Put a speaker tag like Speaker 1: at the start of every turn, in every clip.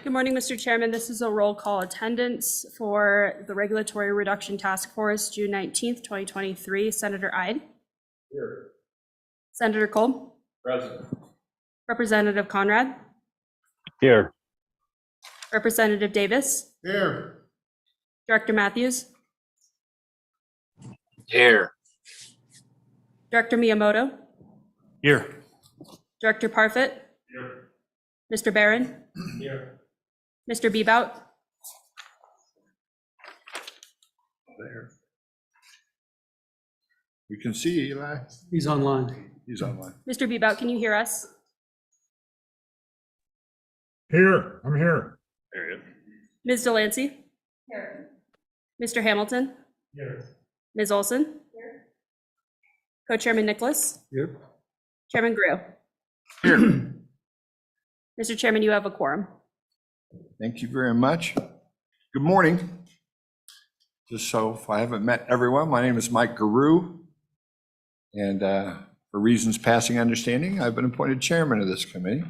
Speaker 1: Good morning, Mr. Chairman. This is a roll call attendance for the Regulatory Reduction Task Force, June 19th, 2023. Senator Ide.
Speaker 2: Here.
Speaker 1: Senator Kolb.
Speaker 2: Present.
Speaker 1: Representative Conrad.
Speaker 3: Here.
Speaker 1: Representative Davis.
Speaker 2: Here.
Speaker 1: Director Matthews.
Speaker 3: Here.
Speaker 1: Director Miyamoto.
Speaker 3: Here.
Speaker 1: Director Parfit.
Speaker 2: Here.
Speaker 1: Mr. Barron.
Speaker 2: Here.
Speaker 1: Mr. Bebout.
Speaker 2: There. You can see Eli.
Speaker 4: He's online.
Speaker 2: He's online.
Speaker 1: Mr. Bebout, can you hear us?
Speaker 2: Here. I'm here.
Speaker 3: There he is.
Speaker 1: Ms. Delancey. Here. Mr. Hamilton.
Speaker 2: Here.
Speaker 1: Ms. Olson. Here. Co-Chairman Nicholas.
Speaker 2: Here.
Speaker 1: Chairman Grew.
Speaker 2: Here.
Speaker 1: Mr. Chairman, you have a quorum.
Speaker 2: Thank you very much. Good morning. Just so if I haven't met everyone, my name is Mike Guru. And for reasons passing understanding, I've been appointed chairman of this committee.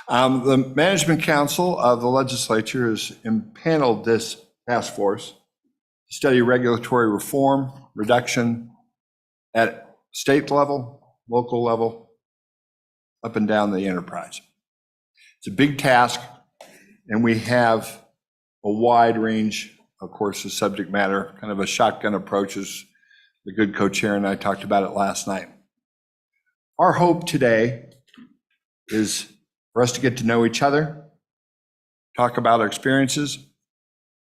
Speaker 2: The Management Council of the legislature has impaneled this task force to study regulatory reform, reduction at state level, local level, up and down the enterprise. It's a big task, and we have a wide range, of course, of subject matter, kind of a shotgun approach, as the good co-chair and I talked about it last night. Our hope today is for us to get to know each other, talk about our experiences,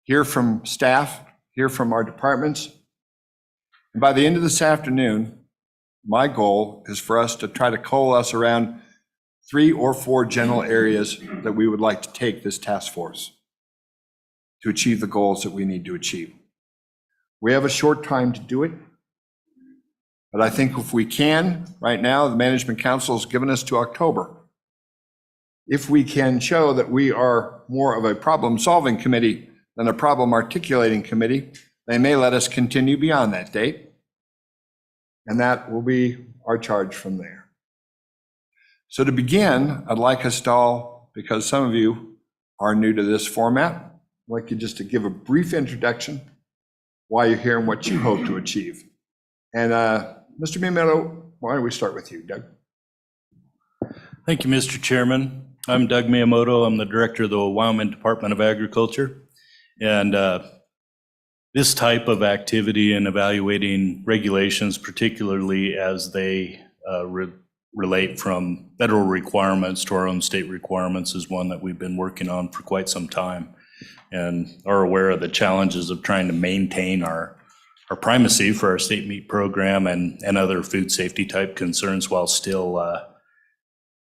Speaker 2: hear from staff, hear from our departments. And by the end of this afternoon, my goal is for us to try to coalesce around 3 or 4 general areas that we would like to take this task force to achieve the goals that we need to achieve. We have a short time to do it, but I think if we can, right now, the Management Council has given us to October. If we can show that we are more of a problem-solving committee than a problem-articulating committee, they may let us continue beyond that date, and that will be our charge from there. So to begin, I'd like us to all, because some of you are new to this format, I'd like you just to give a brief introduction, why you're here and what you hope to achieve. And Mr. Miyamoto, why don't we start with you, Doug?
Speaker 3: Thank you, Mr. Chairman. I'm Doug Miyamoto. I'm the director of the Wyoming Department of Agriculture. And this type of activity in evaluating regulations, particularly as they relate from federal requirements to our own state requirements, is one that we've been working on for quite some time and are aware of the challenges of trying to maintain our primacy for our state meat program and other food safety type concerns while still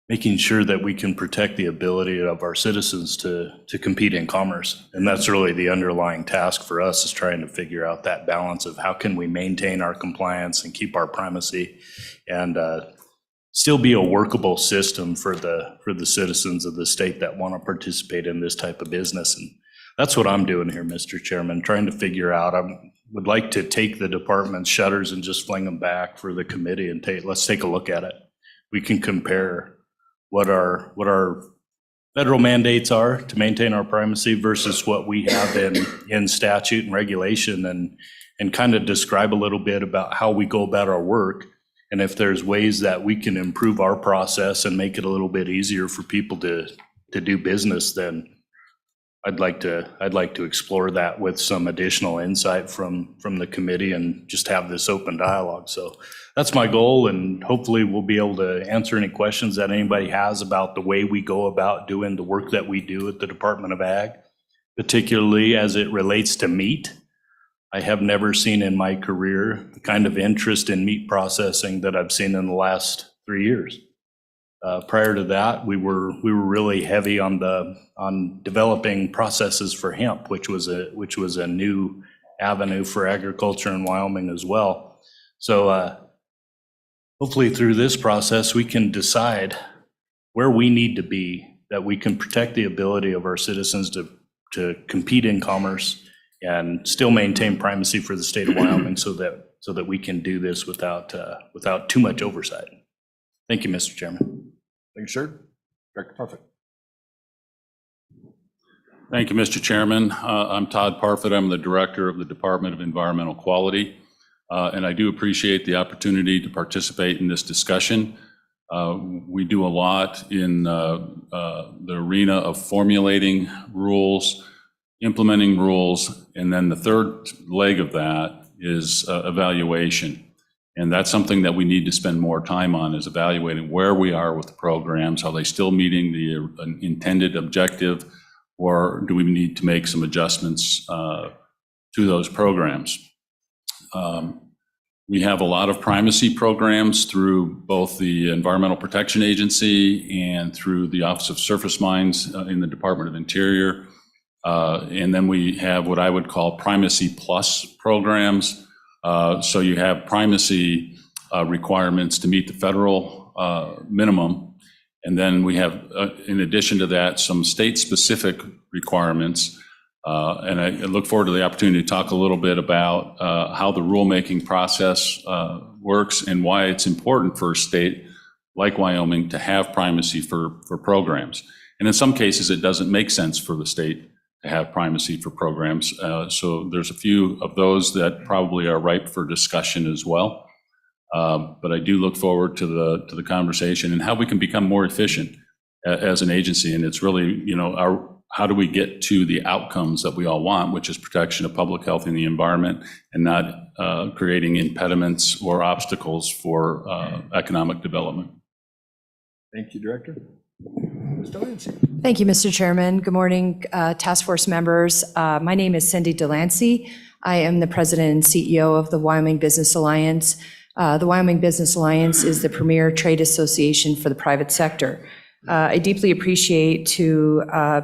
Speaker 3: making sure that we can protect the ability of our citizens to compete in commerce. And that's really the underlying task for us, is trying to figure out that balance of how can we maintain our compliance and keep our primacy and still be a workable system for the citizens of the state that want to participate in this type of business. And that's what I'm doing here, Mr. Chairman, trying to figure out. I would like to take the department's shutters and just fling them back for the committee and let's take a look at it. We can compare what our federal mandates are to maintain our primacy versus what we have in statute and regulation, and kind of describe a little bit about how we go about our work. And if there's ways that we can improve our process and make it a little bit easier for people to do business, then I'd like to explore that with some additional insight from the committee and just have this open dialogue. So that's my goal, and hopefully we'll be able to answer any questions that anybody has about the way we go about doing the work that we do at the Department of Ag, particularly as it relates to meat. I have never seen in my career the kind of interest in meat processing that I've seen in the last 3 years. Prior to that, we were really heavy on developing processes for hemp, which was a new avenue for agriculture in Wyoming as well. So hopefully through this process, we can decide where we need to be, that we can protect the ability of our citizens to compete in commerce and still maintain primacy for the state of Wyoming, so that we can do this without too much oversight. Thank you, Mr. Chairman.
Speaker 2: Thanks, sir. Director Parfit.
Speaker 4: Thank you, Mr. Chairman. I'm Todd Parfit. I'm the Director of the Department of Environmental Quality, and I do appreciate the opportunity to participate in this discussion. We do a lot in the arena of formulating rules, implementing rules, and then the third leg of that is evaluation. And that's something that we need to spend more time on, is evaluating where we are with the programs. Are they still meeting the intended objective, or do we need to make some adjustments to those programs? We have a lot of primacy programs through both the Environmental Protection Agency and through the Office of Surface Mines in the Department of Interior. And then we have what I would call primacy plus programs. So you have primacy requirements to meet the federal minimum. And then we have, in addition to that, some state-specific requirements. And I look forward to the opportunity to talk a little bit about how the rulemaking process works and why it's important for a state like Wyoming to have primacy for programs. And in some cases, it doesn't make sense for the state to have primacy for programs. So there's a few of those that probably are ripe for discussion as well. But I do look forward to the conversation and how we can become more efficient as an agency. And it's really, how do we get to the outcomes that we all want, which is protection of public health and the environment, and not creating impediments or obstacles for economic development.
Speaker 2: Thank you, Director. Ms. Delancey.
Speaker 5: Thank you, Mr. Chairman. Good morning, task force members. My name is Cindy Delancey. I am the president and CEO of the Wyoming Business Alliance. The Wyoming Business Alliance is the premier trade association for the private sector. I deeply appreciate to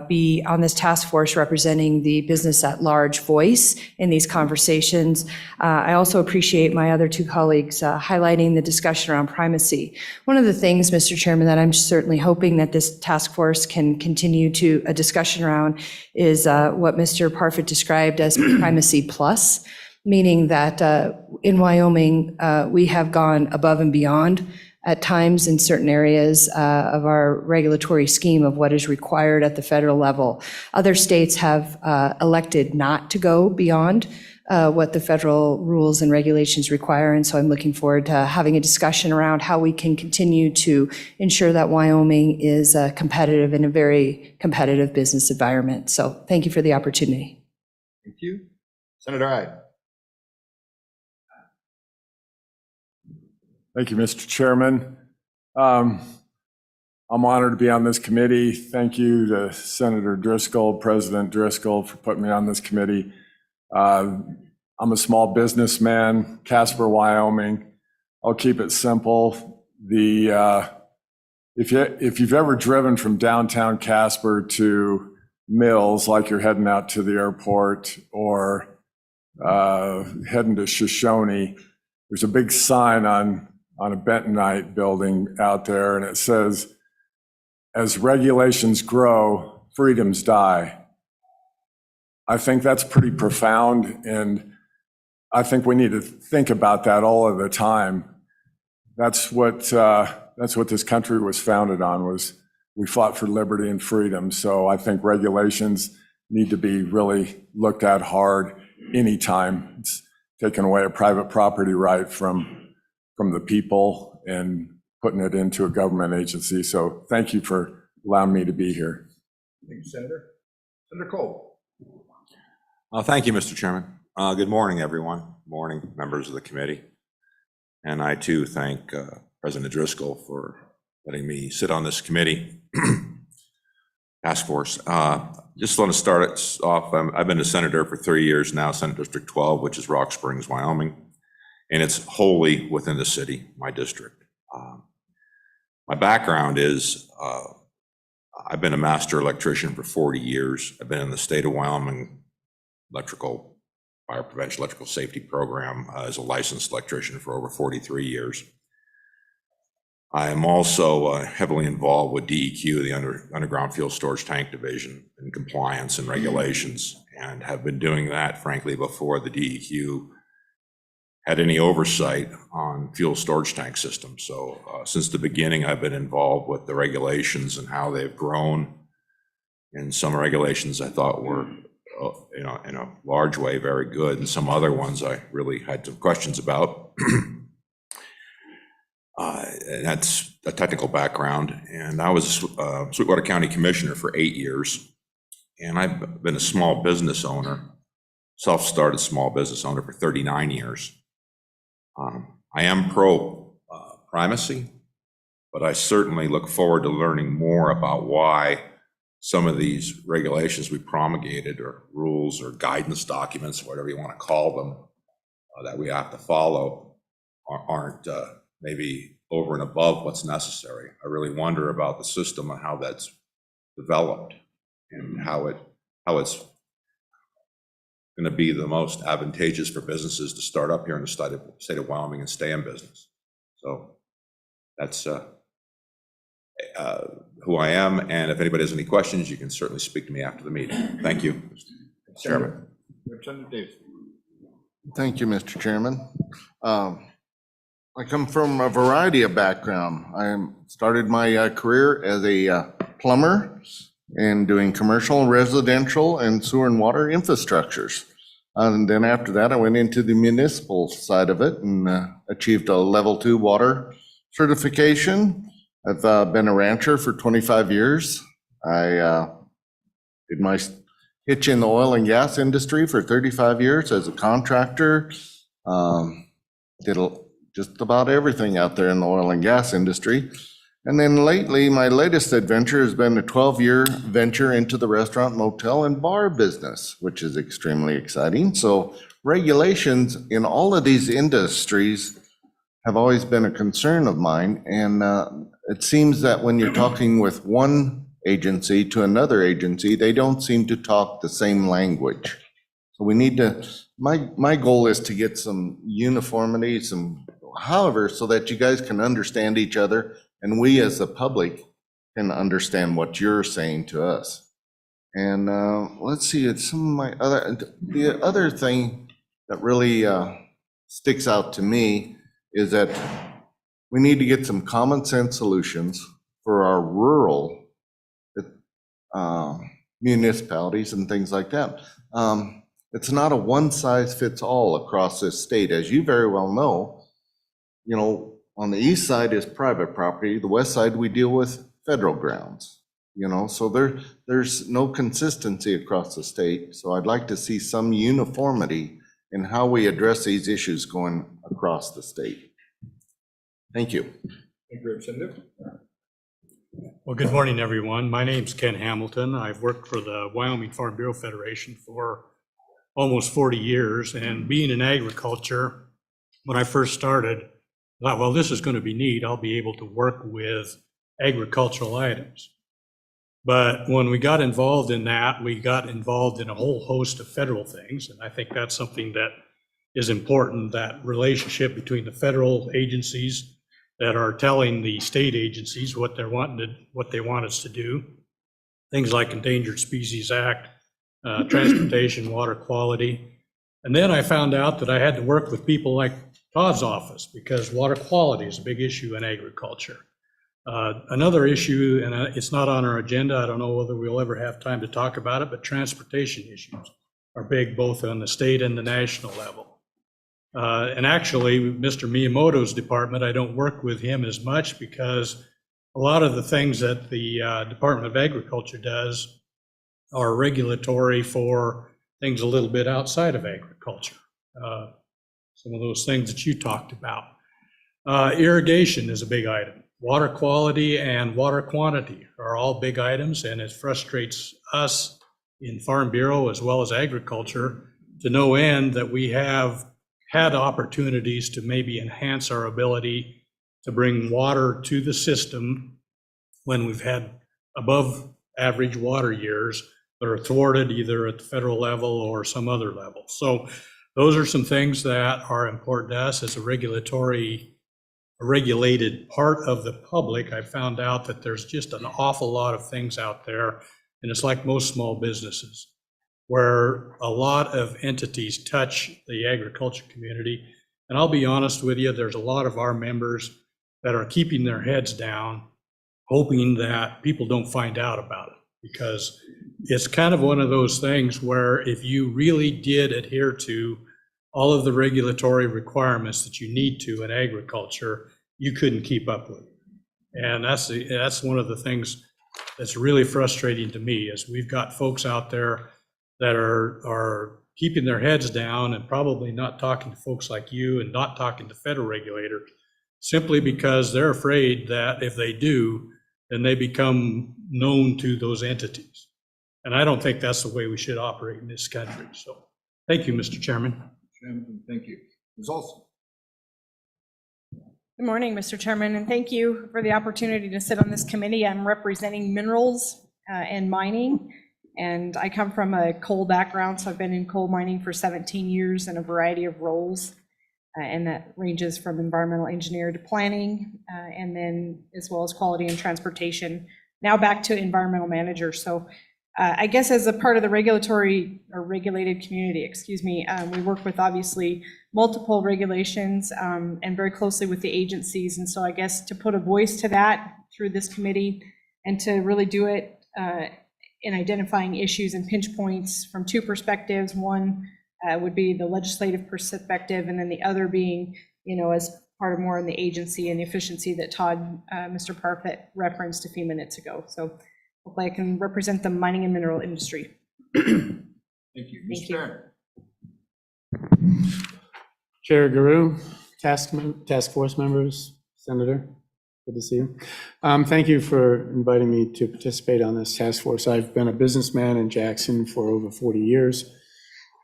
Speaker 5: be on this task force representing the business at large voice in these conversations. I also appreciate my other two colleagues highlighting the discussion around primacy. One of the things, Mr. Chairman, that I'm certainly hoping that this task force can continue to a discussion around is what Mr. Parfit described as primacy plus, meaning that in Wyoming, we have gone above and beyond at times in certain areas of our regulatory scheme of what is required at the federal level. Other states have elected not to go beyond what the federal rules and regulations require. And so I'm looking forward to having a discussion around how we can continue to ensure that Wyoming is competitive in a very competitive business environment. So thank you for the opportunity.
Speaker 2: Thank you. Senator Ide.
Speaker 6: Thank you, Mr. Chairman. I'm honored to be on this committee. Thank you to Senator Driscoll, President Driscoll, for putting me on this committee. I'm a small businessman, Casper, Wyoming. I'll keep it simple. If you've ever driven from downtown Casper to Mills, like you're heading out to the airport, or heading to Shoshone, there's a big sign on a Bentonite building out there, and it says, "As regulations grow, freedoms die." I think that's pretty profound, and I think we need to think about that all of the time. That's what this country was founded on, was we fought for liberty and freedom. So I think regulations need to be really looked at hard anytime it's taking away a private property right from the people and putting it into a government agency. So thank you for allowing me to be here.
Speaker 2: Thank you, Senator. Senator Cole.
Speaker 7: Thank you, Mr. Chairman. Good morning, everyone. Good morning, members of the committee. And I too thank President Driscoll for letting me sit on this committee task force. Just want to start it off. I've been a senator for 3 years now, Senate District 12, which is Rock Springs, Wyoming. And it's wholly within the city, my district. My background is I've been a master electrician for 40 years. I've been in the state of Wyoming electrical fire prevention, electrical safety program as a licensed electrician for over 43 years. I am also heavily involved with DEQ, the Underground Fuel Storage Tank Division, in compliance and regulations, and have been doing that, frankly, before the DEQ had any oversight on fuel storage tank systems. So since the beginning, I've been involved with the regulations and how they've grown. And some regulations I thought were, in a large way, very good, and some other ones I really had some questions about. And that's a technical background. And I was Sweetwater County Commissioner for 8 years, and I've been a small business owner, self-started small business owner for 39 years. I am pro primacy, but I certainly look forward to learning more about why some of these regulations we promulgated, or rules or guidance documents, whatever you want to call them, that we have to follow aren't maybe over and above what's necessary. I really wonder about the system and how that's developed and how it's going to be the most advantageous for businesses to start up here in the state of Wyoming and stay in business. So that's who I am, and if anybody has any questions, you can certainly speak to me after the meeting. Thank you, Mr. Chairman.
Speaker 2: Representative Davis.
Speaker 8: Thank you, Mr. Chairman. I come from a variety of background. I started my career as a plumber and doing commercial, residential, and sewer and water infrastructures. And then after that, I went into the municipal side of it and achieved a level 2 water certification. I've been a rancher for 25 years. I did my hitch in the oil and gas industry for 35 years as a contractor. Did just about everything out there in the oil and gas industry. And then lately, my latest adventure has been a 12-year venture into the restaurant, motel, and bar business, which is extremely exciting. So regulations in all of these industries have always been a concern of mine. And it seems that when you're talking with one agency to another agency, they don't seem to talk the same language. So we need to, my goal is to get some uniformity, however, so that you guys can understand each other and we as the public can understand what you're saying to us. And let's see, it's some of the other thing that really sticks out to me is that we need to get some common sense solutions for our rural municipalities and things like that. It's not a one size fits all across this state. As you very well know, on the east side is private property, the west side we deal with federal grounds, so there's no consistency across the state. So I'd like to see some uniformity in how we address these issues going across the state. Thank you.
Speaker 2: Thank you, Representative.
Speaker 9: Well, good morning, everyone. My name's Ken Hamilton. I've worked for the Wyoming Farm Bureau Federation for almost 40 years. And being in agriculture, when I first started, I thought, well, this is going to be neat. I'll be able to work with agricultural items. But when we got involved in that, we got involved in a whole host of federal things. And I think that's something that is important, that relationship between the federal agencies that are telling the state agencies what they want us to do. Things like Endangered Species Act, transportation, water quality. And then I found out that I had to work with people like Todd's office, because water quality is a big issue in agriculture. Another issue, and it's not on our agenda, I don't know whether we'll ever have time to talk about it, but transportation issues are big both on the state and the national level. And actually, Mr. Miyamoto's department, I don't work with him as much because a lot of the things that the Department of Agriculture does are regulatory for things a little bit outside of agriculture. Some of those things that you talked about. Irrigation is a big item. Water quality and water quantity are all big items, and it frustrates us in Farm Bureau as well as agriculture to no end that we have had opportunities to maybe enhance our ability to bring water to the system when we've had above average water years that are thwarted either at the federal level or some other level. So those are some things that are important to us as a regulated part of the public. I found out that there's just an awful lot of things out there, and it's like most small businesses, where a lot of entities touch the agriculture community, And I'll be honest with you, there's a lot of our members that are keeping their heads down, hoping that people don't find out about it. Because it's kind of one of those things where if you really did adhere to all of the regulatory requirements that you need to in agriculture, you couldn't keep up with it. And that's one of the things that's really frustrating to me, is we've got folks out there that are keeping their heads down and probably not talking to folks like you and not talking to federal regulators, simply because they're afraid that if they do, then they become known to those entities. And I don't think that's the way we should operate in this country. So thank you, Mr. Chairman.
Speaker 2: Thank you. Ms. Olson.
Speaker 10: Good morning, Mr. Chairman, and thank you for the opportunity to sit on this committee. I'm representing minerals and mining, and I come from a coal background, so I've been in coal mining for 17 years in a variety of roles, and that ranges from environmental engineer to planning, and then as well as quality and transportation. Now back to environmental manager. So I guess as a part of the regulatory or regulated community, we work with obviously multiple regulations and very closely with the agencies. And so I guess to put a voice to that through this committee and to really do it in identifying issues and pinch points from two perspectives. One would be the legislative perspective, and then the other being, as part of more in the agency and the efficiency that Todd, Mr. Parfit referenced a few minutes ago. So hopefully I can represent the mining and mineral industry.
Speaker 2: Thank you.
Speaker 10: Thank
Speaker 2: Mr.
Speaker 10: you.
Speaker 2: Barron.
Speaker 11: Chair Guru, task force members, Senator, good to see you. Thank you for inviting me to participate on this task force. I've been a businessman in Jackson for over 40 years.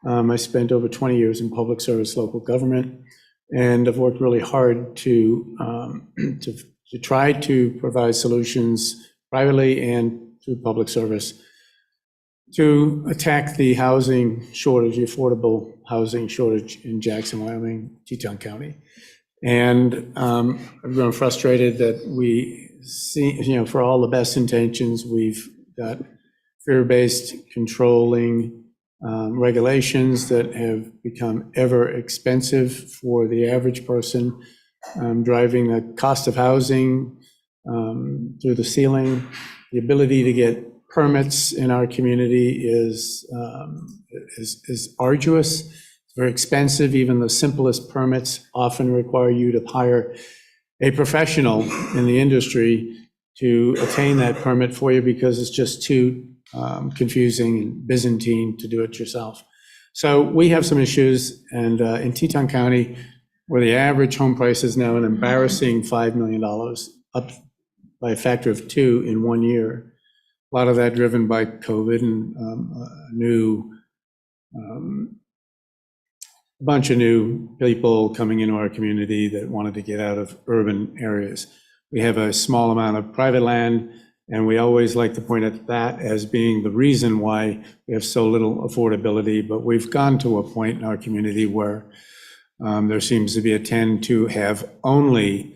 Speaker 11: I spent over 20 years in public service, local government, and I've worked really hard to try to provide solutions privately and through public service to attack the housing shortage, the affordable housing shortage in Jackson, Wyoming, Teton County. And I've grown frustrated that we see, for all the best intentions, we've got fear-based controlling regulations that have become ever expensive for the average person, driving the cost of housing through the ceiling. The ability to get permits in our community is arduous. It's very expensive. Even the simplest permits often require you to hire a professional in the industry to attain that permit for you because it's just too confusing and Byzantine to do it yourself. So we have some issues, and in Teton County, where the average home price is now an embarrassing $5 million, up by a factor of 2 in 1 year. A lot of that driven by COVID and a bunch of new people coming into our community that wanted to get out of urban areas. We have a small amount of private land, and we always like to point at that as being the reason why we have so little affordability. But we've gone to a point in our community where there seems to be a tend to have only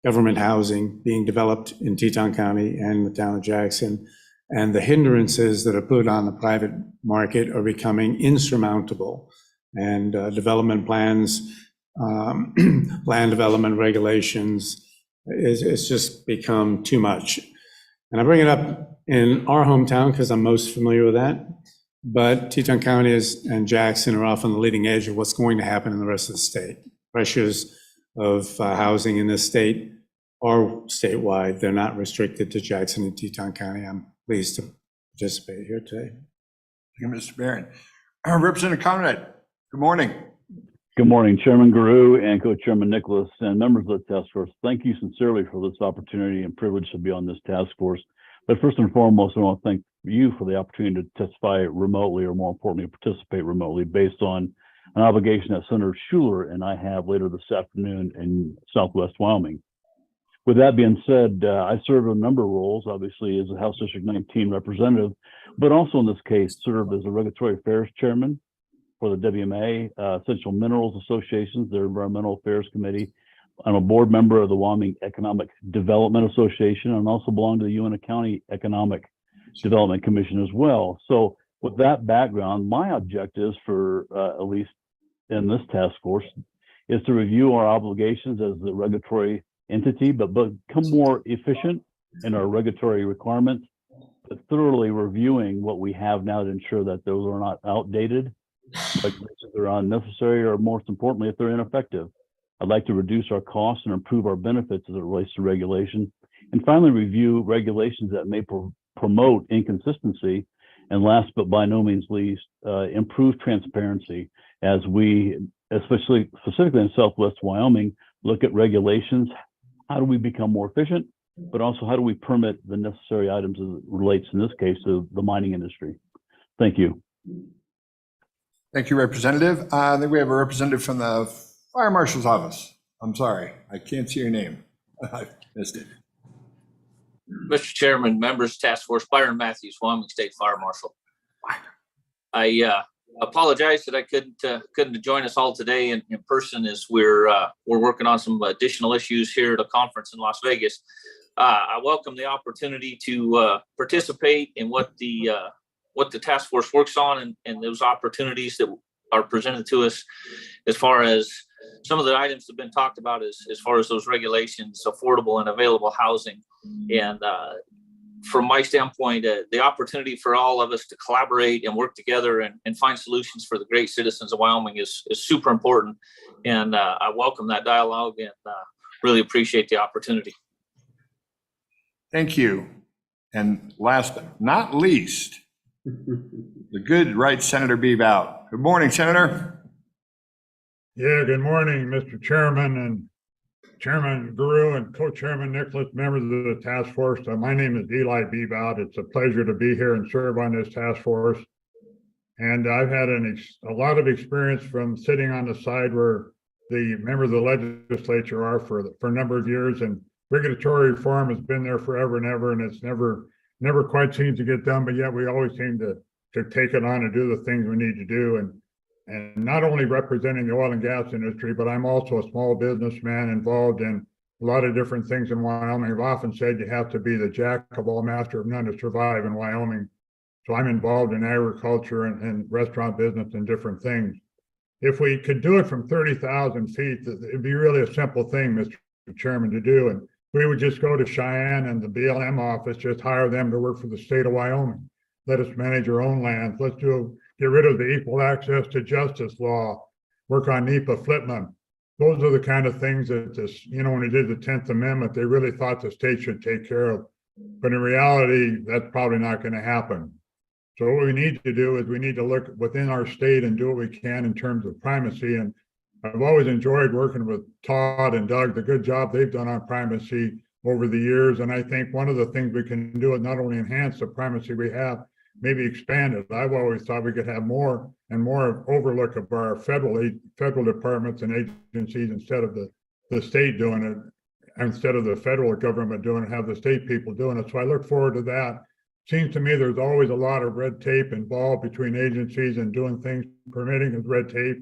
Speaker 11: government housing being developed in Teton County and the town of Jackson. And the hindrances that are put on the private market are becoming insurmountable. And development plans, land development regulations, it's just become too much. And I bring it up in our hometown because I'm most familiar with that. But Teton County and Jackson are often the leading edge of what's going to happen in the rest of the state. Pressures of housing in this state are statewide. They're not restricted to Jackson and Teton County. I'm pleased to participate here today.
Speaker 2: Thank you, Mr. Barron. Representative Conrad, good morning.
Speaker 12: Good morning, Chairman Guru and Co-Chairman Nicholas and members of the task force. Thank you sincerely for this opportunity and privilege to be on this task force. But first and foremost, I want to thank you for the opportunity to testify remotely, or more importantly, participate remotely, based on an obligation that Senator Schuler and I have later this afternoon in Southwest Wyoming. With that being said, I serve a number of roles, obviously as a House District 19 representative, but also in this case served as a regulatory affairs chairman for the WMA, Essential Minerals Associations, their Environmental Affairs Committee. I'm a board member of the Wyoming Economic Development Association, and also belong to the Uinta County Economic Development Commission as well. So with that background, my objectives for, at least in this task force, is to review our obligations as the regulatory entity, but become more efficient in our regulatory requirements, but thoroughly reviewing what we have now to ensure that those are not outdated, regulations are unnecessary, or most importantly, if they're ineffective. I'd like to reduce our costs and improve our benefits as it relates to regulation. And finally, review regulations that may promote inconsistency. And last but by no means least, improve transparency as we, specifically in Southwest Wyoming, look at regulations. How do we become more efficient? But also, how do we permit the necessary items as it relates, in this case, to the mining industry? Thank you.
Speaker 2: Thank you, Representative. I think we have a representative from the Fire Marshal's office. I'm sorry, I can't see your name. I missed it.
Speaker 13: Mr. Chairman, members, task force, Byron Matthews, Wyoming State Fire Marshal. I apologize that I couldn't join us all today in person, as we're working on some additional issues here at a conference in Las Vegas. I welcome the opportunity to participate in what the task force works on, and those opportunities that are presented to us as far as some of the items that have been talked about as far as those regulations, affordable and available housing. And from my standpoint, the opportunity for all of us to collaborate and work together and find solutions for the great citizens of Wyoming is super important. And I welcome that dialogue and really appreciate the opportunity.
Speaker 2: Thank you. And last but not least, the good right Senator Bebout. Good morning, Senator.
Speaker 14: Yeah, good morning, Mr. Chairman and Chairman Guru and Co-Chairman Nicholas, members of the task force. My name is Eli Bebout. It's a pleasure to be here and serve on this task force. And I've had a lot of experience from sitting on the side where the members of the legislature are for a number of years, and regulatory reform has been there forever and ever, and it's never quite seems to get done, but yet we always seem to take it on and do the things we need to do. And not only representing the oil and gas industry, but I'm also a small businessman involved in a lot of different things in Wyoming. I've often said you have to be the jack of all, master of none to survive in Wyoming. So I'm involved in agriculture and restaurant business and different things. If we could do it from 30,000 feet, it'd be really a simple thing, Mr. Chairman, to do. And we would just go to Cheyenne and the BLM office, just hire them to work for the state of Wyoming. Let us manage our own lands. Let's get rid of the equal access to justice law, work on NEPA Flipman. Those are the kind of things that when they did the 10th Amendment, they really thought the state should take care of. But in reality, that's probably not going to happen. So what we need to do is we need to look within our state and do what we can in terms of primacy. And I've always enjoyed working with Todd and Doug, the good job they've done on primacy over the years. And I think one of the things we can do is not only enhance the primacy we have, maybe expand it. I've always thought we could have more and more overlook of our federal departments and agencies instead of the state doing it, instead of the federal government doing it, have the state people doing it. So I look forward to that. Seems to me there's always a lot of red tape involved between agencies and doing things, permitting is red tape.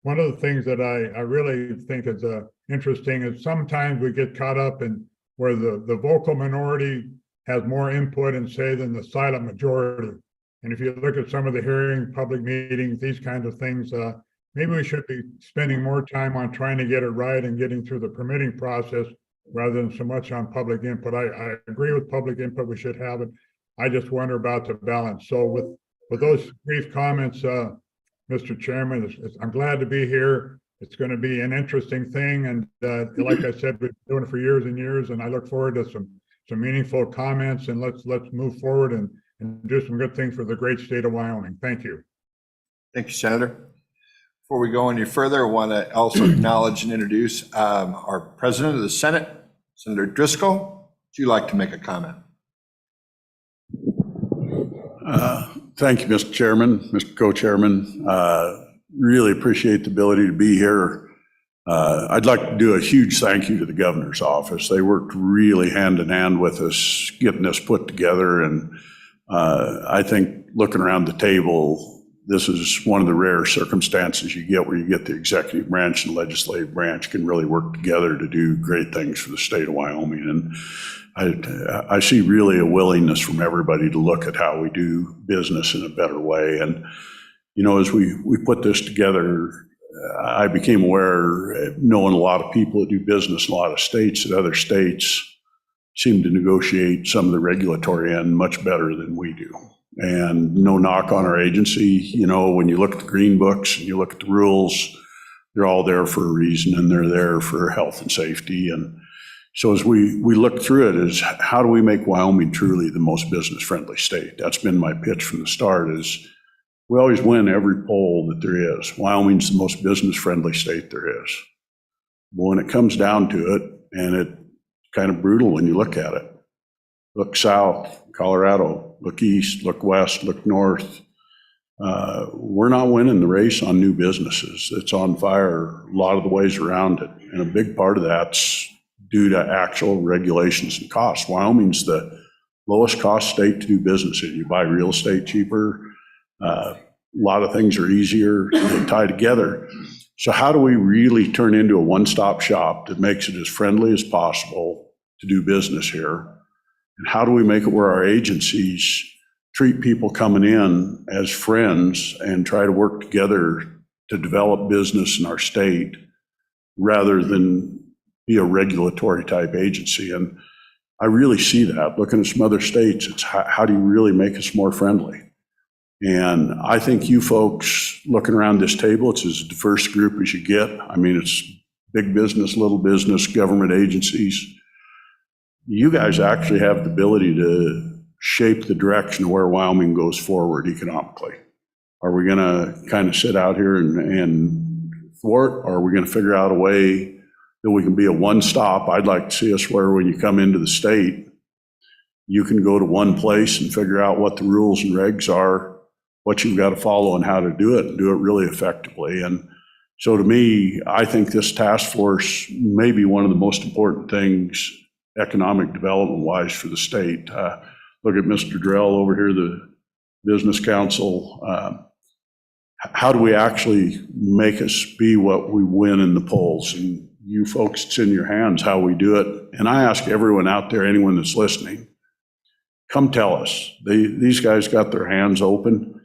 Speaker 14: One of the things that I really think is interesting is sometimes we get caught up in where the vocal minority has more input and say than the silent majority. And if you look at some of the hearing, public meetings, these kinds of things, maybe we should be spending more time on trying to get it right and getting through the permitting process rather than so much on public input. I agree with public input, we should have it. I just wonder about the balance. So with those brief comments, Mr. Chairman, I'm glad to be here. It's going to be an interesting thing. And like I said, we've been doing it for years and years, and I look forward to some meaningful comments, and let's move forward and do some good things for the great state of Wyoming. Thank you.
Speaker 2: Thank you, Senator. Before we go any further, I want to also acknowledge and introduce our President of the Senate, Senator Driscoll. Would you like to make a comment?
Speaker 15: Thank you, Mr. Chairman, Mr. Co-Chairman. Really appreciate the ability to be here. I'd like to do a huge thank you to the governor's office. They worked really hand in hand with us getting this put together. And I think looking around the table, this is one of the rare circumstances you get where you get the executive branch and legislative branch can really work together to do great things for the state of Wyoming. And I see really a willingness from everybody to look at how we do business in a better way. And, as we put this together, I became aware, knowing a lot of people that do business in a lot of states, that other states seem to negotiate some of the regulatory end much better than we do. And no knock on our agency. You know, when you look at the green books and you look at the rules, they're all there for a reason, and they're there for health and safety. And so as we look through it, is how do we make Wyoming truly the most business-friendly state? That's been my pitch from the start, is we always win every poll that there is. Wyoming's the most business-friendly state there is. But when it comes down to it, and it's kind of brutal when you look at it, look south, Colorado, look east, look west, look north. We're not winning the race on new businesses. It's on fire a lot of the ways around it. And a big part of that's due to actual regulations and costs. Wyoming's the lowest cost state to do business in. You buy real estate cheaper. A lot of things are easier, they tie together. So how do we really turn into a one-stop shop that makes it as friendly as possible to do business here? And how do we make it where our agencies treat people coming in as friends and try to work together to develop business in our state rather than be a regulatory type agency? And I really see that. Looking at some other states, it's how do you really make us more friendly? And I think you folks looking around this table, it's as diverse a group as you get. I mean, it's big business, little business, government agencies. You guys actually have the ability to shape the direction of where Wyoming goes forward economically. Are we going to kind of sit out here and thwart, or are we going to figure out a way that we can be a one-stop? I'd like to see us where when you come into the state, you can go to one place and figure out what the rules and regs are, what you've got to follow and how to do it, and do it really effectively. And so to me, I think this task force may be one of the most important things economic development-wise for the state. Look at Mr. Drell over here, the Business Council. How do we actually make us be what we win in the polls? And you folks, it's in your hands how we do it. And I ask everyone out there, anyone that's listening, come tell us. These guys got their hands open.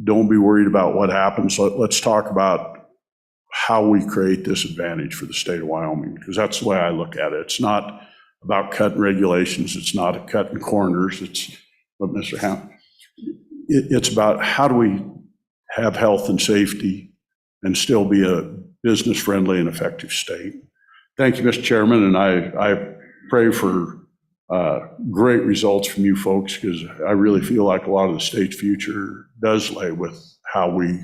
Speaker 15: Don't be worried about what happens. So let's talk about how we create this advantage for the state of Wyoming, because that's the way I look at it. It's not about cutting regulations. It's not a cutting corners. It's what Mr. Ham. It's about how do we have health and safety and still be a business-friendly and effective state. Thank you, Mr. Chairman, and I pray for great results from you folks, because I really feel like a lot of the state's future does lay with how we,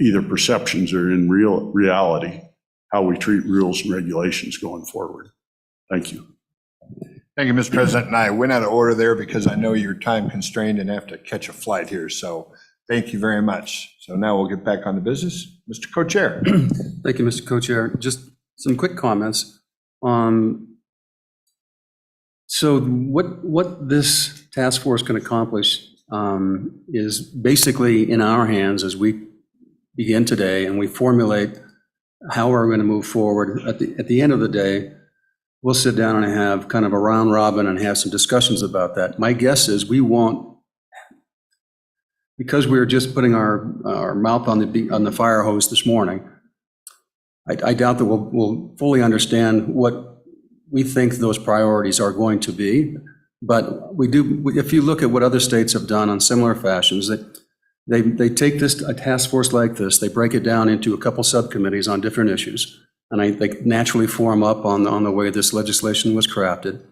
Speaker 15: either perceptions or in reality, how we treat rules and regulations going forward. Thank you.
Speaker 2: Thank you, Mr. President. And I went out of order there because I know you're time constrained and have to catch a flight here. So thank you very much. So now we'll get back on to business. Mr. Co-Chair.
Speaker 16: Thank you, Mr. Co-Chair. Just some quick comments. So what this task force can accomplish is basically in our hands as we begin today and we formulate how we're going to move forward. At the end of the day, we'll sit down and have kind of a round robin and have some discussions about that. My guess is we won't, because we're just putting our mouth on the fire hose this morning, I doubt that we'll fully understand what we think those priorities are going to be. But we do, if you look at what other states have done on similar fashions, that they take a task force like this, they break it down into a couple subcommittees on different issues, and they naturally form up on the way this legislation was crafted.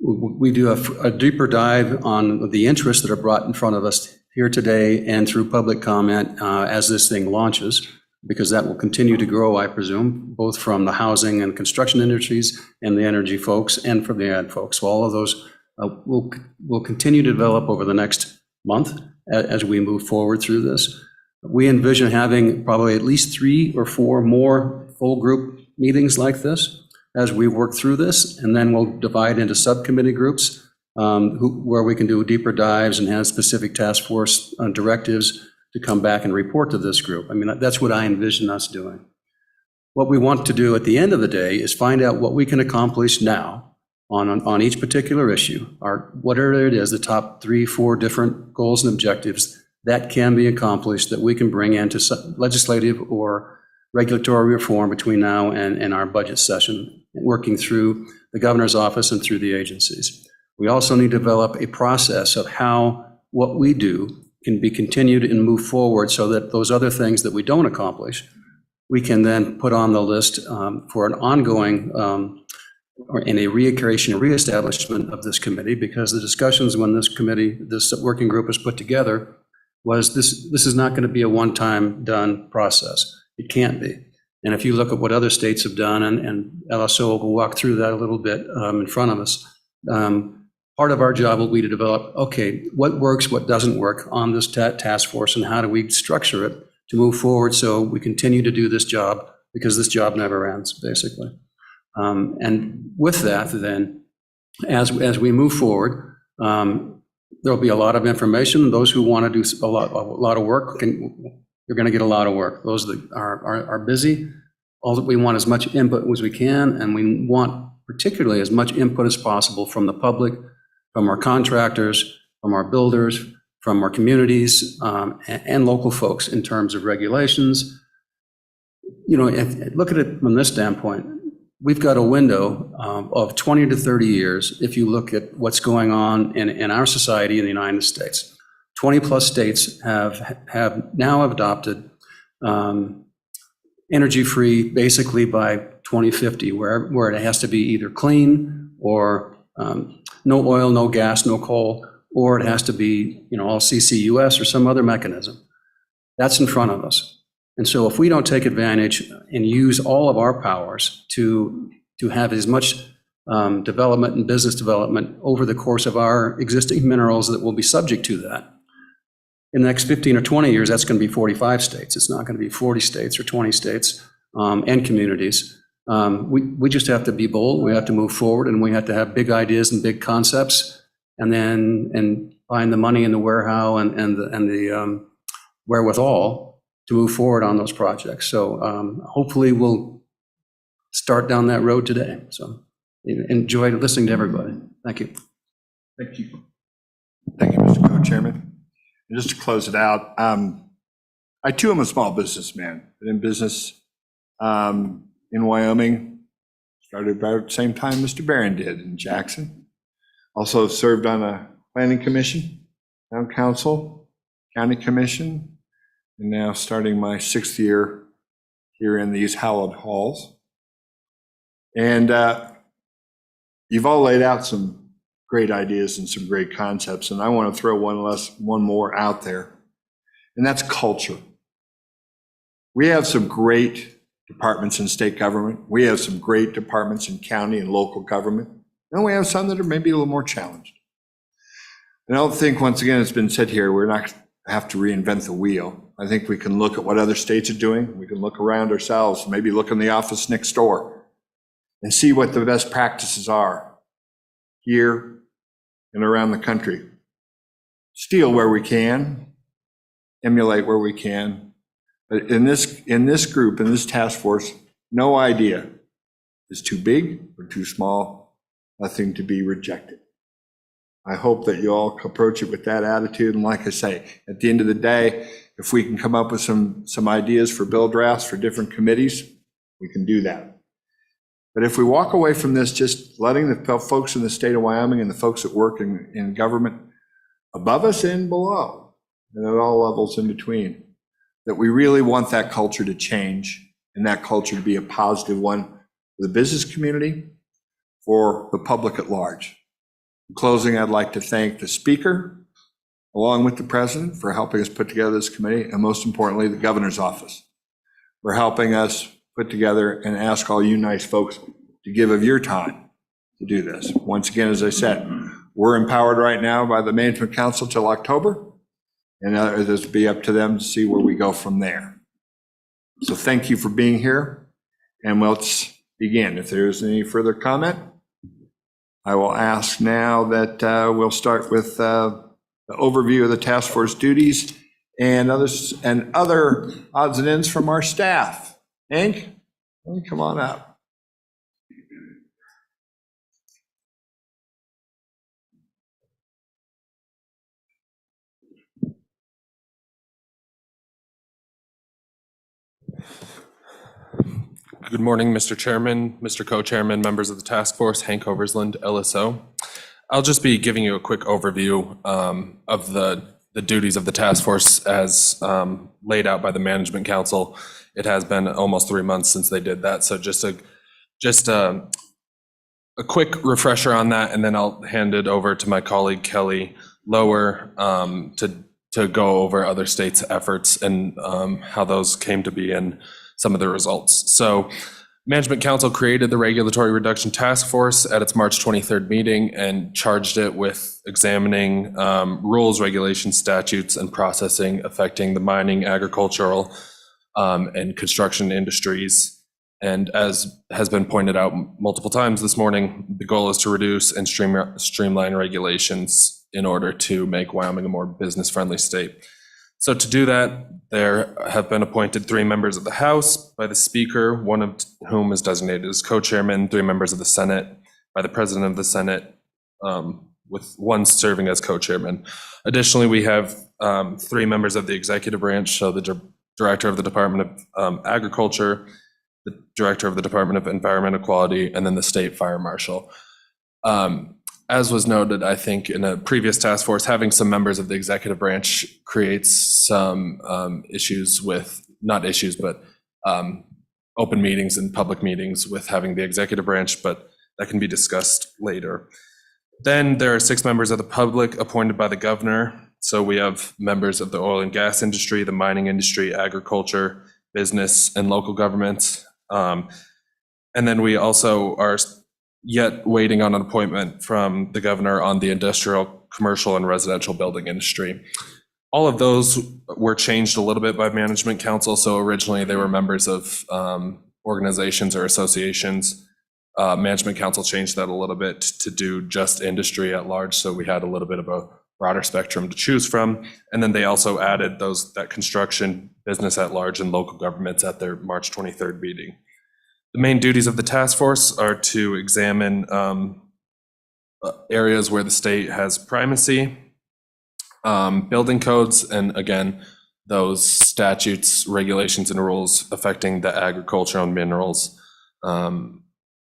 Speaker 16: We do a deeper dive on the interests that are brought in front of us here today and through public comment as this thing launches, because that will continue to grow, I presume, both from the housing and construction industries and the energy folks and from the ad folks. So all of those will continue to develop over the next month as we move forward through this. We envision having probably at least 3 or 4 more full group meetings like this as we work through this, and then we'll divide into subcommittee groups where we can do deeper dives and have specific task force directives to come back and report to this group. I mean, that's what I envision us doing. What we want to do at the end of the day is find out what we can accomplish now on each particular issue, whatever it is, the top 3, 4 different goals and objectives that can be accomplished, that we can bring into legislative or regulatory reform between now and our budget session, working through the governor's office and through the agencies. We also need to develop a process of how what we do can be continued and move forward so that those other things that we don't accomplish, we can then put on the list for an ongoing or in a reiteration and reestablishment of this committee, because the discussions when this committee, this working group was put together, was this is not going to be a one-time done process. It can't be. And if you look at what other states have done, and LSO will walk through that a little bit in front of us, part of our job will be to develop, okay, what works, what doesn't work on this task force, and how do we structure it to move forward so we continue to do this job, because this job never ends, basically. And with that, then, as we move forward, there'll be a lot of information. Those who want to do a lot of work, you're going to get a lot of work. Those that are busy, all that we want as much input as we can, and we want particularly as much input as possible from the public, from our contractors, from our builders, from our communities, and local folks in terms of regulations. You know, look at it from this standpoint. We've got a window of 20 to 30 years if you look at what's going on in our society in the United States. 20 plus states have now adopted energy-free basically by 2050, where it has to be either clean or no oil, no gas, no coal, or it has to be, you know, all CCUS or some other mechanism. That's in front of us. And so if we don't take advantage and use all of our powers to have as much development and business development over the course of our existing minerals that will be subject to that, in the next 15 or 20 years, that's going to be 45 states. It's not going to be 40 states or 20 states and communities. We just have to be bold. We have to move forward, and we have to have big ideas and big concepts, and find the money in the warehouse and the wherewithal to move forward on those projects. So hopefully we'll start down that road today. So enjoyed listening to everybody. Thank you.
Speaker 2: Thank you. Thank you, Mr. Co-Chairman. And just to close it out, I too am a small businessman. Been in business in Wyoming, started about the same time Mr. Barron did in Jackson. Also served on a planning commission, town council, county commission, and now starting my 6th year here in these hallowed halls. And you've all laid out some great ideas and some great concepts, and I want to throw one more out there, and that's culture. We have some great departments in state government. We have some great departments in county and local government, and we have some that are maybe a little more challenged. And I don't think, once again, it's been said here, we're not have to reinvent the wheel. I think we can look at what other states are doing. We can look around ourselves, maybe look in the office next door and see what the best practices are here and around the country. Steal where we can, emulate where we can. But in this group, in this task force, no idea is too big or too small, nothing to be rejected. I hope that you all approach it with that attitude. And like I say, at the end of the day, if we can come up with some ideas for bill drafts for different committees, we can do that. But if we walk away from this just letting the folks in the state of Wyoming and the folks that work in government above us and below, and at all levels in between, that we really want that culture to change and that culture to be a positive one for the business community, for the public at large. In closing, I'd like to thank the speaker, along with the president, for helping us put together this committee, and most importantly, the governor's office for helping us put together and ask all you nice folks to give of your time to do this. Once again, as I said, we're empowered right now by the Management Council till October, and this will be up to them to see where we go from there. So thank you for being here, and let's begin. If there's any further comment, I will ask now that we'll start with the overview of the task force duties and other odds and ends from our staff. Hank, come on up.
Speaker 17: Good morning, Mr. Chairman, Mr. Co-Chairman, members of the task force, Hank Oversland, LSO. I'll just be giving you a quick overview of the duties of the task force as laid out by the Management Council. It has been almost 3 months since they did that, so just a quick refresher on that, and then I'll hand it over to my colleague Kelly Lower to go over other states' efforts and how those came to be and some of the results. So Management Council created the Regulatory Reduction Task Force at its March 23rd meeting and charged it with examining rules, regulations, statutes, and processing affecting the mining, agricultural, and construction industries. And as has been pointed out multiple times this morning, the goal is to reduce and streamline regulations in order to make Wyoming a more business-friendly state. So to do that, there have been appointed 3 members of the House by the Speaker, one of whom is designated as co-chairman, 3 members of the Senate by the President of the Senate, with one serving as co-chairman. Additionally, we have 3 members of the executive branch, so the Director of the Department of Agriculture, the Director of the Department of Environmental Quality, and then the State Fire Marshal. As was noted, I think in a previous task force, having some members of the executive branch creates some issues with, not issues, but open meetings and public meetings with having the executive branch, but that can be discussed later. Then there are 6 members of the public appointed by the governor. So we have members of the oil and gas industry, the mining industry, agriculture, business, and local governments. And then we also are yet waiting on an appointment from the governor on the industrial, commercial, and residential building industry. All of those were changed a little bit by Management Council. So originally they were members of organizations or associations. Management Council changed that a little bit to do just industry at large. So we had a little bit of a broader spectrum to choose from. And then they also added that construction, business at large, and local governments at their March 23rd meeting. The main duties of the task force are to examine areas where the state has primacy, building codes, and again, those statutes, regulations, and rules affecting the agriculture and minerals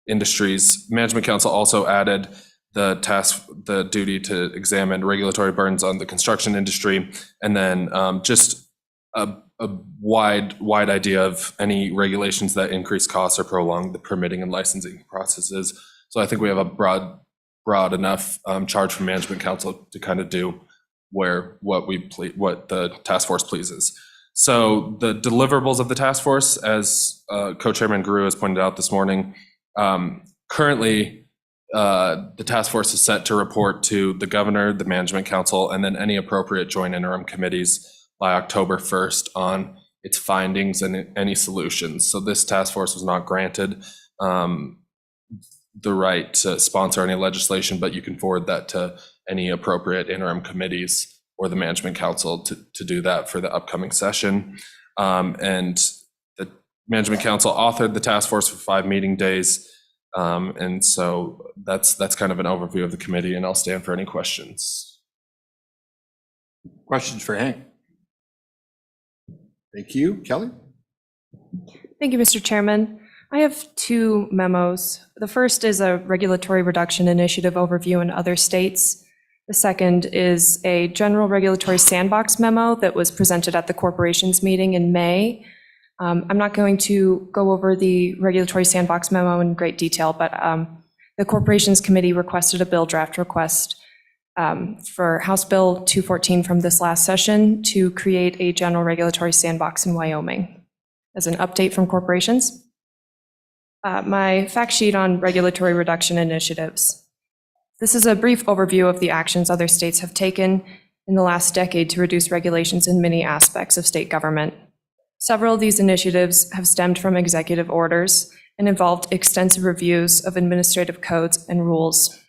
Speaker 17: industries. Management Council also added the duty to examine regulatory burdens on the construction industry, and then just a wide idea of any regulations that increase costs or prolong the permitting and licensing processes. So I think we have a broad enough charge from Management Council to kind of do what the task force pleases. So the deliverables of the task force, as Co-Chairman Guru has pointed out this morning, currently the task force is set to report to the governor, the Management Council, and then any appropriate joint interim committees by October 1st on its findings and any solutions. So this task force was not granted the right to sponsor any legislation, but you can forward that to any appropriate interim committees or the Management Council to do that for the upcoming session. And the Management Council authored the task force for 5 meeting days. And so that's kind of an overview of the committee, and I'll stand for any questions.
Speaker 2: Questions for Hank? Thank you. Kelly?
Speaker 5: Thank you, Mr. Chairman. I have 2 memos. The first is a regulatory reduction initiative overview in other states. The second is a general regulatory sandbox memo that was presented at the corporations meeting in May. I'm not going to go over the regulatory sandbox memo in great detail, but the Corporations Committee requested a bill draft request for House Bill 214 from this last session to create a general regulatory sandbox in Wyoming. As an update from corporations, my fact sheet on regulatory reduction initiatives. This is a brief overview of the actions other states have taken in the last decade to reduce regulations in many aspects of state government. Several of these initiatives have stemmed from executive orders and involved extensive reviews of administrative codes and rules.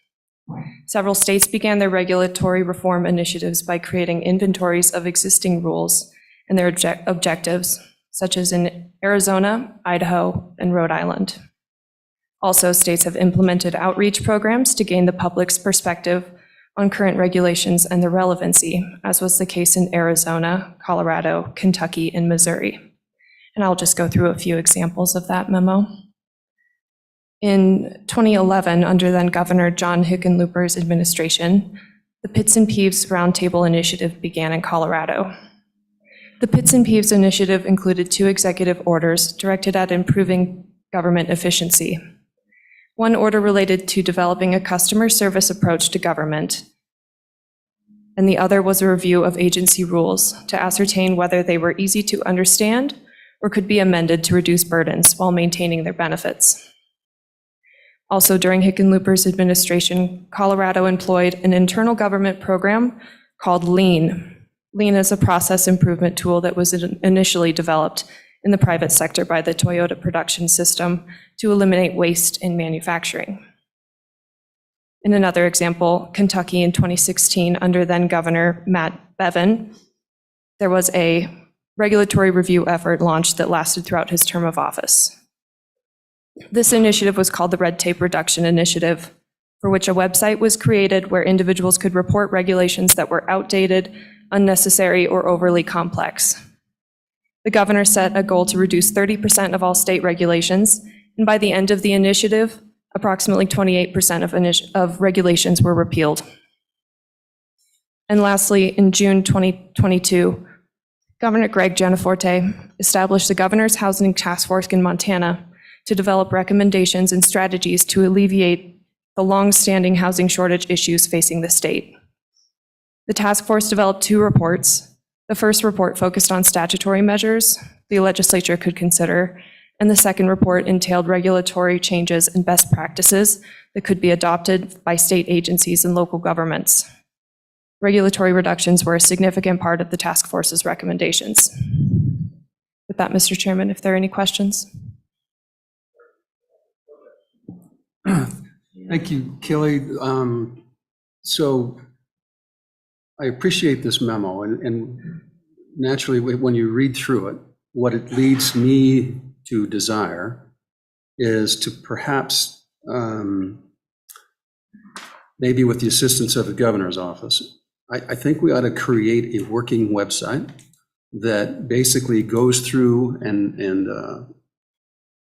Speaker 5: Several states began their regulatory reform initiatives by creating inventories of existing rules and their objectives, such as in Arizona, Idaho, and Rhode Island. Also, states have implemented outreach programs to gain the public's perspective on current regulations and their relevancy, as was the case in Arizona, Colorado, Kentucky, and Missouri. And I'll just go through a few examples of that memo. In 2011, under then Governor John Hickenlooper's administration, the Pits and Peeves Roundtable Initiative began in Colorado. The Pits and Peeves Initiative included 2 executive orders directed at improving government efficiency. One order related to developing a customer service approach to government, and the other was a review of agency rules to ascertain whether they were easy to understand or could be amended to reduce burdens while maintaining their benefits. Also, during Hickenlooper's administration, Colorado employed an internal government program called Lean. Lean is a process improvement tool that was initially developed in the private sector by the Toyota production system to eliminate waste in manufacturing. In another example, Kentucky in 2016, under then Governor Matt Bevin, there was a regulatory review effort launched that lasted throughout his term of office. This initiative was called the Red Tape Reduction Initiative, for which a website was created where individuals could report regulations that were outdated, unnecessary, or overly complex. The governor set a goal to reduce 30% of all state regulations, and by the end of the initiative, approximately 28% of regulations were repealed. And lastly, in June 2022, Governor Greg Gianforte established the Governor's Housing Task Force in Montana to develop recommendations and strategies to alleviate the long-standing housing shortage issues facing the state. The task force developed 2 reports. The first report focused on statutory measures the legislature could consider, and the second report entailed regulatory changes and best practices that could be adopted by state agencies and local governments. Regulatory reductions were a significant part of the task force's recommendations. With that, Mr. Chairman, if there are any questions.
Speaker 16: Thank you, Kelly. So I appreciate this memo, and naturally, when you read through it, what it leads me to desire is to perhaps, maybe with the assistance of the governor's office, I think we ought to create a working website that basically goes through and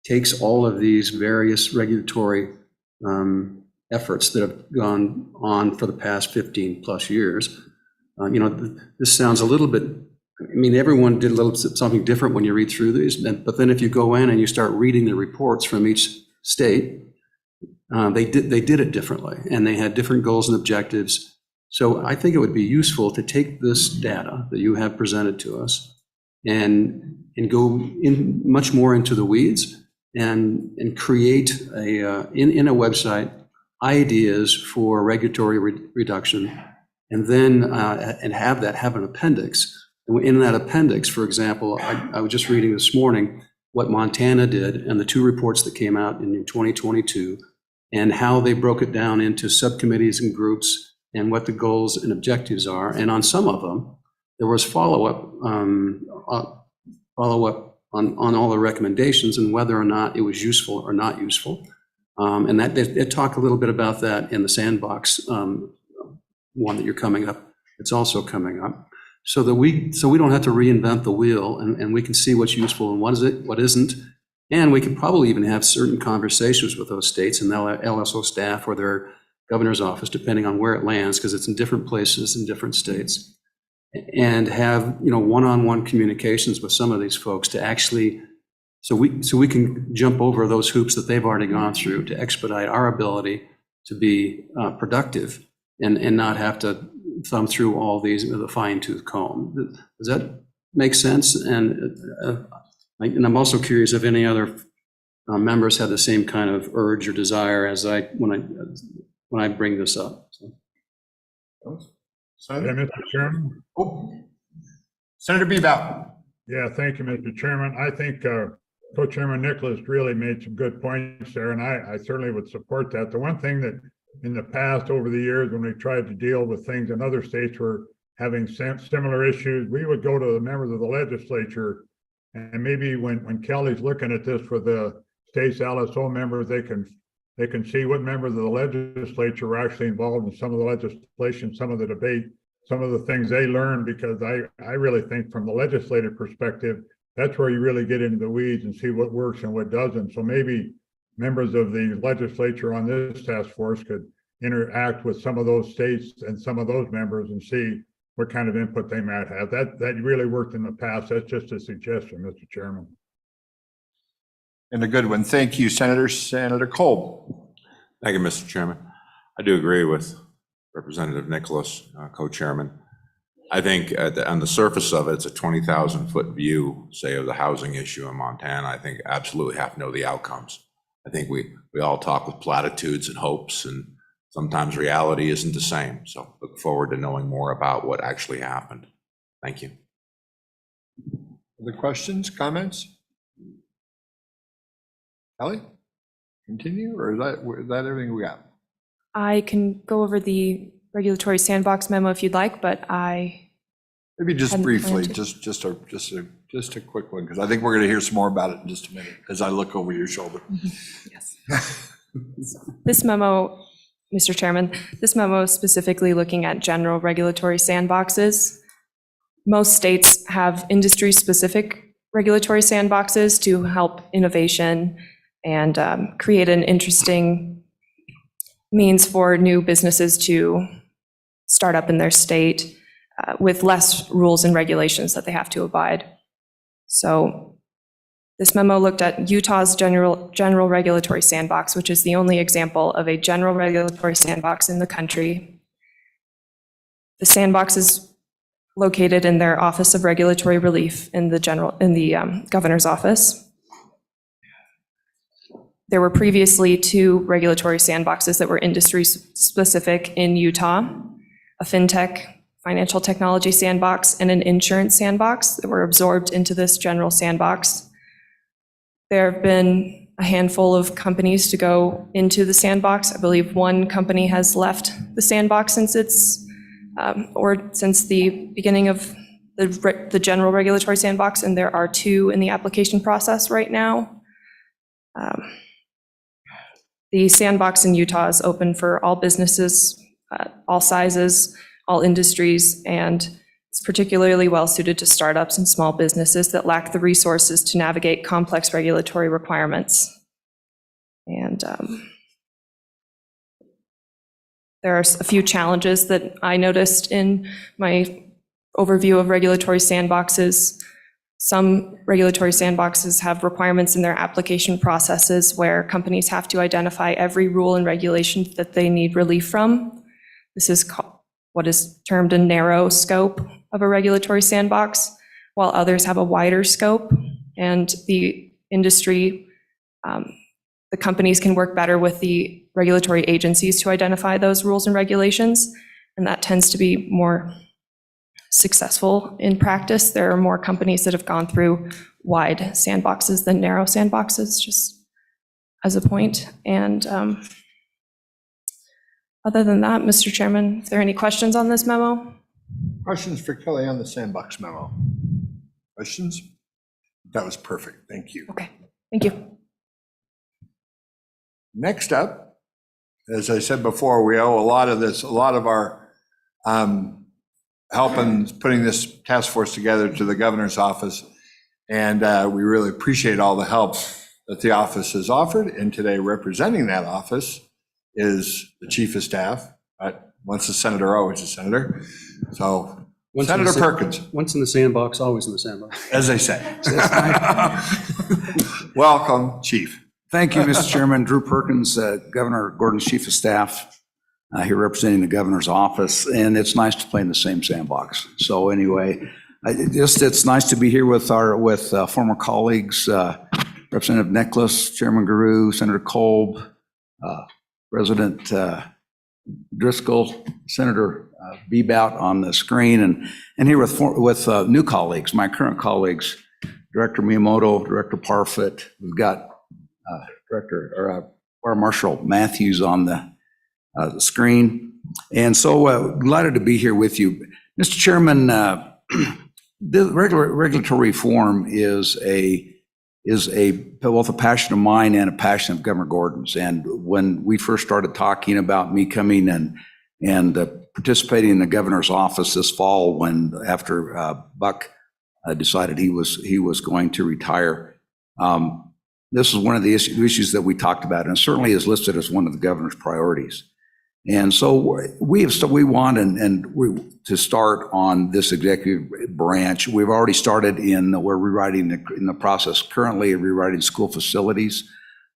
Speaker 16: takes all of these various regulatory efforts that have gone on for the past 15 plus years. This sounds a little bit, everyone did a little something different when you read through these, but then if you go in and you start reading the reports from each state, they did it differently, and they had different goals and objectives. So I think it would be useful to take this data that you have presented to us and go in much more into the weeds and create in a website ideas for regulatory reduction, and then and have an appendix. And in that appendix, for example, I was just reading this morning what Montana did and the 2 reports that came out in 2022, and how they broke it down into subcommittees and groups and what the goals and objectives are. And on some of them, there was follow-up on all the recommendations and whether or not it was useful or not useful. And that they talk a little bit about that in the sandbox one that you're coming up. It's also coming up, so we don't have to reinvent the wheel, and we can see what's useful and what isn't. And we can probably even have certain conversations with those states and their LSO staff or their governor's office, depending on where it lands, because it's in different places in different states, and have one-on-one communications with some of these folks to actually, so we can jump over those hoops that they've already gone through to expedite our ability to be productive and not have to thumb through all these with a fine-tooth comb. Does that make sense? And I'm also curious if any other members have the same kind of urge or desire as when I bring this up.
Speaker 14: Mr. Chairman?
Speaker 2: Senator Bebout.
Speaker 14: Yeah, thank you, Mr. Chairman. I think Co-Chairman Nicholas really made some good points there, and I certainly would support that. The one thing that in the past, over the years, when we tried to deal with things in other states were having similar issues, we would go to the members of the legislature, and maybe when Kelly's looking at this for the state's LSO members, they can see what members of the legislature were actually involved in some of the legislation, some of the debate, some of the things they learned, because I really think from the legislative perspective, that's where you really get into the weeds and see what works and what doesn't. So maybe members of the legislature on this task force could interact with some of those states and some of those members and see what kind of input they might have. That really worked in the past. That's just a suggestion, Mr. Chairman.
Speaker 2: And a good one. Thank you, Senator. Senator Kolb.
Speaker 7: Thank you, Mr. Chairman. I do agree with Representative Nicholas, co-chairman. I think on the surface of it, it's a 20,000-foot view, say, of the housing issue in Montana. I think absolutely have to know the outcomes. I think we all talk with platitudes and hopes, and sometimes reality isn't the same. So look forward to knowing more about what actually happened. Thank you.
Speaker 2: Other questions, comments? Ellie, continue, or is that everything we got?
Speaker 18: I can go over the regulatory sandbox memo if you'd like, but
Speaker 2: Maybe just
Speaker 18: hadn't
Speaker 2: briefly,
Speaker 18: planned to.
Speaker 2: just a quick one, because I think we're going to hear some more about it in just a minute as I look over your shoulder.
Speaker 18: Yes. This memo, Mr. Chairman, this memo is specifically looking at general regulatory sandboxes. Most states have industry-specific regulatory sandboxes to help innovation and create an interesting means for new businesses to start up in their state with less rules and regulations that they have to abide. So this memo looked at Utah's general regulatory sandbox, which is the only example of a general regulatory sandbox in the country. The sandbox is located in their Office of Regulatory Relief in the governor's office. There were previously 2 regulatory sandboxes that were industry-specific in Utah, a fintech, financial technology sandbox, and an insurance sandbox that were absorbed into this general sandbox. There have been a handful of companies to go into the sandbox. I believe 1 company has left the sandbox since since the beginning of the general regulatory sandbox, and there are 2 in the application process right now. The sandbox in Utah is open for all businesses, all sizes, all industries, and it's particularly well-suited to startups and small businesses that lack the resources to navigate complex regulatory requirements. And there are a few challenges that I noticed in my overview of regulatory sandboxes. Some regulatory sandboxes have requirements in their application processes where companies have to identify every rule and regulation that they need relief from. This is what is termed a narrow scope of a regulatory sandbox, while others have a wider scope. And the industry, the companies can work better with the regulatory agencies to identify those rules and regulations, and that tends to be more successful in practice. There are more companies that have gone through wide sandboxes than narrow sandboxes, just as a point. And other than that, Mr. Chairman, if there are any questions on this memo?
Speaker 2: Questions for Kelly on the sandbox memo? Questions? That was perfect. Thank you.
Speaker 18: Okay, thank you.
Speaker 2: Next up, as I said before, we owe a lot of our help in putting this task force together to the governor's office. And we really appreciate all the help that the office has offered. And today representing that office is the chief of staff. Once a senator, always a senator. So Senator Perkins.
Speaker 16: Once in the sandbox, always in the sandbox.
Speaker 2: As they say. Welcome, Chief.
Speaker 19: Thank you, Mr. Chairman. Drew Perkins, Governor Gordon's chief of staff, here representing the governor's office, and it's nice to play in the same sandbox. So anyway, it's nice to be here with former colleagues, Representative Nicholas, Chairman Guru, Senator Kolb, President Driscoll, Senator Bebout on the screen, and here with new colleagues, my current colleagues, Director Miyamoto, Director Parfit. We've got Fire Marshal Matthews on the screen. And so delighted to be here with you. Mr. Chairman, the regulatory reform is both a passion of mine and a passion of Governor Gordon's. And when we first started talking about me coming and participating in the governor's office this fall, after Buck decided he was going to retire. This is one of the issues that we talked about, and certainly is listed as one of the governor's priorities. And so we want to start on this executive branch. We've already started we're rewriting in the process currently of rewriting school facilities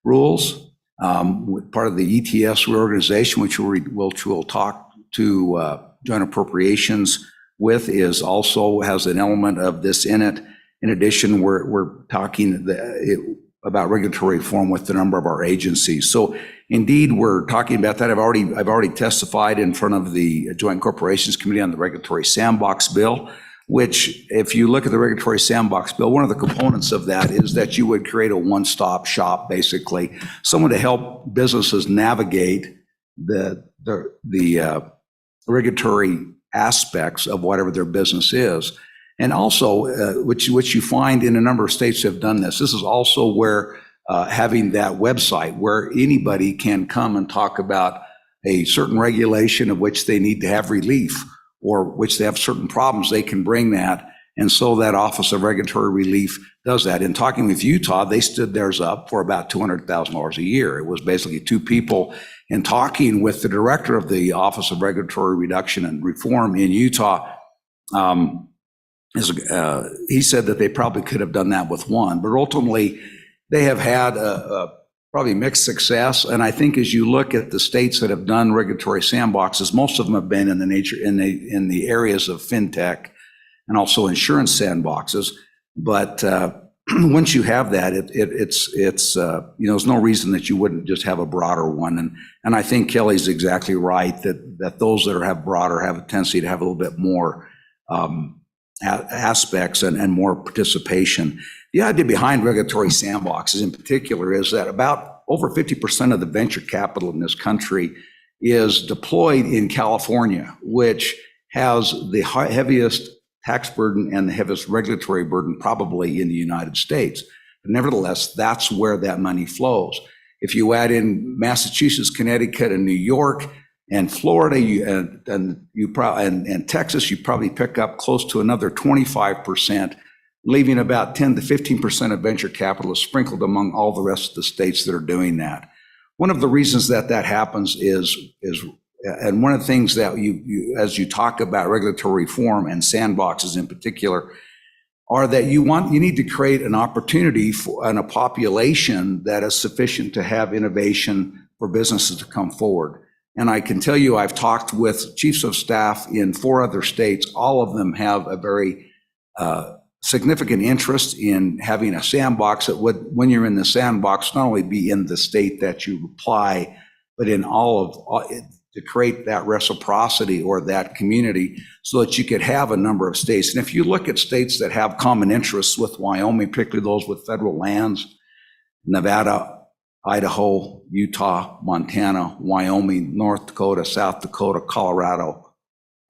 Speaker 19: rules. Part of the ETS reorganization, which we'll talk to joint appropriations with, is also has an element of this in it. In addition, we're talking about regulatory reform with a number of our agencies. So indeed, we're talking about that. I've already testified in front of the Joint Corporations Committee on the Regulatory Sandbox Bill, which, if you look at the Regulatory Sandbox Bill, one of the components of that is that you would create a one-stop shop, basically, someone to help businesses navigate the regulatory aspects of whatever their business is. And also, which you find in a number of states have done this. This is also where having that website where anybody can come and talk about a certain regulation of which they need to have relief or which they have certain problems, they can bring that. And so that Office of Regulatory Relief does that. In talking with Utah, they stood theirs up for about $200,000 a year. It was basically two people. In talking with the director of the Office of Regulatory Reduction and Reform in Utah, he said that they probably could have done that with one, but ultimately they have had probably mixed success. And I think as you look at the states that have done regulatory sandboxes, most of them have been in the areas of fintech and also insurance sandboxes. But once you have that, it's there's no reason that you wouldn't just have a broader one. And I think Kelly's exactly right that those that have broader have a tendency to have a little bit more aspects and more participation. The idea behind regulatory sandboxes in particular is that about over 50% of the venture capital in this country is deployed in California, which has the heaviest tax burden and the heaviest regulatory burden probably in the United States. But nevertheless, that's where that money flows. If you add in Massachusetts, Connecticut, and New York, and Florida and Texas, you probably pick up close to another 25%, leaving about 10 to 15% of venture capital sprinkled among all the rest of the states that are doing that. One of the reasons that happens is and one of the things that you as you talk about regulatory reform and sandboxes in particular, are that you need to create an opportunity and a population that is sufficient to have innovation for businesses to come forward. And I can tell you, I've talked with chiefs of staff in 4 other states. All of them have a very significant interest in having a sandbox that would, when you're in the sandbox, not only be in the state that you apply, but in to create that reciprocity or that community so that you could have a number of states. And if you look at states that have common interests with Wyoming, particularly those with federal lands, Nevada, Idaho, Utah, Montana, Wyoming, North Dakota, South Dakota, Colorado,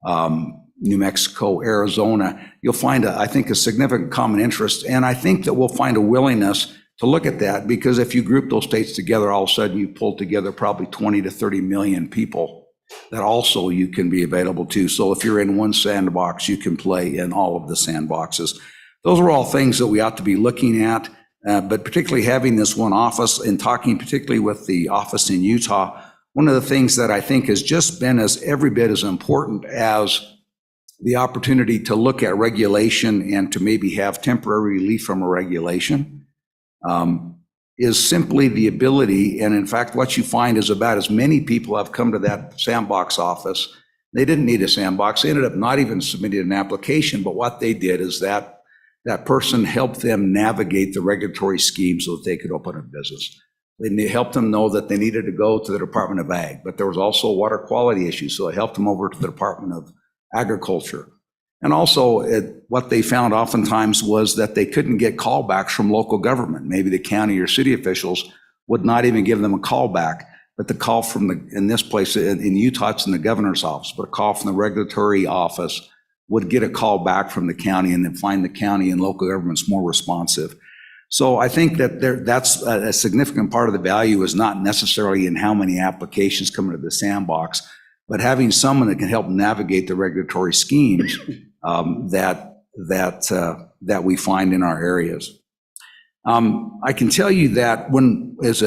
Speaker 19: New Mexico, Arizona, you'll find, I think, a significant common interest. And I think that we'll find a willingness to look at that, because if you group those states together, all of a sudden you pull together probably 20 to 30 million people that also you can be available to. So if you're in one sandbox, you can play in all of the sandboxes. Those are all things that we ought to be looking at. But particularly having this one office and talking particularly with the office in Utah, one of the things that I think has just been as every bit as important as the opportunity to look at regulation and to maybe have temporary relief from a regulation is simply the ability. And in fact, what you find is about as many people have come to that sandbox office. They didn't need a sandbox. They ended up not even submitting an application, but what they did is that person helped them navigate the regulatory scheme so that they could open a business. They helped them know that they needed to go to the Department of Ag, but there was also a water quality issue, so it helped them over to the Department of Agriculture. And also, what they found oftentimes was that they couldn't get callbacks from local government. Maybe the county or city officials would not even give them a callback, but the call from in this place, in Utah, it's in the governor's office, but a call from the regulatory office would get a call back from the county and then find the county and local governments more responsive. So I think that that's a significant part of the value is not necessarily in how many applications come into the sandbox, but having someone that can help navigate the regulatory schemes that that we find in our areas. I can tell you that when, as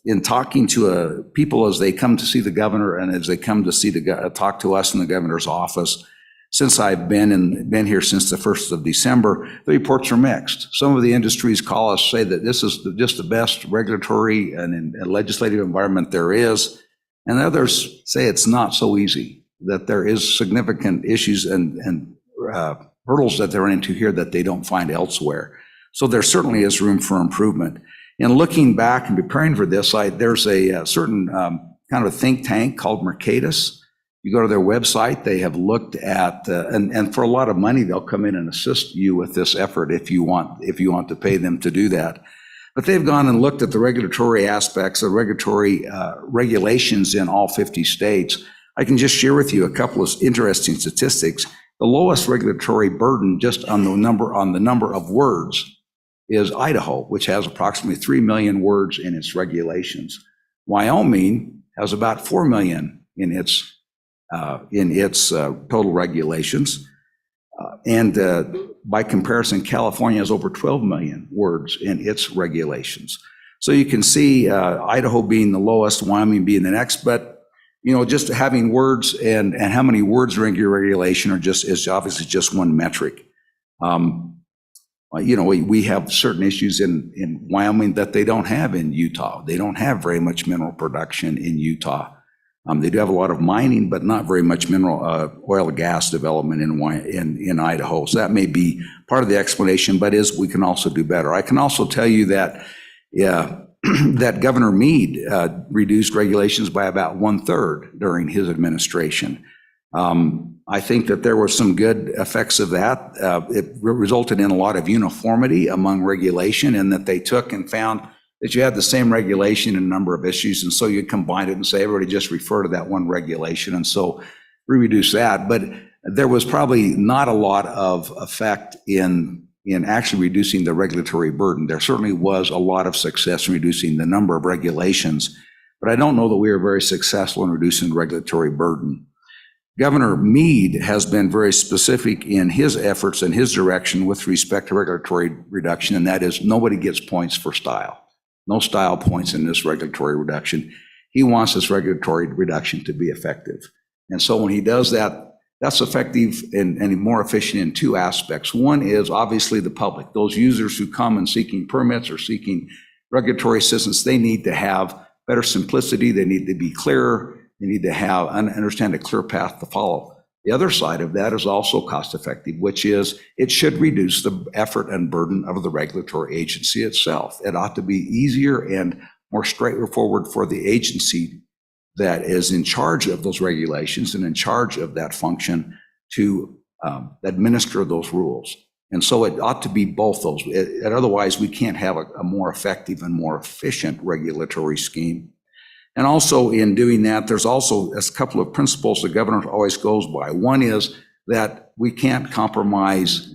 Speaker 19: in talking to people as they come to see the governor and as they come to see talk to us in the governor's office, since I've been here since the 1st of December, the reports are mixed. Some of the industries call us, say that this is just the best regulatory and legislative environment there is, and others say it's not so easy, that there is significant issues and hurdles that they're into here that they don't find elsewhere. So there certainly is room for improvement. In looking back and preparing for this, there's a certain kind of a think tank called Mercatus. You go to their website, they have looked at, and for a lot of money, they'll come in and assist you with this effort if you want to pay them to do that. But they've gone and looked at the regulatory aspects, the regulatory regulations in all 50 states. I can just share with you a couple of interesting statistics. The lowest regulatory burden just on the number of words is Idaho, which has approximately 3 million words in its regulations. Wyoming has about 4 million in its total regulations. And by comparison, California has over 12 million words in its regulations. So you can see Idaho being the lowest, Wyoming being the next, but just having words and how many words are in your regulation is obviously just one metric. We have certain issues in Wyoming that they don't have in Utah. They don't have very much mineral production in Utah. They do have a lot of mining, but not very much mineral oil and gas development in Idaho. So that may be part of the explanation, but we can also do better. I can also tell you that that Governor Meade reduced regulations by about 1/3 during his administration. I think that there were some good effects of that. It resulted in a lot of uniformity among regulation, and that they took and found that you had the same regulation in a number of issues, and so you combine it and say, everybody just refer to that one regulation, and so we reduce that. But there was probably not a lot of effect in actually reducing the regulatory burden. There certainly was a lot of success in reducing the number of regulations, but I don't know that we were very successful in reducing the regulatory burden. Governor Meade has been very specific in his efforts and his direction with respect to regulatory reduction, and that is nobody gets points for style. No style points in this regulatory reduction. He wants this regulatory reduction to be effective. And so when he does that, that's effective and more efficient in two aspects. One is obviously the public. Those users who come and seeking permits or seeking regulatory assistance, they need to have better simplicity. They need to be clearer. They need to have understand a clear path to follow. The other side of that is also cost effective, which is it should reduce the effort and burden of the regulatory agency itself. It ought to be easier and more straightforward for the agency that is in charge of those regulations and in charge of that function to administer those rules. And so it ought to be both those. Otherwise, we can't have a more effective and more efficient regulatory scheme. And also in doing that, there's also a couple of principles the governor always goes by. One is that we can't compromise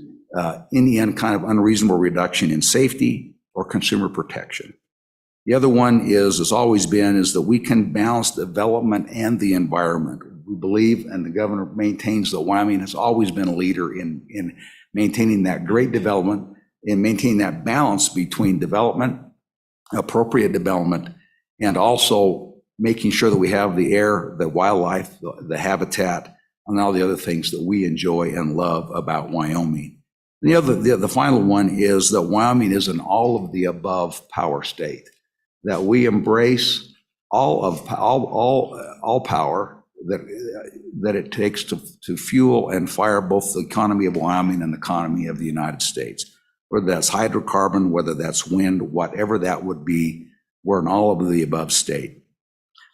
Speaker 19: any kind of unreasonable reduction in safety or consumer protection. The other one has always been, is that we can balance development and the environment. We believe, and the governor maintains, that Wyoming has always been a leader in maintaining that great development and maintaining that balance between development, appropriate development, and also making sure that we have the air, the wildlife, the habitat, and all the other things that we enjoy and love about Wyoming. The final one is that Wyoming is an all of the above power state, that we embrace all power that it takes to fuel and fire both the economy of Wyoming and the economy of the United States. Whether that's hydrocarbon, whether that's wind, whatever that would be, we're an all of the above state.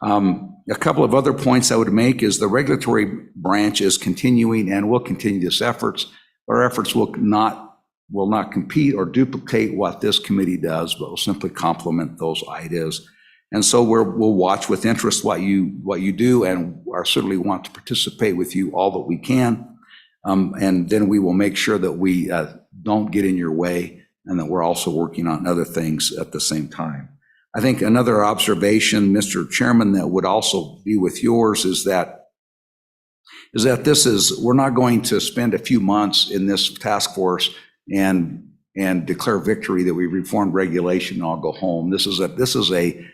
Speaker 19: A couple of other points I would make is the regulatory branch is continuing and will continue this efforts. Our efforts will not compete or duplicate what this committee does, but will simply complement those ideas. And so we'll watch with interest what you do, and certainly want to participate with you all that we can. And then we will make sure that we don't get in your way, and that we're also working on other things at the same time. I think another observation, Mr. Chairman, that would also be with yours is that is that we're not going to spend a few months in this task force and declare victory that we reformed regulation and all go home. This is a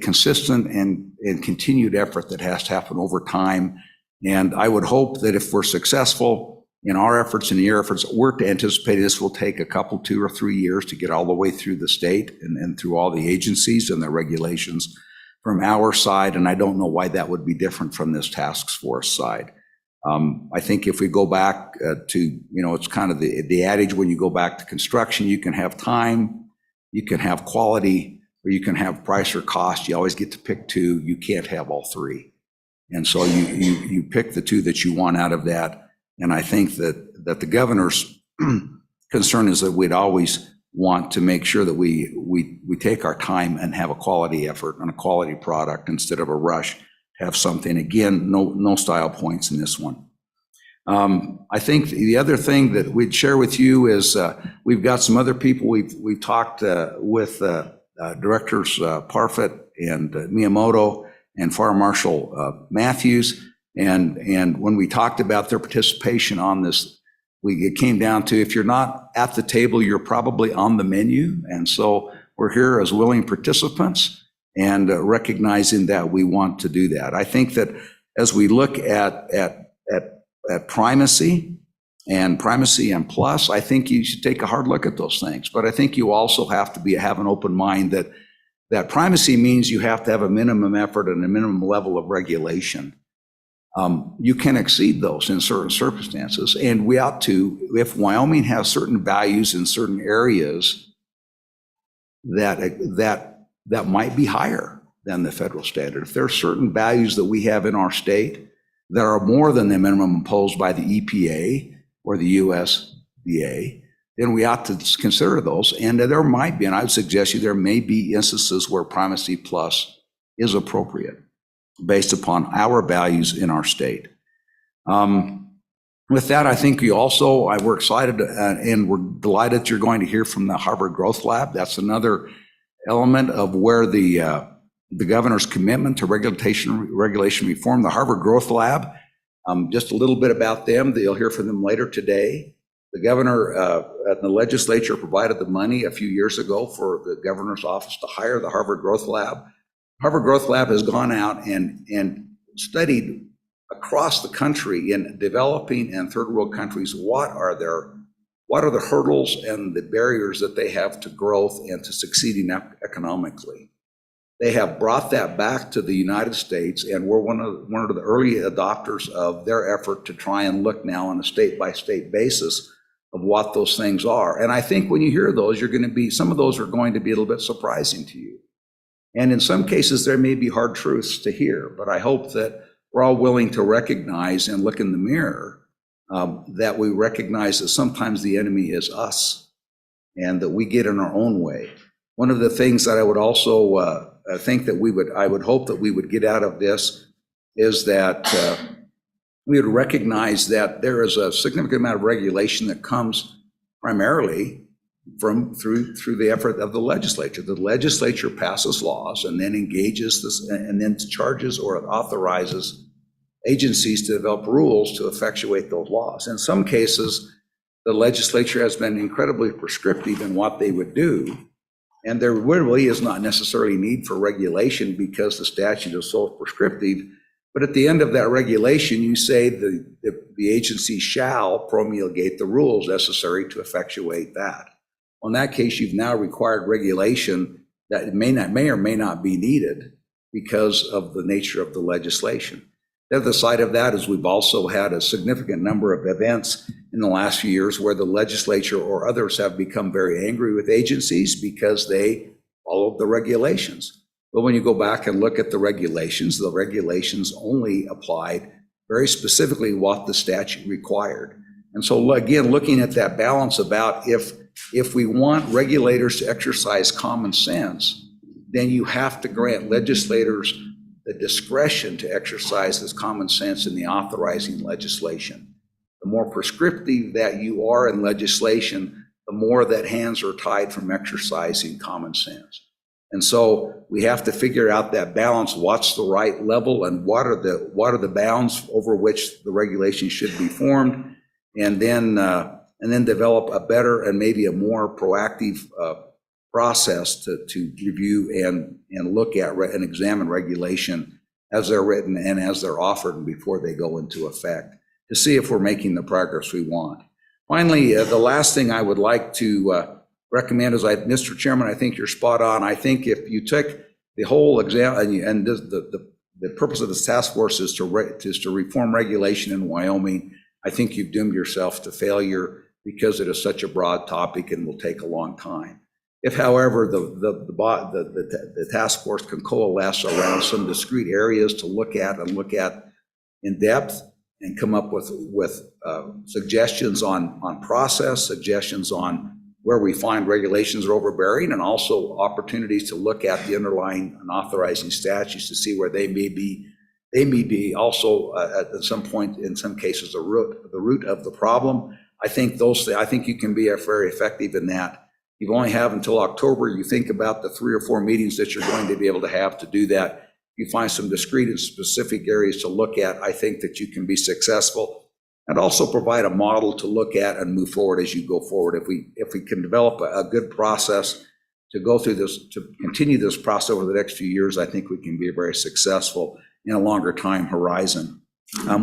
Speaker 19: consistent and continued effort that has to happen over time. And I would hope that if we're successful in our efforts and your efforts, we're anticipating this will take a couple, 2 or 3 years to get all the way through the state and through all the agencies and the regulations from our side. And I don't know why that would be different from this task force side. I think if we go back to, it's kind of the adage when you go back to construction, you can have time, you can have quality, or you can have price or cost. You always get to pick two. You can't have all three. And so you pick the two that you want out of that. And I think that the governor's concern is that we'd always want to make sure that we take our time and have a quality effort and a quality product instead of a rush to have something. Again, no style points in this one. I think the other thing that we'd share with you is we've got some other people. We've talked with Directors Parfit and Miyamoto and Fire Marshal Matthews. And when we talked about their participation on this, it came down to, if you're not at the table, you're probably on the menu. And so we're here as willing participants and recognizing that we want to do that. I think that as we look at primacy and plus, I think you should take a hard look at those things. But I think you also have to have an open mind that primacy means you have to have a minimum effort and a minimum level of regulation. You can exceed those in certain circumstances, and we ought to. If Wyoming has certain values in certain areas that might be higher than the federal standard, if there are certain values that we have in our state that are more than the minimum imposed by the EPA or the USDA, then we ought to consider those. And there might be, and I would suggest you, there may be instances where primacy plus is appropriate, based upon our values in our state. With that, I think we're excited and we're delighted you're going to hear from the Harvard Growth Lab. That's another element of where the governor's commitment to regulation reform. The Harvard Growth Lab, just a little bit about them. You'll hear from them later today. The governor and the legislature provided the money a few years ago for the governor's office to hire the Harvard Growth Lab. Harvard Growth Lab has gone out and studied across the country in developing and third world countries what are the hurdles and the barriers that they have to growth and to succeeding economically. They have brought that back to the United States, and we're one of the early adopters of their effort to try and look now on a state-by-state basis of what those things are. And I think when you hear those, some of those are going to be a little bit surprising to you. And in some cases, there may be hard truths to hear, but I hope that we're all willing to recognize and look in the mirror, that we recognize that sometimes the enemy is us and that we get in our own way. One of the things that I would also think that I would hope that we would get out of this is that we would recognize that there is a significant amount of regulation that comes primarily through the effort of the legislature. The legislature passes laws and then engages this and then charges or authorizes agencies to develop rules to effectuate those laws. In some cases, the legislature has been incredibly prescriptive in what they would do, and there really is not necessarily need for regulation because the statute is so prescriptive. But at the end of that regulation, you say the agency shall promulgate the rules necessary to effectuate that. In that case, you've now required regulation that may or may not be needed because of the nature of the legislation. The other side of that is we've also had a significant number of events in the last few years where the legislature or others have become very angry with agencies because they followed the regulations. But when you go back and look at the regulations only applied very specifically what the statute required. And so again, looking at that balance about if we want regulators to exercise common sense, then you have to grant legislators the discretion to exercise this common sense in the authorizing legislation. The more prescriptive that you are in legislation, the more that hands are tied from exercising common sense. And so we have to figure out that balance, what's the right level and what are the bounds over which the regulation should be formed, and then develop a better and maybe a more proactive process to review and look at and examine regulation as they're written and as they're offered and before they go into effect, to see if we're making the progress we want. Finally, the last thing I would like to recommend is, Mr. Chairman, I think you're spot on. I think if you took the whole exam, and the purpose of this task force is to reform regulation in Wyoming, I think you've doomed yourself to failure because it is such a broad topic and will take a long time. If, however, the task force can coalesce around some discrete areas to look at in depth and come up with suggestions on process, suggestions on where we find regulations are overbearing, and also opportunities to look at the underlying and authorizing statutes to see where they may be also at some point, in some cases, the root of the problem. I think you can be very effective in that. You only have until October. You think about the 3 or 4 meetings that you're going to be able to have to do that. You find some discrete and specific areas to look at. I think that you can be successful, and also provide a model to look at and move forward as you go forward. If we can develop a good process to go through this, to continue this process over the next few years, I think we can be very successful in a longer time horizon.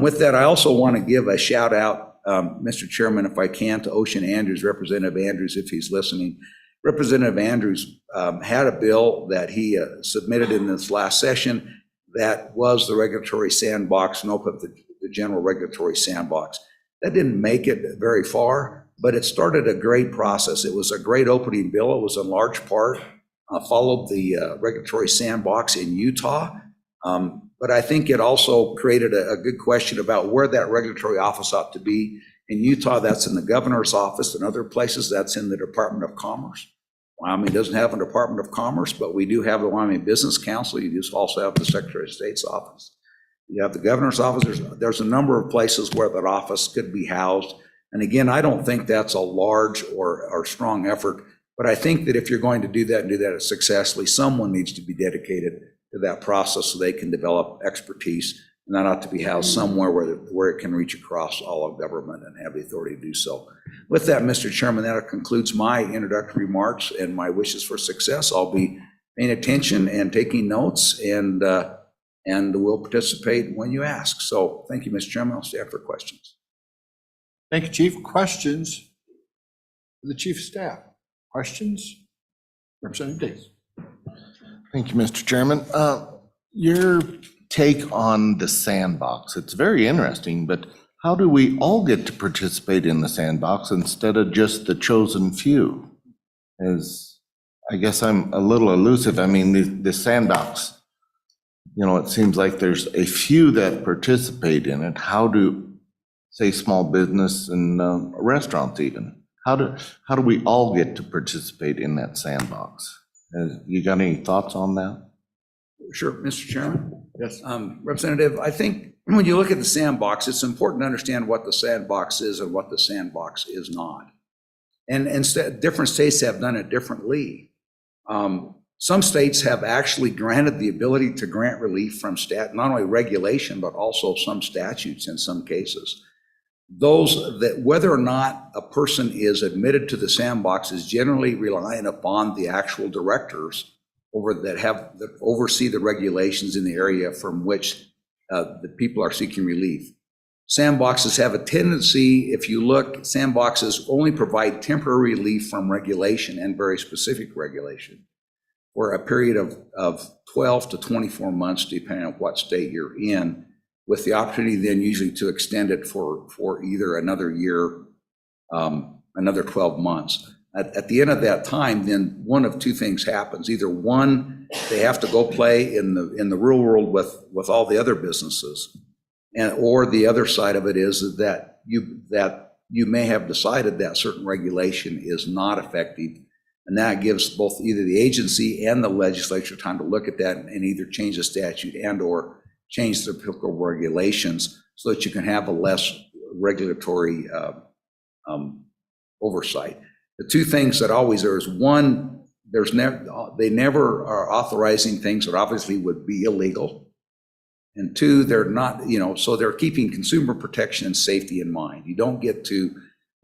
Speaker 19: With that, I also want to give a shout out, Mr. Chairman, if I can, to Ocean Andrews, Representative Andrews, if he's listening. Representative Andrews had a bill that he submitted in this last session that was the regulatory sandbox and opened the general regulatory sandbox. That didn't make it very far, but it started a great process. It was a great opening bill. It was in large part followed the regulatory sandbox in Utah. But I think it also created a good question about where that regulatory office ought to be. In Utah, that's in the governor's office. In other places, that's in the Department of Commerce. Wyoming doesn't have a Department of Commerce, but we do have the Wyoming Business Council. You just also have the Secretary of State's office. You have the governor's office. There's a number of places where that office could be housed. And again, I don't think that's a large or strong effort, but I think that if you're going to do that and do that successfully, someone needs to be dedicated to that process so they can develop expertise, and that ought to be housed somewhere where it can reach across all of government and have the authority to do so. With that, Mr. Chairman, that concludes my introductory remarks and my wishes for success. I'll be paying attention and taking notes, and we'll participate when you ask. So thank you, Mr. Chairman. I'll stay after questions.
Speaker 2: Thank you, Chief. Questions for the Chief of Staff? Questions? Representative Davis.
Speaker 8: Thank you, Mr. Chairman. Your take on the sandbox, it's very interesting, but how do we all get to participate in the sandbox instead of just the chosen few? As I guess I'm a little elusive. I mean, the sandbox, it seems like there's a few that participate in it. How do, say, small business and restaurants even, how do we all get to participate in that sandbox? You got any thoughts on that?
Speaker 19: Sure, Mr. Chairman.
Speaker 2: Yes.
Speaker 19: Representative, I think when you look at the sandbox, it's important to understand what the sandbox is and what the sandbox is not. And different states have done it differently. Some states have actually granted the ability to grant relief from not only regulation, but also some statutes in some cases. Those that, whether or not a person is admitted to the sandbox, is generally relying upon the actual directors that oversee the regulations in the area from which the people are seeking relief. Sandboxes have a tendency, if you look, sandboxes only provide temporary relief from regulation and very specific regulation for a period of 12 to 24 months, depending on what state you're in, with the opportunity then usually to extend it for either another year, another 12 months. At the end of that time, then one of two things happens. Either one, they have to go play in the real world with all the other businesses, or the other side of it is that you may have decided that certain regulation is not effective, and that gives both either the agency and the legislature time to look at that and either change the statute and or change the applicable regulations so that you can have a less regulatory oversight. The two things that always there is one, they never are authorizing things that obviously would be illegal. And two, they're not, so they're keeping consumer protection and safety in mind.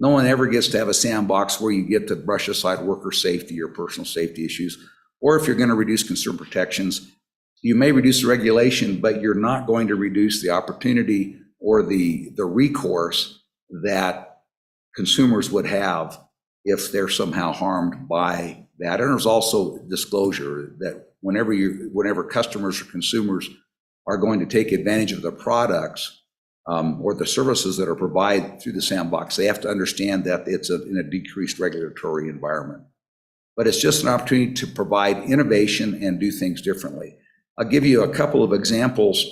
Speaker 19: No one ever gets to have a sandbox where you get to brush aside worker safety or personal safety issues. Or if you're going to reduce consumer protections, you may reduce the regulation, but you're not going to reduce the opportunity or the recourse that consumers would have if they're somehow harmed by that. And there's also disclosure that whenever customers or consumers are going to take advantage of the products or the services that are provided through the sandbox, they have to understand that it's in a decreased regulatory environment. But it's just an opportunity to provide innovation and do things differently. I'll give you a couple of examples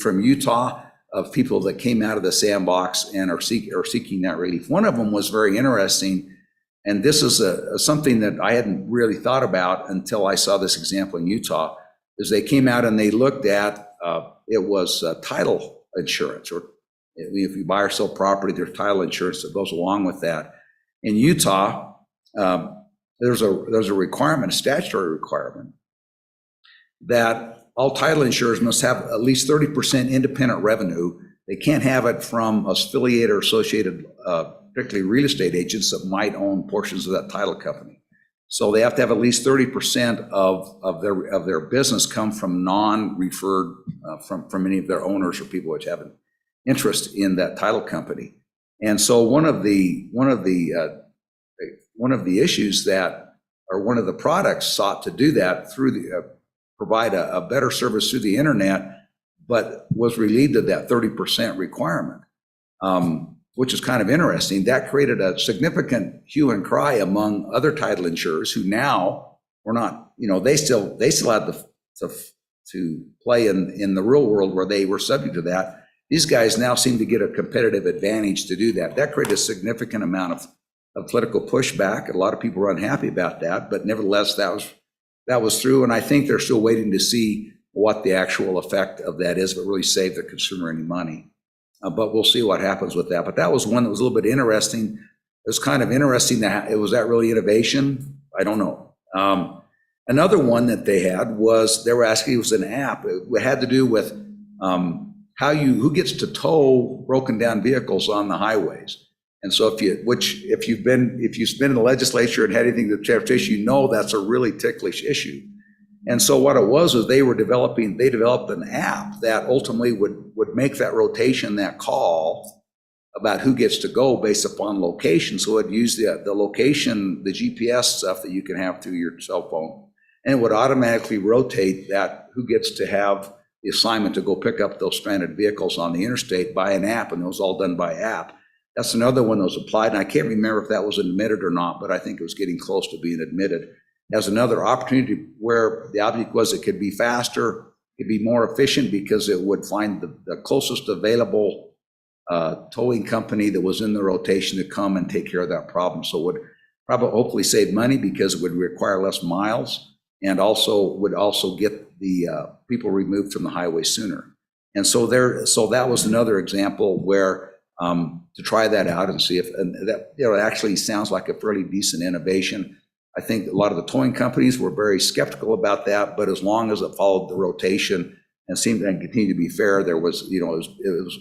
Speaker 19: from Utah of people that came out of the sandbox and are seeking that relief. One of them was very interesting, and this is something that I hadn't really thought about until I saw this example in Utah, is they came out and they looked at, it was title insurance, or if you buy or sell property, there's title insurance that goes along with that. In Utah, there's a requirement, a statutory requirement, that all title insurers must have at least 30% independent revenue. They can't have it from affiliated or associated, particularly real estate agents that might own portions of that title company. So they have to have at least 30% of their business come from non-referred, from any of their owners or people which have an interest in that title company. And so one of the issues that, or one of the products sought to do that through provide a better service through the internet, but was relieved of that 30% requirement, which is kind of interesting. That created a significant hue and cry among other title insurers who now were not, they still had to play in the real world where they were subject to that. These guys now seem to get a competitive advantage to do that. That created a significant amount of political pushback. A lot of people were unhappy about that, but nevertheless, that was through, and I think they're still waiting to see what the actual effect of that is, but really save the consumer any money. But we'll see what happens with that. But that was one that was a little bit interesting. It was kind of interesting that was that really innovation? I don't know. Another one that they had was, they were asking, it was an app. It had to do with who gets to tow broken down vehicles on the highways. And so if you've been in the legislature and had anything to do with transportation, that's a really ticklish issue. And so what it was they developed an app that ultimately would make that rotation, that call about who gets to go based upon location. So it'd use the location, the GPS stuff that you can have through your cell phone, and it would automatically rotate that who gets to have the assignment to go pick up those stranded vehicles on the interstate by an app, and it was all done by app. That's another one that was applied, and I can't remember if that was admitted or not, but I think it was getting close to being admitted as another opportunity where the object was it could be faster, it could be more efficient because it would find the closest available towing company that was in the rotation to come and take care of that problem. So it would probably hopefully save money because it would require less miles, and would also get the people removed from the highway sooner. And so that was another example where to try that out and see if, and that it actually sounds like a fairly decent innovation. I think a lot of the towing companies were very skeptical about that, but as long as it followed the rotation and seemed to continue to be fair, there was,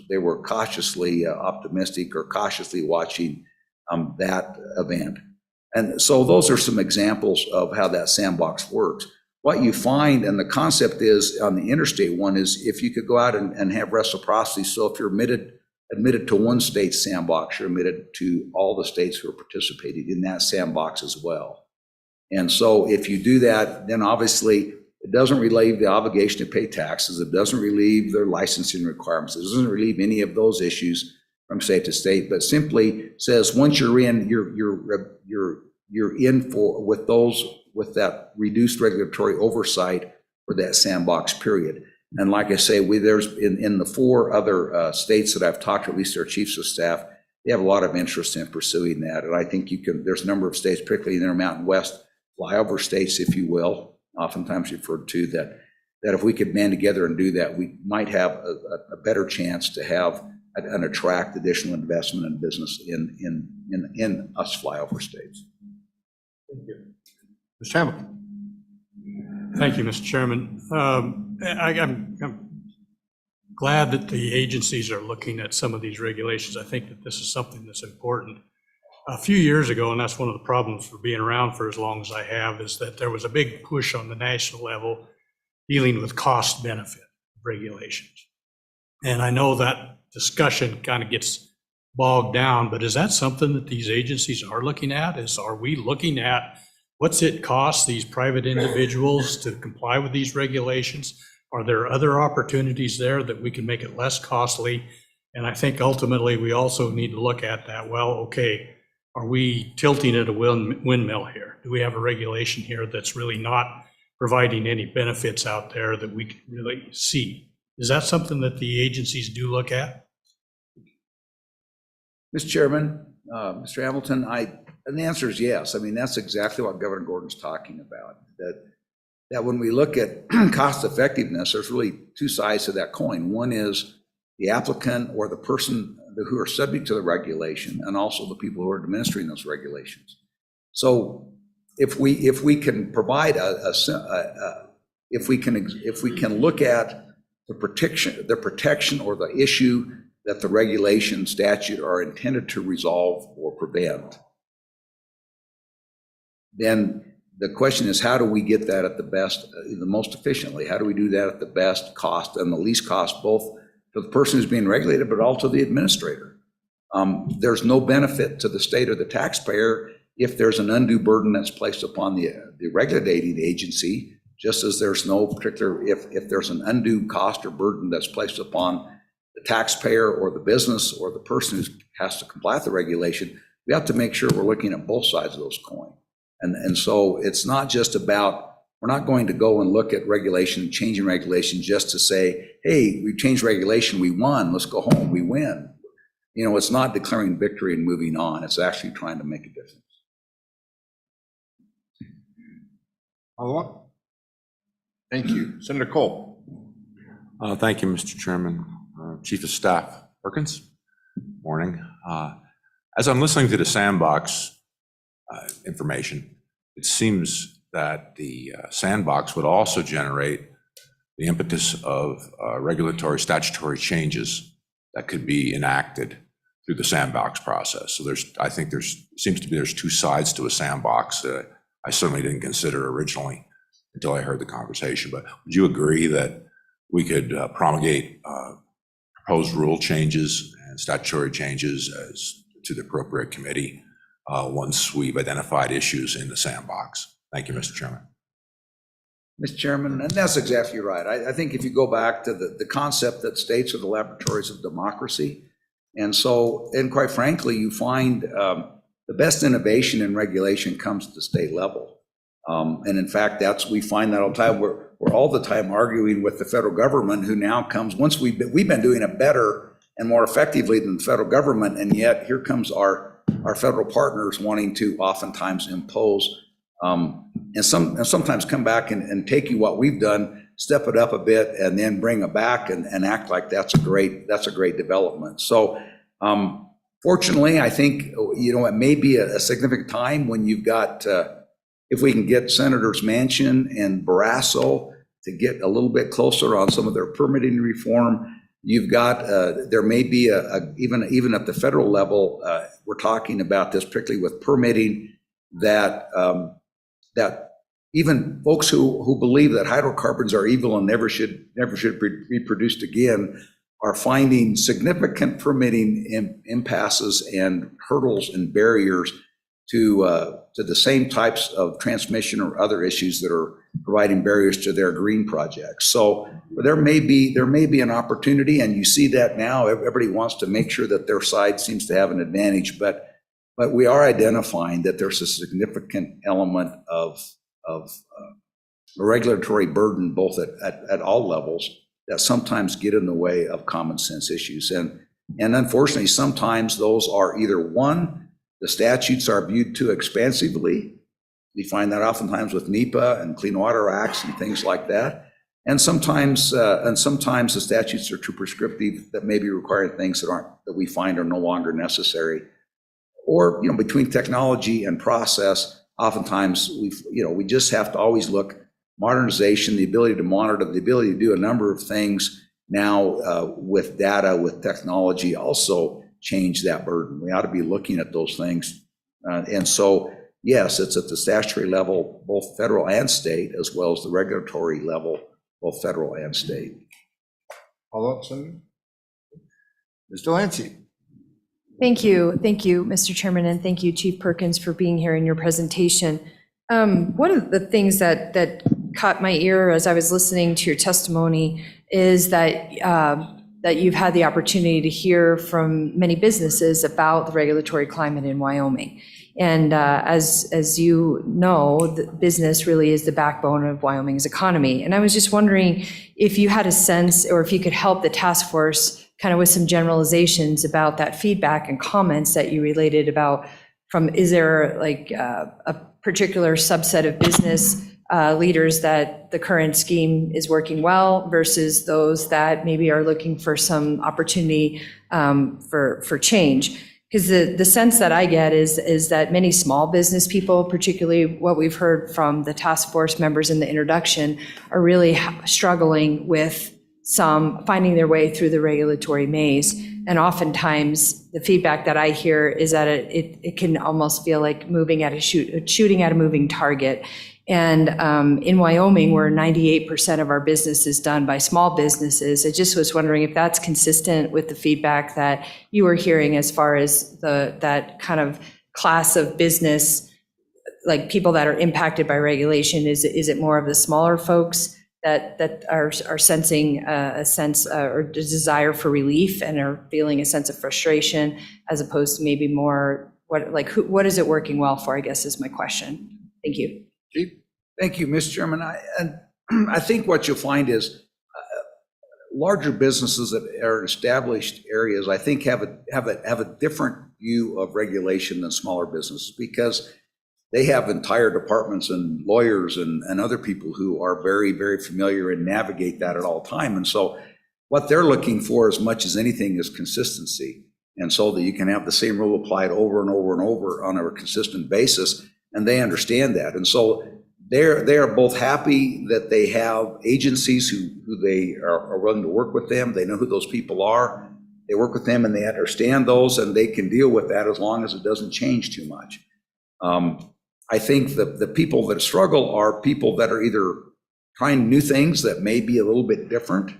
Speaker 19: they were cautiously optimistic or cautiously watching that event. And so those are some examples of how that sandbox works. What you find, and the concept is on the interstate one, is if you could go out and have reciprocity. So if you're admitted to one state's sandbox, you're admitted to all the states who are participating in that sandbox as well. And so if you do that, then obviously it doesn't relieve the obligation to pay taxes. It doesn't relieve their licensing requirements. It doesn't relieve any of those issues from state to state, but simply says once you're in, you're in for with that reduced regulatory oversight for that sandbox period. And like I say, there's in the 4 other states that I've talked to, at least their chiefs of staff, they have a lot of interest in pursuing that. And I think there's a number of states, particularly in Intermountain West, flyover states, if you will, oftentimes referred to, that if we could band together and do that, we might have a better chance to have and attract additional investment and business in us flyover states.
Speaker 11: Thank you.
Speaker 2: Mr. Hamilton.
Speaker 9: Thank you, Mr. Chairman. I'm glad that the agencies are looking at some of these regulations. I think that this is something that's important. A few years ago, and that's one of the problems for being around for as long as I have, is that there was a big push on the national level dealing with cost benefit regulations. And I know that discussion kind of gets bogged down, but is that something that these agencies are looking at? Are we looking at what's it cost these private individuals to comply with these regulations? Are there other opportunities there that we can make it less costly? And I think ultimately we also need to look at that. Well, okay, are we tilting at a windmill here? Do we have a regulation here that's really not providing any benefits out there that we can really see? Is that something that the agencies do look at?
Speaker 19: Mr. Chairman, Mr. Hamilton, and the answer is yes. I mean, that's exactly what Governor Gordon's talking about, that when we look at cost effectiveness, there's really two sides to that coin. One is the applicant or the person who are subject to the regulation, and also the people who are administering those regulations. So if we can provide if we can look at the protection or the issue that the regulation statute are intended to resolve or prevent, then the question is, how do we get that at the best, the most efficiently? How do we do that at the best cost and the least cost, both for the person who's being regulated, but also the administrator? There's no benefit to the state or the taxpayer if there's an undue burden that's placed upon the regulating agency, just as there's no particular, if there's an undue cost or burden that's placed upon the taxpayer or the business or the person who has to comply with the regulation. We have to make sure we're looking at both sides of those coins. And so it's not just about, we're not going to go and look at regulation, changing regulation just to say, hey, we changed regulation, we won, let's go home, we win. You know, it's not declaring victory and moving on. It's actually trying to make a difference.
Speaker 2: Follow-up? Thank you. Senator Cole.
Speaker 7: Thank you, Mr. Chairman. Chief of Staff Perkins, morning. As I'm listening to the sandbox information, it seems that the sandbox would also generate the impetus of regulatory statutory changes that could be enacted through the sandbox process. So I think seems to be there's two sides to a sandbox that I certainly didn't consider originally until I heard the conversation. But would you agree that we could promulgate proposed rule changes and statutory changes as to the appropriate committee once we've identified issues in the sandbox? Thank you, Mr. Chairman.
Speaker 19: Mr. Chairman, and that's exactly right. I think if you go back to the concept that states are the laboratories of democracy, and so, and quite frankly, you find the best innovation in regulation comes at the state level. And in fact, we find that all the time. We're all the time arguing with the federal government, who now comes, once we've been doing it better and more effectively than the federal government, and yet here comes our federal partners wanting to oftentimes impose and sometimes come back and take you what we've done, step it up a bit, and then bring it back and act like that's a great development. So fortunately, I think, you know, it may be a significant time when you've got, if we can get Senators Manchin and Barrasso to get a little bit closer on some of their permitting reform. You've got, there may be even at the federal level, we're talking about this, particularly with permitting, that even folks who believe that hydrocarbons are evil and never should be produced again are finding significant permitting impasses and hurdles and barriers to the same types of transmission or other issues that are providing barriers to their green projects. So there may be an opportunity, and you see that now. Everybody wants to make sure that their side seems to have an advantage, but we are identifying that there's a significant element of a regulatory burden, both at all levels, that sometimes get in the way of common sense issues. And unfortunately, sometimes those are either, one, the statutes are viewed too expansively. We find that oftentimes with NEPA and Clean Water Acts and things like that. And sometimes the statutes are too prescriptive, that may be requiring things that we find are no longer necessary. Or, you know, between technology and process, oftentimes we just have to always look modernization, the ability to monitor, the ability to do a number of things now with data, with technology, also change that burden. We ought to be looking at those things. And so, yes, it's at the statutory level, both federal and state, as well as the regulatory level, both federal and state.
Speaker 2: Follow up, Senator? Ms. Delancey.
Speaker 5: Thank you. Thank you, Mr. Chairman, and thank you, Chief Perkins, for being here in your presentation. One of the things that caught my ear as I was listening to your testimony is that you've had the opportunity to hear from many businesses about the regulatory climate in Wyoming. And as you know, the business really is the backbone of Wyoming's economy. And I was just wondering if you had a sense, or if you could help the task force kind of with some generalizations about that feedback and comments that you related about is there like a particular subset of business leaders that the current scheme is working well versus those that maybe are looking for some opportunity for change? Because the sense that I get is that many small business people, particularly what we've heard from the task force members in the introduction, are really struggling with finding their way through the regulatory maze. And oftentimes the feedback that I hear is that it can almost feel like shooting at a moving target. And in Wyoming, where 98% of our business is done by small businesses, I just was wondering if that's consistent with the feedback that you were hearing as far as that kind of class of business, like people that are impacted by regulation. Is it more of the smaller folks that are sensing a sense or desire for relief and are feeling a sense of frustration, as opposed to maybe more what is it working well for, I guess is my question. Thank you.
Speaker 19: Thank you, Mr. Chairman. I think what you'll find is larger businesses that are in established areas, I think have a different view of regulation than smaller businesses, because they have entire departments and lawyers and other people who are very, very familiar and navigate that at all time. And so what they're looking for as much as anything is consistency. And so that you can have the same rule applied over and over and over on a consistent basis, and they understand that. And so they are both happy that they have agencies who they are willing to work with them. They know who those people are. They work with them and they understand those, and they can deal with that as long as it doesn't change too much. I think the people that struggle are people that are either trying new things that may be a little bit different,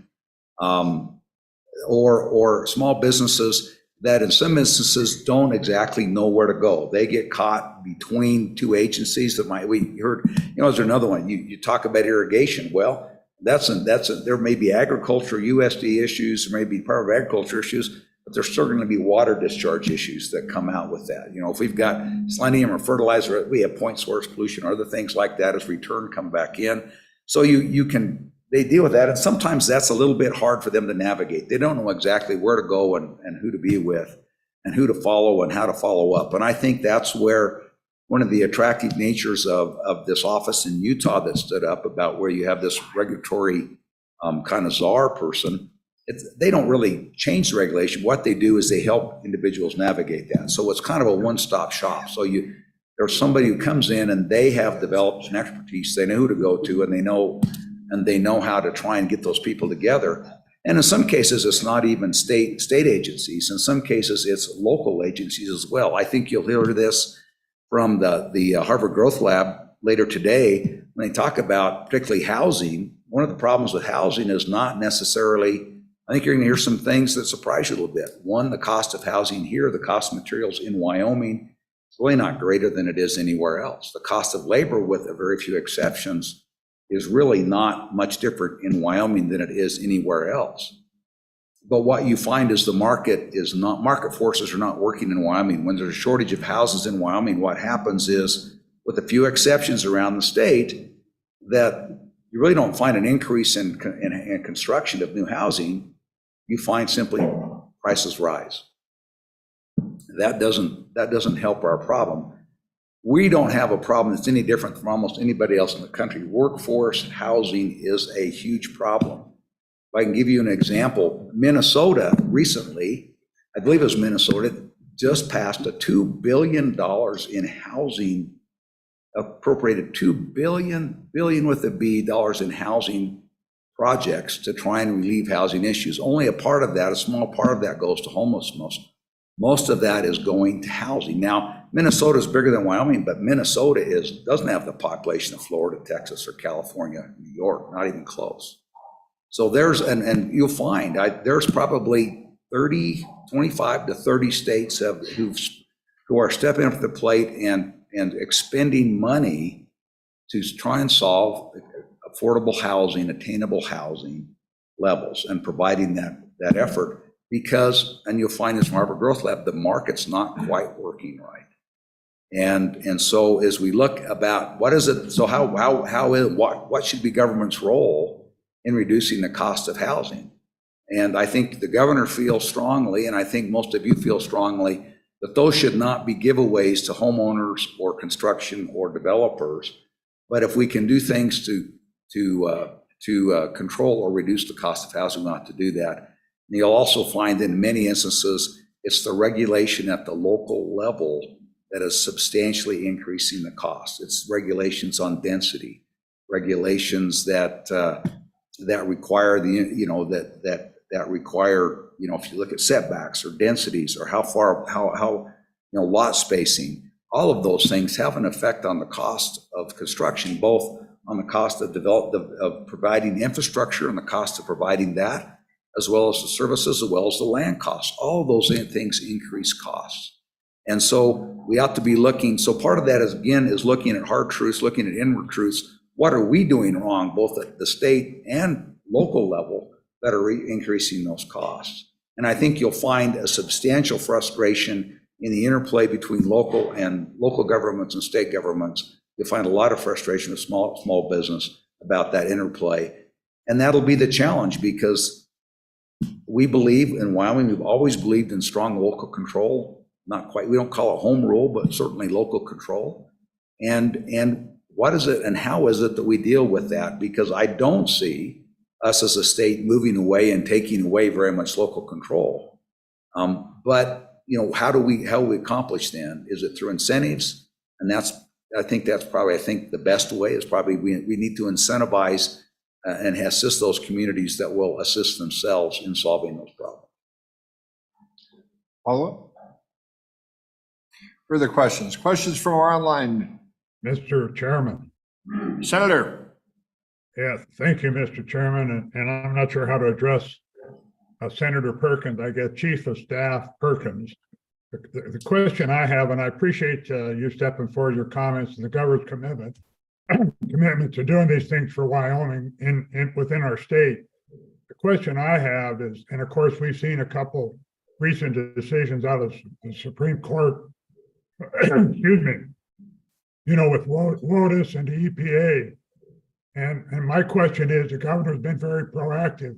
Speaker 19: or small businesses that in some instances don't exactly know where to go. They get caught between two agencies that we heard, there's another one. You talk about irrigation. Well, there may be agriculture, USD issues, there may be Department of Agriculture issues, but there's still going to be water discharge issues that come out with that. If we've got selenium or fertilizer, we have point source pollution or other things like that as return come back in. So they deal with that, and sometimes that's a little bit hard for them to navigate. They don't know exactly where to go and who to be with and who to follow and how to follow up. And I think that's where one of the attractive natures of this office in Utah that stood up, about where you have this regulatory kind of czar person, they don't really change the regulation. What they do is they help individuals navigate that. So it's kind of a one-stop shop. So there's somebody who comes in and they have developed an expertise. They know who to go to, and they know how to try and get those people together. And in some cases, it's not even state agencies. In some cases, it's local agencies as well. I think you'll hear this from the Harvard Growth Lab later today when they talk about particularly housing. One of the problems with housing is not necessarily, I think you're going to hear some things that surprise you a little bit. One, the cost of housing here, the cost of materials in Wyoming, is really not greater than it is anywhere else. The cost of labor, with a very few exceptions, is really not much different in Wyoming than it is anywhere else. But what you find is market forces are not working in Wyoming. When there's a shortage of houses in Wyoming, what happens is, with a few exceptions around the state, that you really don't find an increase in construction of new housing. You find simply prices rise. That doesn't help our problem. We don't have a problem that's any different from almost anybody else in the country. Workforce housing is a huge problem. If I can give you an example, Minnesota recently, I believe it was Minnesota, just passed a $2 billion in housing appropriated $2 billion with a B dollars in housing projects to try and relieve housing issues. Only a part of that, a small part of that goes to homelessness. Most of that is going to housing. Now, Minnesota is bigger than Wyoming, but Minnesota doesn't have the population of Florida, Texas, or California, New York, not even close. So and you'll find there's probably 25 to 30 states who are stepping up to the plate and expending money to try and solve affordable housing, attainable housing levels, and providing that effort because, and you'll find this from Harvard Growth Lab, the market's not quite working right. And so as we look about what is it, so what should be government's role in reducing the cost of housing? And I think the governor feels strongly, and I think most of you feel strongly, that those should not be giveaways to homeowners or construction or developers. But if we can do things to control or reduce the cost of housing, we ought to do that. And you'll also find that in many instances, it's the regulation at the local level that is substantially increasing the cost. It's regulations on density, regulations that require that require, if you look at setbacks or densities or how lot spacing, all of those things have an effect on the cost of construction, both on the cost of providing infrastructure and the cost of providing that, as well as the services, as well as the land costs. All of those things increase costs. And so we ought to be looking, so part of that is looking at hard truths, looking at inward truths. What are we doing wrong, both at the state and local level, that are increasing those costs? And I think you'll find a substantial frustration in the interplay between local governments and state governments. You'll find a lot of frustration with small business about that interplay. And that'll be the challenge, because we believe in Wyoming, we've always believed in strong local control. Not quite, we don't call it home rule, but certainly local control. And what is it and how is it that we deal with that? Because I don't see us as a state moving away and taking away very much local control. But how do we accomplish then? Is it through incentives? And I think the best way is probably we need to incentivize and assist those communities that will assist themselves in solving those problems.
Speaker 2: Follow-up? Further questions? Questions from our online?
Speaker 14: Mr. Chairman.
Speaker 2: Senator.
Speaker 14: Yeah, thank you, Mr. Chairman. And I'm not sure how to address Senator Perkins. I get Chief of Staff Perkins. The question I have, and I appreciate you stepping forward, your comments and the governor's commitment to doing these things for Wyoming within our state. The question I have is, and of course, we've seen a couple recent decisions out of the Supreme Court, excuse me, with WOTUS and the EPA. And my question is, the governor's been very proactive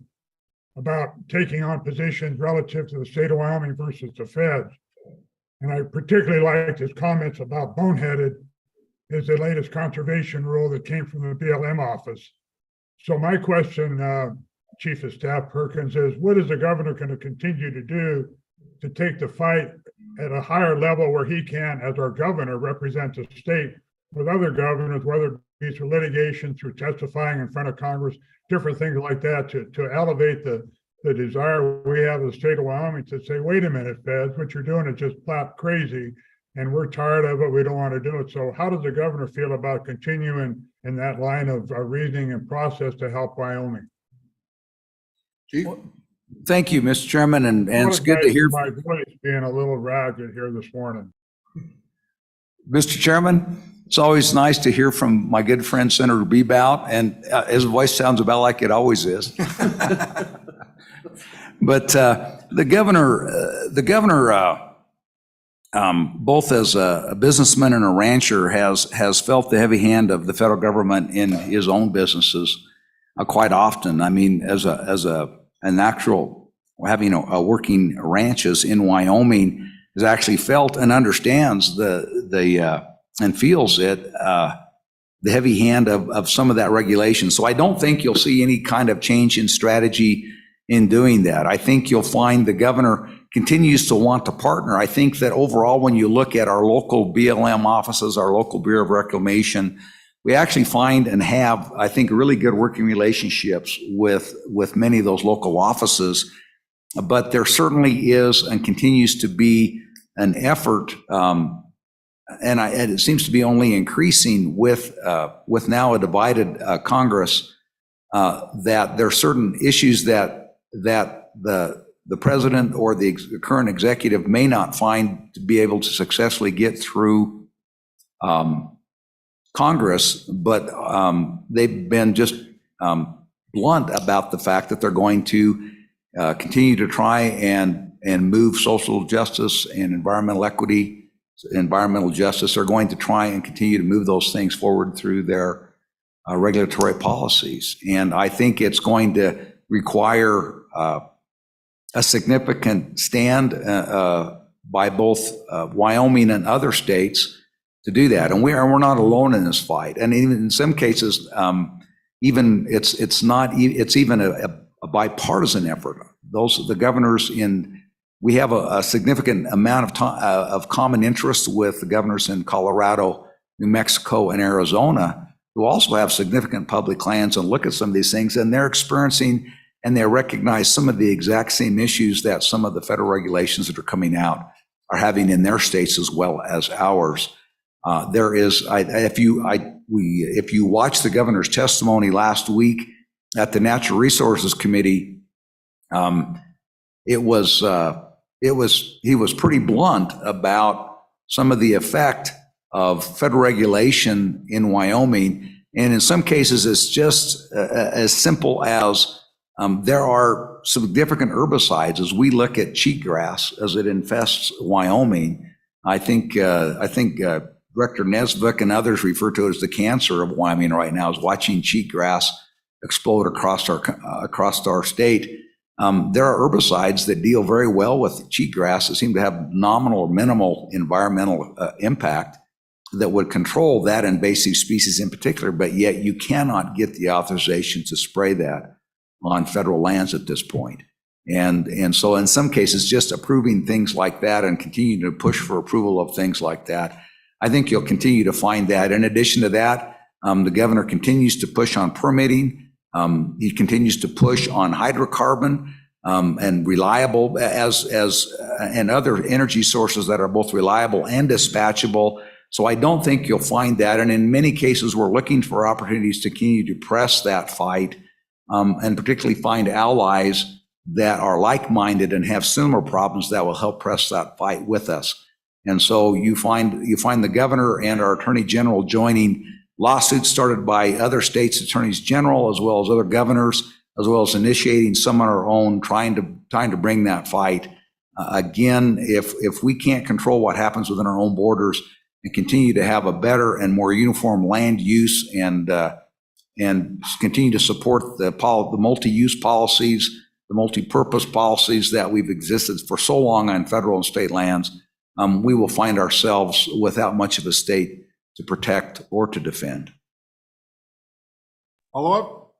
Speaker 14: about taking on positions relative to the state of Wyoming versus the feds. And I particularly liked his comments about boneheaded is the latest conservation rule that came from the BLM office. So my question, Chief of Staff Perkins, is what is the governor going to continue to do to take the fight at a higher level where he can, as our governor, represent the state with other governors, whether it be through litigation, through testifying in front of Congress, different things like that, to elevate the desire we have of the state of Wyoming to say, wait a minute, feds, what you're doing is just flat crazy, and we're tired of it, we don't want to do it. So how does the governor feel about continuing in that line of reasoning and process to help Wyoming?
Speaker 19: Thank you, Mr. Chairman, and it's good to hear.
Speaker 14: My voice being a little ragged here this morning.
Speaker 19: Mr. Chairman, it's always nice to hear from my good friend Senator Bebout, and his voice sounds about like it always is. But the governor, both as a businessman and a rancher, has felt the heavy hand of the federal government in his own businesses quite often. I mean, as an actual having a working ranches in Wyoming, has actually felt and understands and feels it, the heavy hand of some of that regulation. So I don't think you'll see any kind of change in strategy in doing that. I think you'll find the governor continues to want to partner. I think that overall, when you look at our local BLM offices, our local Bureau of Reclamation, we actually find and have, I think, really good working relationships with many of those local offices. But there certainly is and continues to be an effort, and it seems to be only increasing with now a divided Congress, that there are certain issues that the president or the current executive may not find to be able to successfully get through Congress, but they've been just blunt about the fact that they're going to continue to try and move social justice and environmental equity, environmental justice. They're going to try and continue to move those things forward through their regulatory policies. And I think it's going to require a significant stand by both Wyoming and other states to do that. And we're not alone in this fight. And even in some cases, it's even a bipartisan effort. The governors we have a significant amount of common interest with the governors in Colorado, New Mexico, and Arizona, who also have significant public lands and look at some of these things, and they're experiencing and they recognize some of the exact same issues that some of the federal regulations that are coming out are having in their states as well as ours. If you watch the governor's testimony last week at the Natural Resources Committee, he was pretty blunt about some of the effect of federal regulation in Wyoming, and in some cases it's just as simple as there are significant herbicides as we look at cheatgrass as it infests Wyoming. I think Director Nesbitt and others refer to it as the cancer of Wyoming right now, is watching cheatgrass explode across our state. There are herbicides that deal very well with cheatgrass that seem to have nominal or minimal environmental impact that would control that invasive species in particular, but yet you cannot get the authorization to spray that on federal lands at this point. And so in some cases, just approving things like that and continuing to push for approval of things like that, I think you'll continue to find that. In addition to that, the governor continues to push on permitting. He continues to push on hydrocarbon and reliable and other energy sources that are both reliable and dispatchable. So I don't think you'll find that. And in many cases, we're looking for opportunities to continue to press that fight, and particularly find allies that are like-minded and have similar problems that will help press that fight with us. And so you find the governor and our attorney general joining lawsuits started by other states' attorneys general, as well as other governors, as well as initiating some on our own, trying to bring that fight. Again, if we can't control what happens within our own borders and continue to have a better and more uniform land use and continue to support the multi-use policies, the multi-purpose policies that we've existed for so long on federal and state lands, we will find ourselves without much of a state to protect or to defend.
Speaker 14: Follow-up?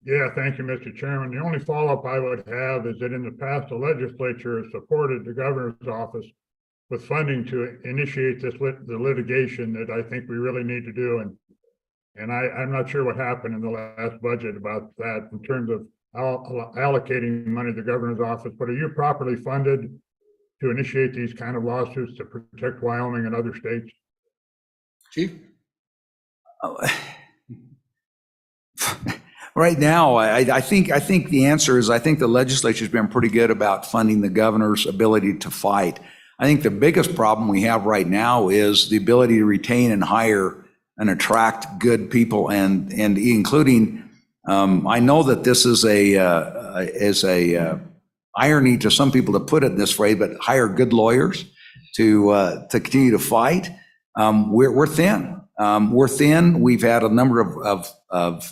Speaker 14: Yeah, thank you, Mr. Chairman. The only follow-up I would have is that in the past, the legislature has supported the governor's office with funding to initiate the litigation that I think we really need to do. And I'm not sure what happened in the last budget about that in terms of allocating money to the governor's office, but are you properly funded to initiate these kind of lawsuits to protect Wyoming and other states?
Speaker 2: Chief?
Speaker 19: Right now, I think the answer is I think the legislature's been pretty good about funding the governor's ability to fight. I think the biggest problem we have right now is the ability to retain and hire and attract good people, and including, I know that this is a irony to some people to put it this way, but hire good lawyers to continue to fight. We're thin. We're thin. We've had a number of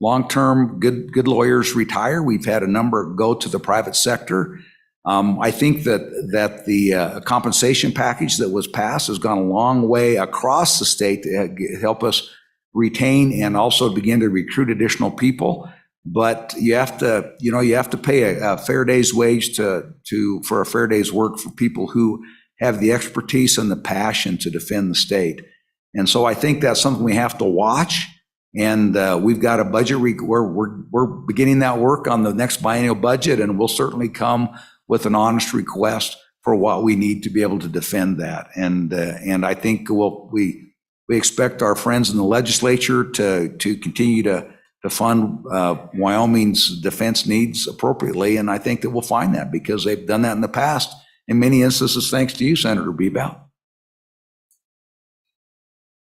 Speaker 19: long-term good lawyers retire. We've had a number go to the private sector. I think that the compensation package that was passed has gone a long way across the state to help us retain and also begin to recruit additional people. but you have to, you have to pay a fair day's wage for a fair day's work for people who have the expertise and the passion to defend the state. And so I think that's something we have to watch. And we've got a budget, we're beginning that work on the next biennial budget, and we'll certainly come with an honest request for what we need to be able to defend that. And I think we expect our friends in the legislature to continue to fund Wyoming's defense needs appropriately. And I think that we'll find that because they've done that in the past, in many instances, thanks to you, Senator Bebout.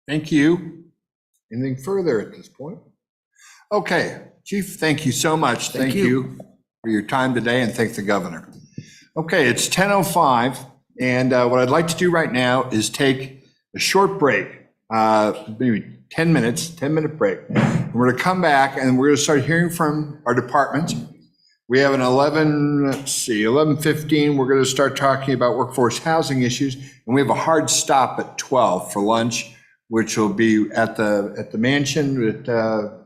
Speaker 2: Thank you. Anything further at this point? Okay, Chief, thank you so much. Thank you for your time today, and thank the governor. Okay, it's 10:05, and what I'd like to do right now is take a short break, maybe 10 minutes, 10-minute break. And we're going to come back, and we're going to start hearing from our departments. We have an 11:15, we're going to start talking about workforce housing issues, and we have a hard stop at 12 for lunch, which will be at the mansion that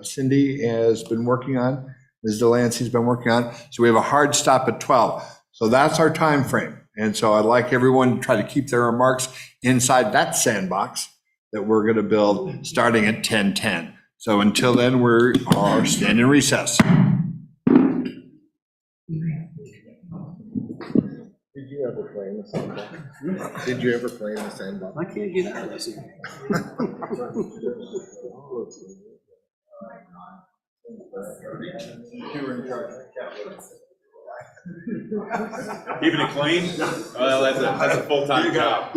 Speaker 2: Cindy has been working on, Ms. Delancey's been working on. So we have a hard stop at 12. So that's our time frame. And so I'd like everyone to try to keep their remarks inside that sandbox that we're going to build starting at 10:10. So until then, we are standing in recess.
Speaker 8: Did you ever play in the sandbox? Did you ever play in the sandbox?
Speaker 16: I can't get out of this.
Speaker 20: Keeping it clean? Well, that's a full-time job.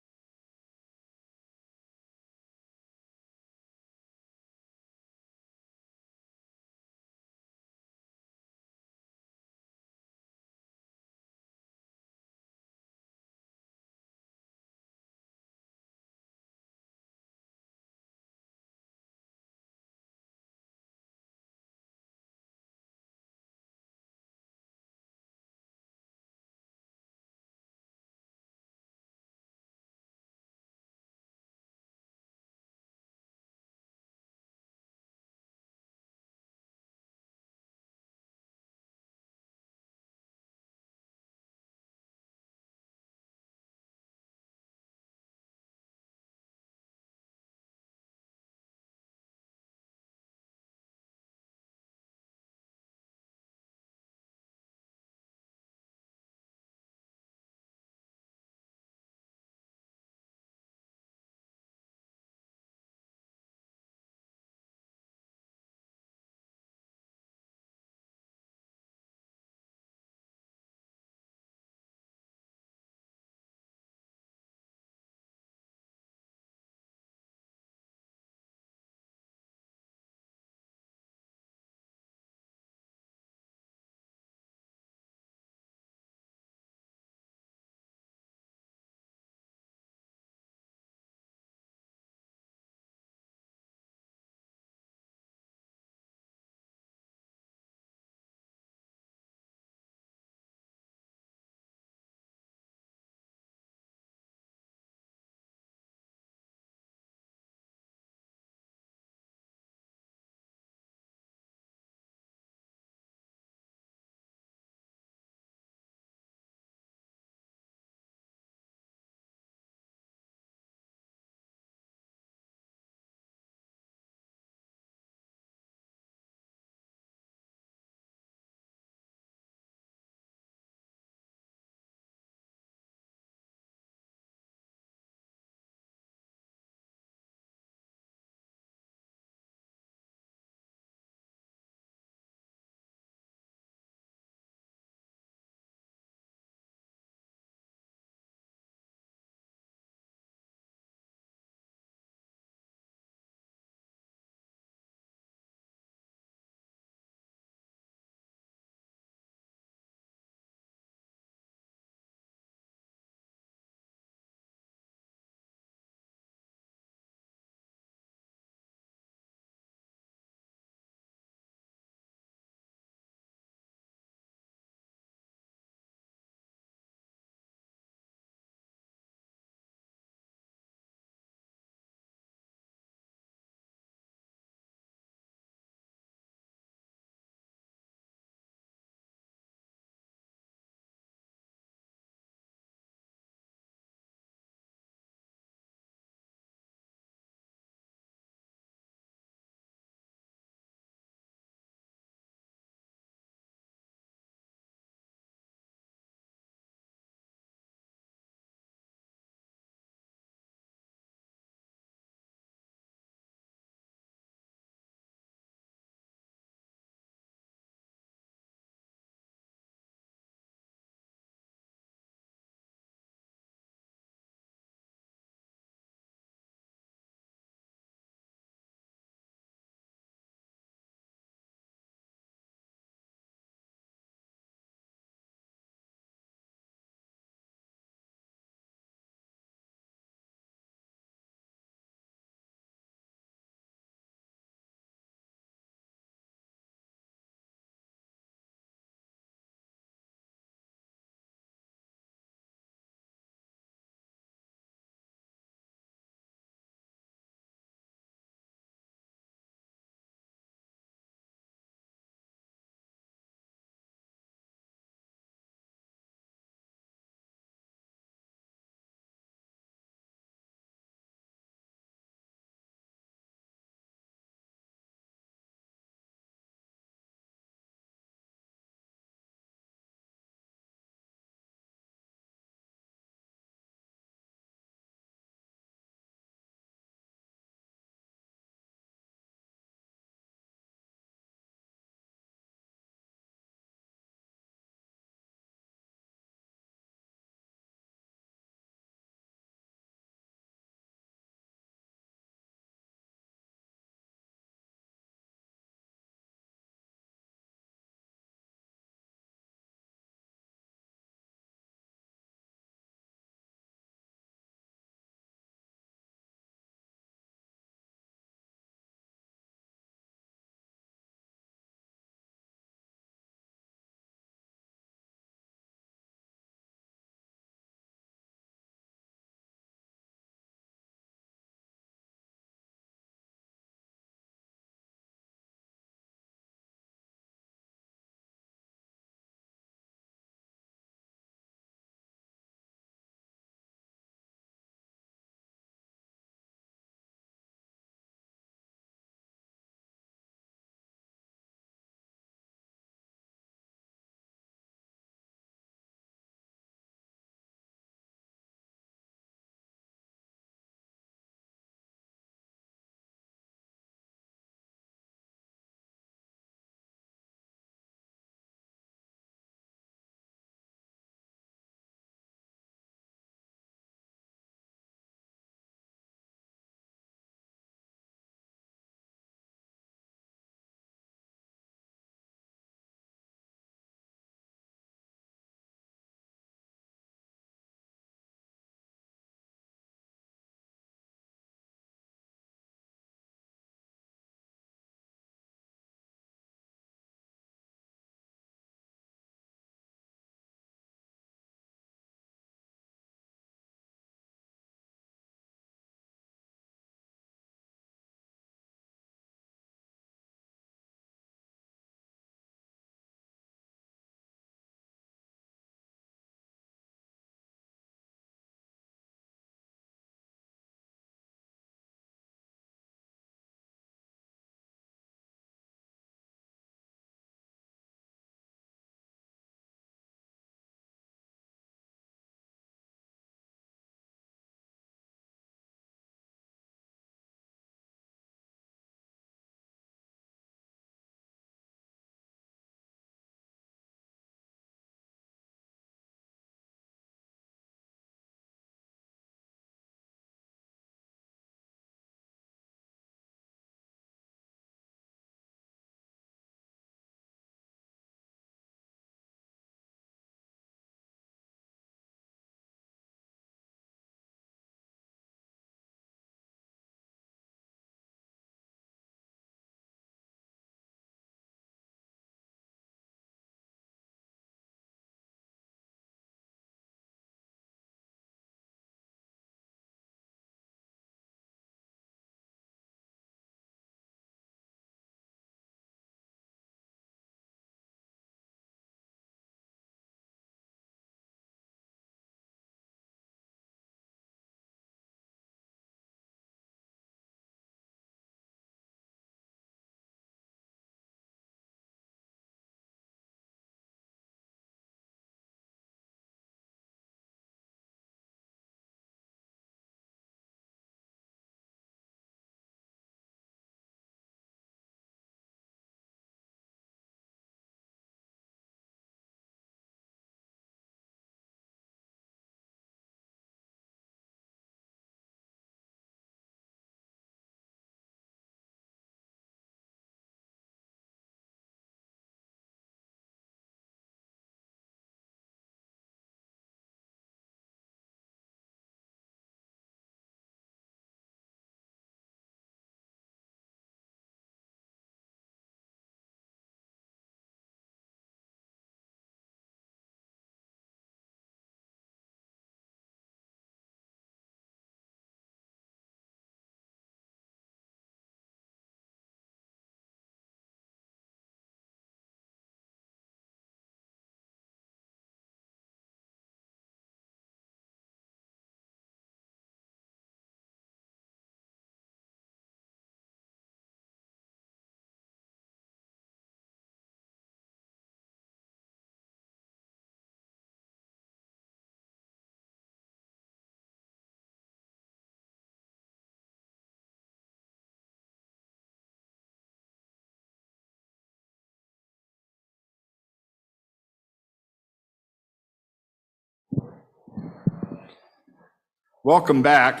Speaker 2: welcome back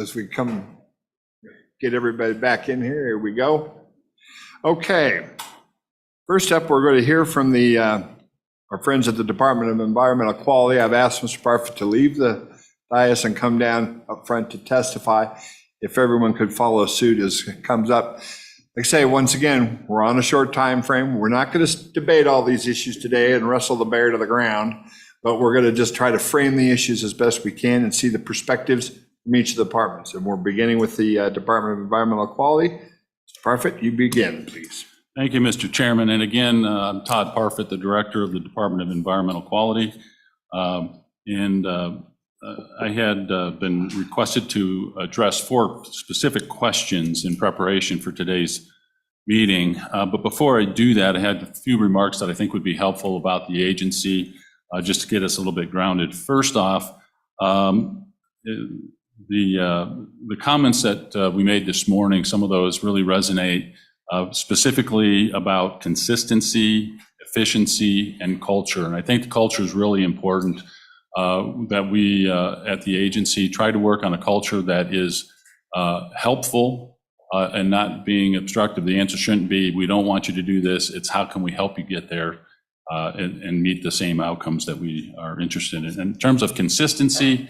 Speaker 2: as we come get everybody back in here. Here we go. Okay. First up, we're going to hear from our friends at the Department of Environmental Quality. I've asked Mr. Parfit to leave the dais and come down up front to testify. If everyone could follow suit as it comes up. Like I say, once again, we're on a short time frame. We're not going to debate all these issues today and wrestle the bear to the ground, but we're going to just try to frame the issues as best we can and see the perspectives from each of the departments. And we're beginning with the Department of Environmental Quality. Mr. Parfit, you begin, please.
Speaker 4: Thank you, Mr. Chairman. And again, I'm Todd Parfit, the Director of the Department of Environmental Quality. I had been requested to address 4 specific questions in preparation for today's meeting. But before I do that, I had a few remarks that I think would be helpful about the agency, just to get us a little bit grounded. First off, the comments that we made this morning, some of those really resonate, specifically about consistency, efficiency, and culture. And I think the culture is really important, that we at the agency try to work on a culture that is helpful and not being obstructive. The answer shouldn't be, we don't want you to do this. It's how can we help you get there and meet the same outcomes that we are interested in. In terms of consistency,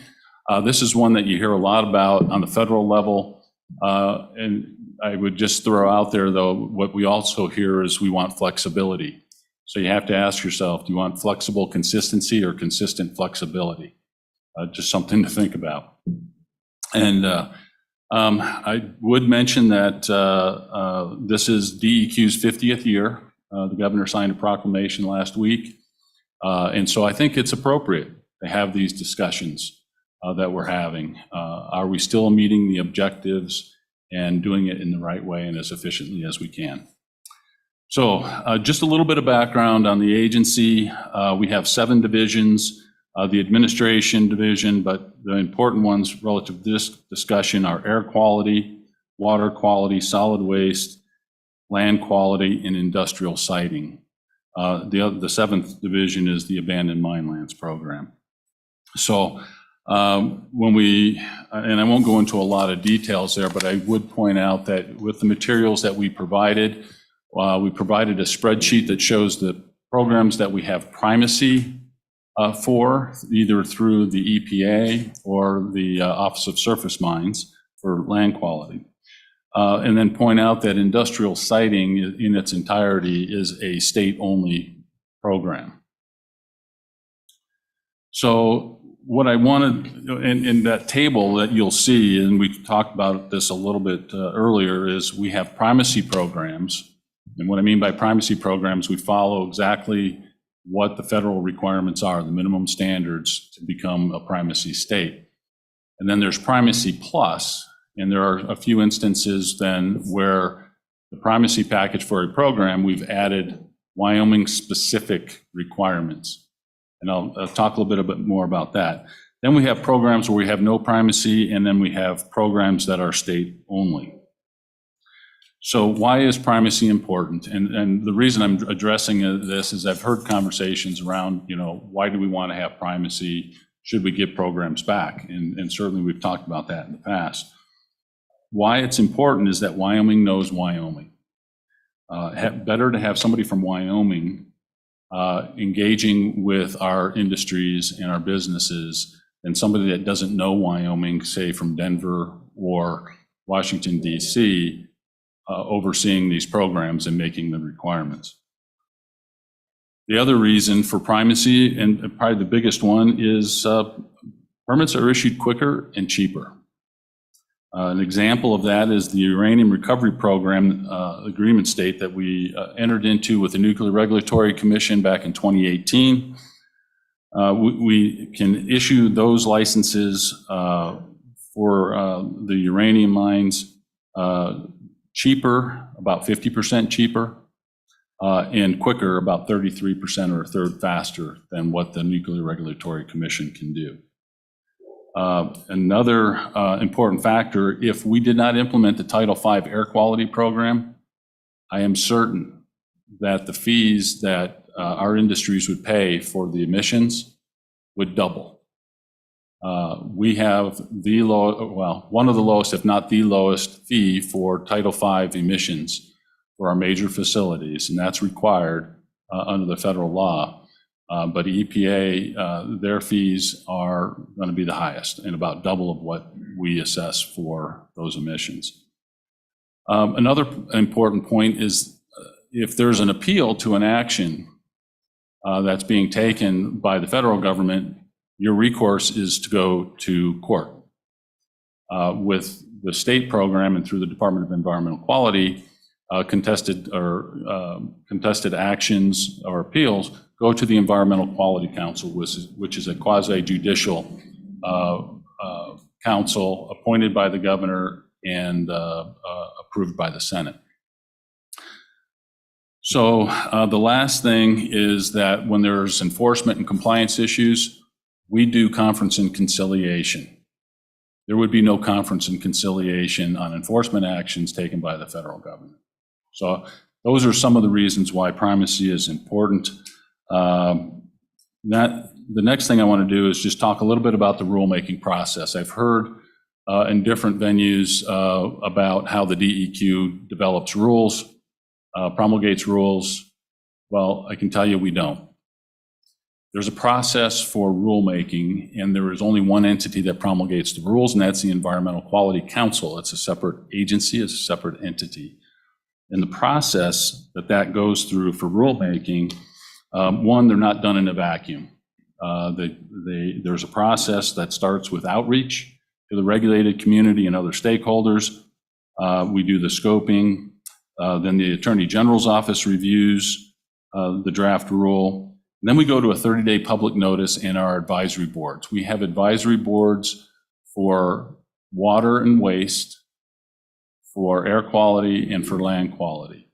Speaker 4: this is one that you hear a lot about on the federal level. And I would just throw out there, though, what we also hear is we want flexibility. So you have to ask yourself, do you want flexible consistency or consistent flexibility? Just something to think about. And I would mention that this is DEQ's 50th year. The governor signed a proclamation last week. And so I think it's appropriate to have these discussions that we're having. Are we still meeting the objectives and doing it in the right way and as efficiently as we can? So just a little bit of background on the agency. We have 7 divisions, the administration division, but the important ones relative to this discussion are air quality, water quality, solid waste, land quality, and industrial siting. The 7th division is the abandoned mine lands program. So when we, and I won't go into a lot of details there, but I would point out that with the materials that we provided a spreadsheet that shows the programs that we have primacy for, either through the EPA or the Office of Surface Mines for land quality. And then point out that industrial siting in its entirety is a state-only program. So what I wanted in that table that you'll see, and we talked about this a little bit earlier, is we have primacy programs. And what I mean by primacy programs, we follow exactly what the federal requirements are, the minimum standards to become a primacy state. And then there's primacy plus, and there are a few instances then where the primacy package for a program, we've added Wyoming-specific requirements. And I'll talk a little bit more about that. Then we have programs where we have no primacy, and then we have programs that are state only. So why is primacy important? And the reason I'm addressing this is I've heard conversations around, why do we want to have primacy? Should we give programs back? And certainly we've talked about that in the past. Why it's important is that Wyoming knows Wyoming. Better to have somebody from Wyoming engaging with our industries and our businesses than somebody that doesn't know Wyoming, say from Denver or Washington, D.C., overseeing these programs and making the requirements. The other reason for primacy, and probably the biggest one, is permits are issued quicker and cheaper. An example of that is the Uranium Recovery Program agreement state that we entered into with the Nuclear Regulatory Commission back in 2018. We can issue those licenses for the uranium mines cheaper, about 50% cheaper, and quicker, about 33% or a third faster than what the Nuclear Regulatory Commission can do. Another important factor, if we did not implement the Title V air quality program, I am certain that the fees that our industries would pay for the emissions would double. We have the one of the lowest, if not the lowest fee for Title V emissions for our major facilities, and that's required under the federal law. But EPA, their fees are going to be the highest and about double of what we assess for those emissions. Another important point is if there's an appeal to an action that's being taken by the federal government, your recourse is to go to court. With the state program and through the Department of Environmental Quality, contested actions or appeals go to the Environmental Quality Council, which is a quasi-judicial council appointed by the governor and approved by the Senate. So the last thing is that when there's enforcement and compliance issues, we do conference and conciliation. There would be no conference and conciliation on enforcement actions taken by the federal government. So those are some of the reasons why primacy is important. The next thing I want to do is just talk a little bit about the rulemaking process. I've heard in different venues about how the DEQ develops rules, promulgates rules. Well, I can tell you we don't. There's a process for rulemaking, and there is only one entity that promulgates the rules, and that's the Environmental Quality Council. It's a separate agency, it's a separate entity. And the process that goes through for rulemaking, one, they're not done in a vacuum. There's a process that starts with outreach to the regulated community and other stakeholders. We do the scoping. Then the Attorney General's office reviews the draft rule. And then we go to a 30-day public notice in our advisory boards. We have advisory boards for water and waste, for air quality, and for land quality.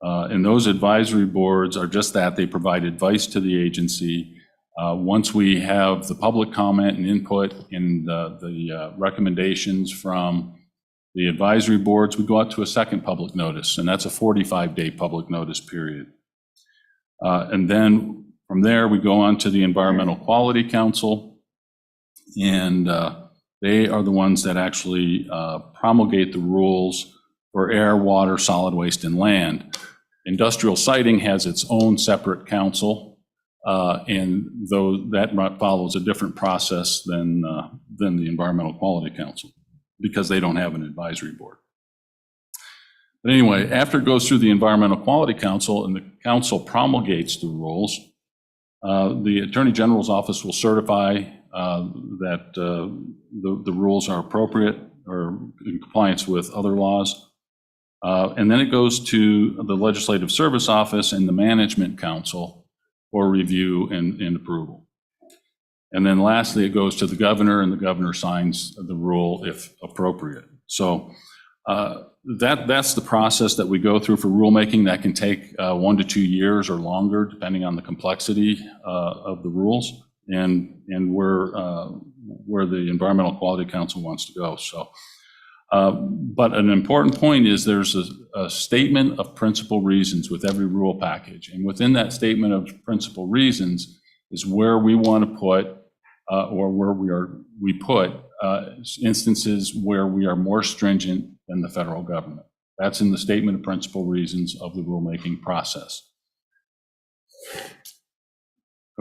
Speaker 4: And those advisory boards are just that. They provide advice to the agency. Once we have the public comment and input and the recommendations from the advisory boards, we go out to a second public notice, and that's a 45-day public notice period. And then from there, we go on to the Environmental Quality Council, and they are the ones that actually promulgate the rules for air, water, solid waste, and land. Industrial siting has its own separate council, and though that follows a different process than the Environmental Quality Council, because they don't have an advisory board. But anyway, after it goes through the Environmental Quality Council and the council promulgates the rules, the Attorney General's office will certify that the rules are appropriate or in compliance with other laws. And then it goes to the Legislative Service Office and the Management Council for review and approval. And then lastly, it goes to the governor, and the governor signs the rule if appropriate. So that's the process that we go through for rulemaking. That can take 1 to 2 years or longer, depending on the complexity of the rules and where the Environmental Quality Council wants to go. So, but an important point is there's a statement of principal reasons with every rule package, and within that statement of principal reasons is where we want to put or where we put instances where we are more stringent than the federal government. That's in the statement of principal reasons of the rulemaking process.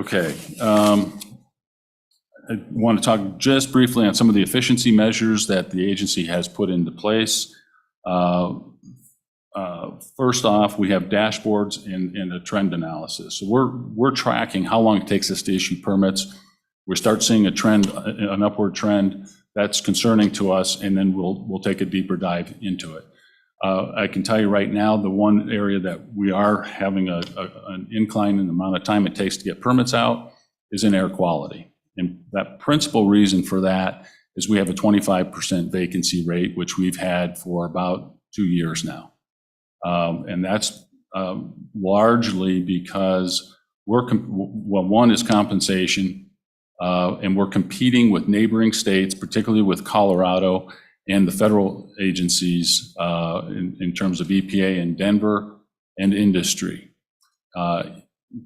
Speaker 4: Okay. I want to talk just briefly on some of the efficiency measures that the agency has put into place. First off, we have dashboards and a trend analysis. So we're tracking how long it takes us to issue permits. We start seeing a trend, an upward trend that's concerning to us, and then we'll take a deeper dive into it. I can tell you right now, the one area that we are having an incline in the amount of time it takes to get permits out is in air quality. And that principal reason for that is we have a 25% vacancy rate, which we've had for about 2 years now. And that's largely because one is compensation, and we're competing with neighboring states, particularly with Colorado and the federal agencies in terms of EPA and Denver and industry.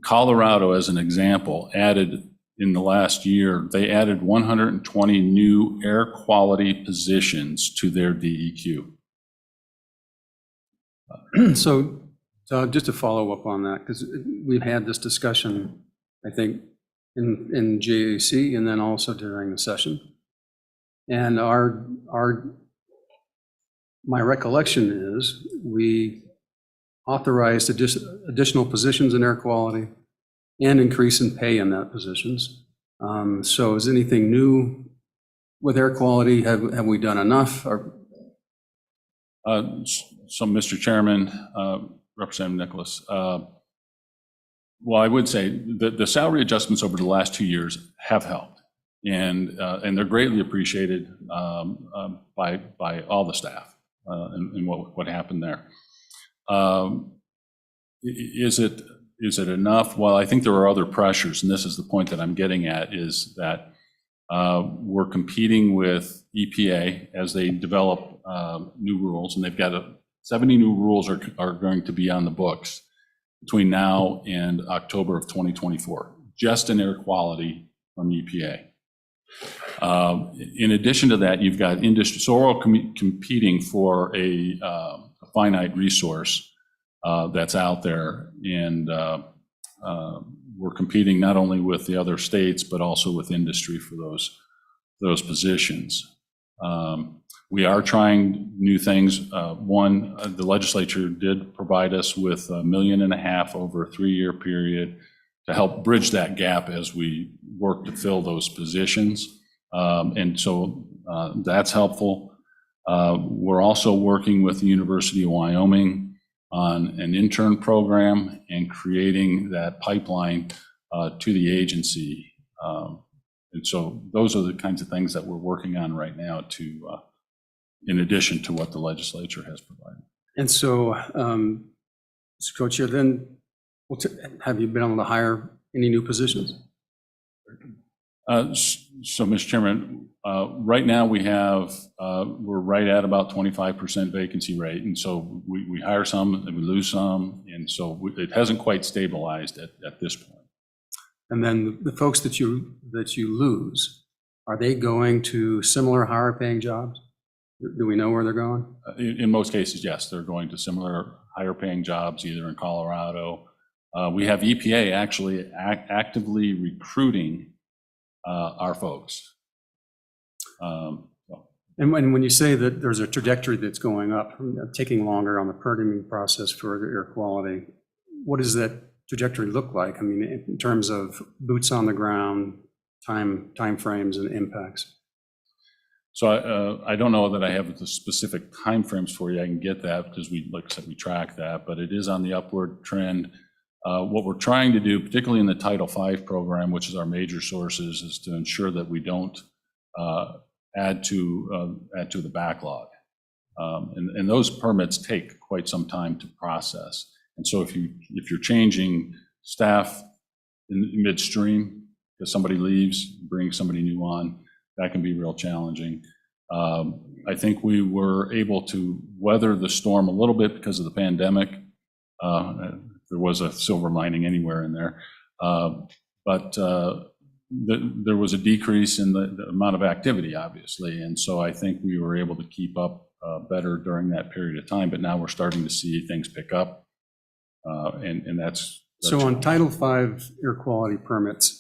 Speaker 4: Colorado, as an example, added in the last year, they added 120 new air quality positions to their DEQ.
Speaker 16: So just to follow up on that, because we've had this discussion, I think, in JAC and then also during the session. And my recollection is we authorized additional positions in air quality and increase in pay in that positions. So is anything new with air quality? Have we done enough? Or
Speaker 4: So, Mr. Chairman, Representative Nicholas, well, I would say that the salary adjustments over the last 2 years have helped, and they're greatly appreciated by all the staff and what happened there. Is it enough? Well, I think there are other pressures, and this is the point that I'm getting at, is that we're competing with EPA as they develop new rules, and they've got 70 new rules are going to be on the books between now and October of 2024, just in air quality from EPA. In addition to that, you've got industry, so we're all competing for a finite resource that's out there, and we're competing not only with the other states, but also with industry for those positions. We are trying new things. One, the legislature did provide us with $1.5 million over a 3-year period to help bridge that gap as we work to fill those positions. And so that's helpful. We're also working with the University of Wyoming on an intern program and creating that pipeline to the agency. And so those are the kinds of things that we're working on right now to, in addition to what the legislature has provided.
Speaker 16: And so, Mr. Co-Chair, then have you been able to hire any new positions?
Speaker 4: So, Mr. Chairman, right now we're right at about 25% vacancy rate. And so we hire some and we lose some. And so it hasn't quite stabilized at this point.
Speaker 16: And then the folks that you lose, are they going to similar higher paying jobs? Do we know where they're going?
Speaker 4: In most cases, yes, they're going to similar higher paying jobs, either in Colorado. We have EPA actually actively recruiting our folks.
Speaker 16: And when you say that there's a trajectory that's going up, taking longer on the permitting process for air quality, what does that trajectory look like? I mean, in terms of boots on the ground, time frames and impacts.
Speaker 4: So I don't know that I have the specific timeframes for you. I can get that because like I said, we track that, but it is on the upward trend. What we're trying to do, particularly in the Title V program, which is our major sources, is to ensure that we don't add to the backlog. And those permits take quite some time to process. And so if you're changing staff in midstream because somebody leaves, bring somebody new on, that can be real challenging. I think we were able to weather the storm a little bit because of the pandemic. There was a silver lining anywhere in there. But there was a decrease in the amount of activity, obviously. And so I think we were able to keep up better during that period of time. But now we're starting to see things pick up. And that's
Speaker 16: so on Title V air quality permits,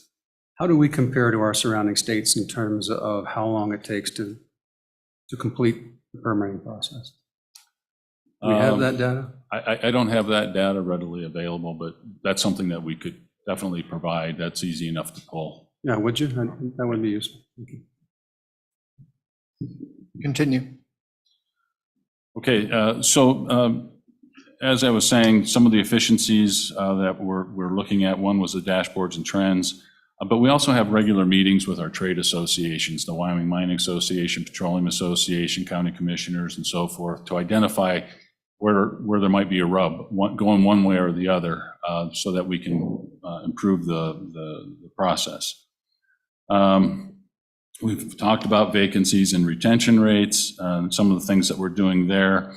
Speaker 16: how do we compare to our surrounding states in terms of how long it takes to complete the permitting process? Do we have that data?
Speaker 4: I don't have that data readily available, but that's something that we could definitely provide. That's easy enough to pull.
Speaker 16: Yeah, would you? That would be useful. Thank you.
Speaker 2: Continue.
Speaker 4: Okay, so as I was saying, some of the efficiencies that we're looking at, one was the dashboards and trends, but we also have regular meetings with our trade associations, the Wyoming Mining Association, Petroleum Association, county commissioners, and so forth, to identify where there might be a rub, going one way or the other, so that we can improve the process. We've talked about vacancies and retention rates, some of the things that we're doing there.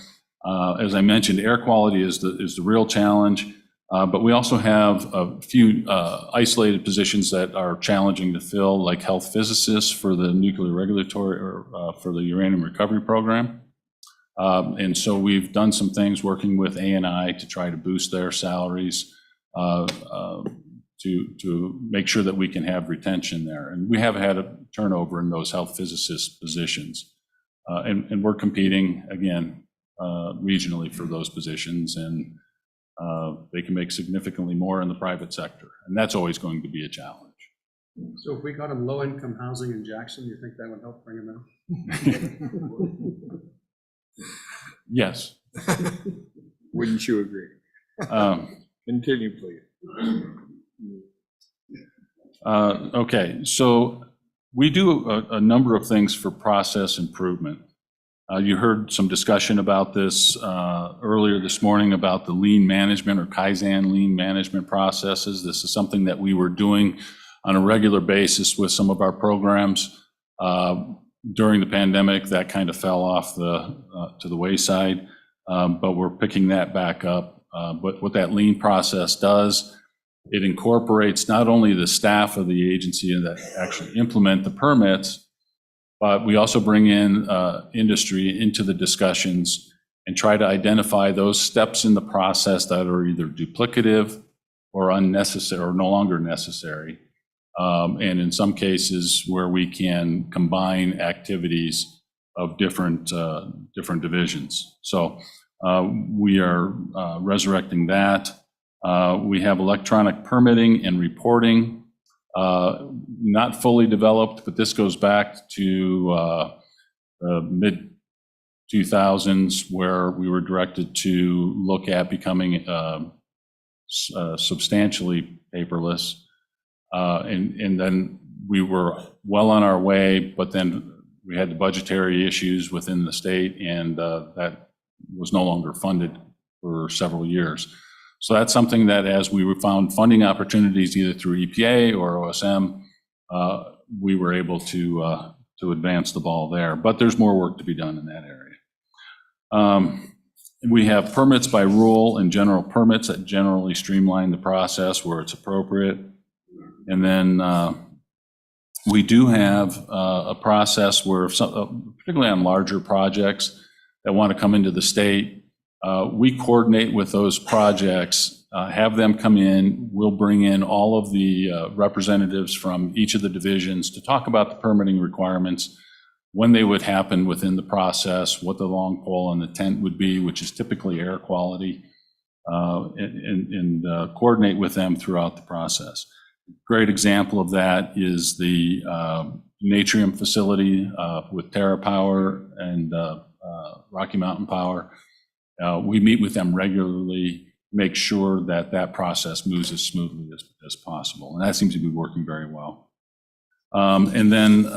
Speaker 4: As I mentioned, air quality is the real challenge. But we also have a few isolated positions that are challenging to fill, like health physicists for the nuclear regulatory or for the uranium recovery program. And so we've done some things working with A&I to try to boost their salaries to make sure that we can have retention there. And we have had a turnover in those health physicist positions. And we're competing, again, regionally for those positions, and they can make significantly more in the private sector. And that's always going to be a challenge.
Speaker 16: So if we got them low-income housing in Jackson, you think that would help bring them down?
Speaker 4: Yes.
Speaker 2: Wouldn't you agree? Continue, please.
Speaker 4: Okay, so we do a number of things for process improvement. You heard some discussion about this earlier this morning about the lean management or Kaizen lean management processes. This is something that we were doing on a regular basis with some of our programs. During the pandemic, that kind of fell off to the wayside, but we're picking that back up. But what that lean process does, it incorporates not only the staff of the agency that actually implement the permits, but we also bring in industry into the discussions and try to identify those steps in the process that are either duplicative or unnecessary or no longer necessary. And in some cases where we can combine activities of different divisions. So we are resurrecting that. We have electronic permitting and reporting, not fully developed, but this goes back to the mid-2000s where we were directed to look at becoming substantially paperless. And then we were well on our way, but then we had the budgetary issues within the state, and that was no longer funded for several years. So that's something that as we found funding opportunities either through EPA or OSM, we were able to advance the ball there. But there's more work to be done in that area. We have permits by rule and general permits that generally streamline the process where it's appropriate. And then we do have a process where, particularly on larger projects that want to come into the state, we coordinate with those projects, have them come in. We'll bring in all of the representatives from each of the divisions to talk about the permitting requirements, when they would happen within the process, what the long pole on the tent would be, which is typically air quality, and coordinate with them throughout the process. Great example of that is the Natrium facility with TerraPower and Rocky Mountain Power. We meet with them regularly, make sure that that process moves as smoothly as possible. And that seems to be working very well. And then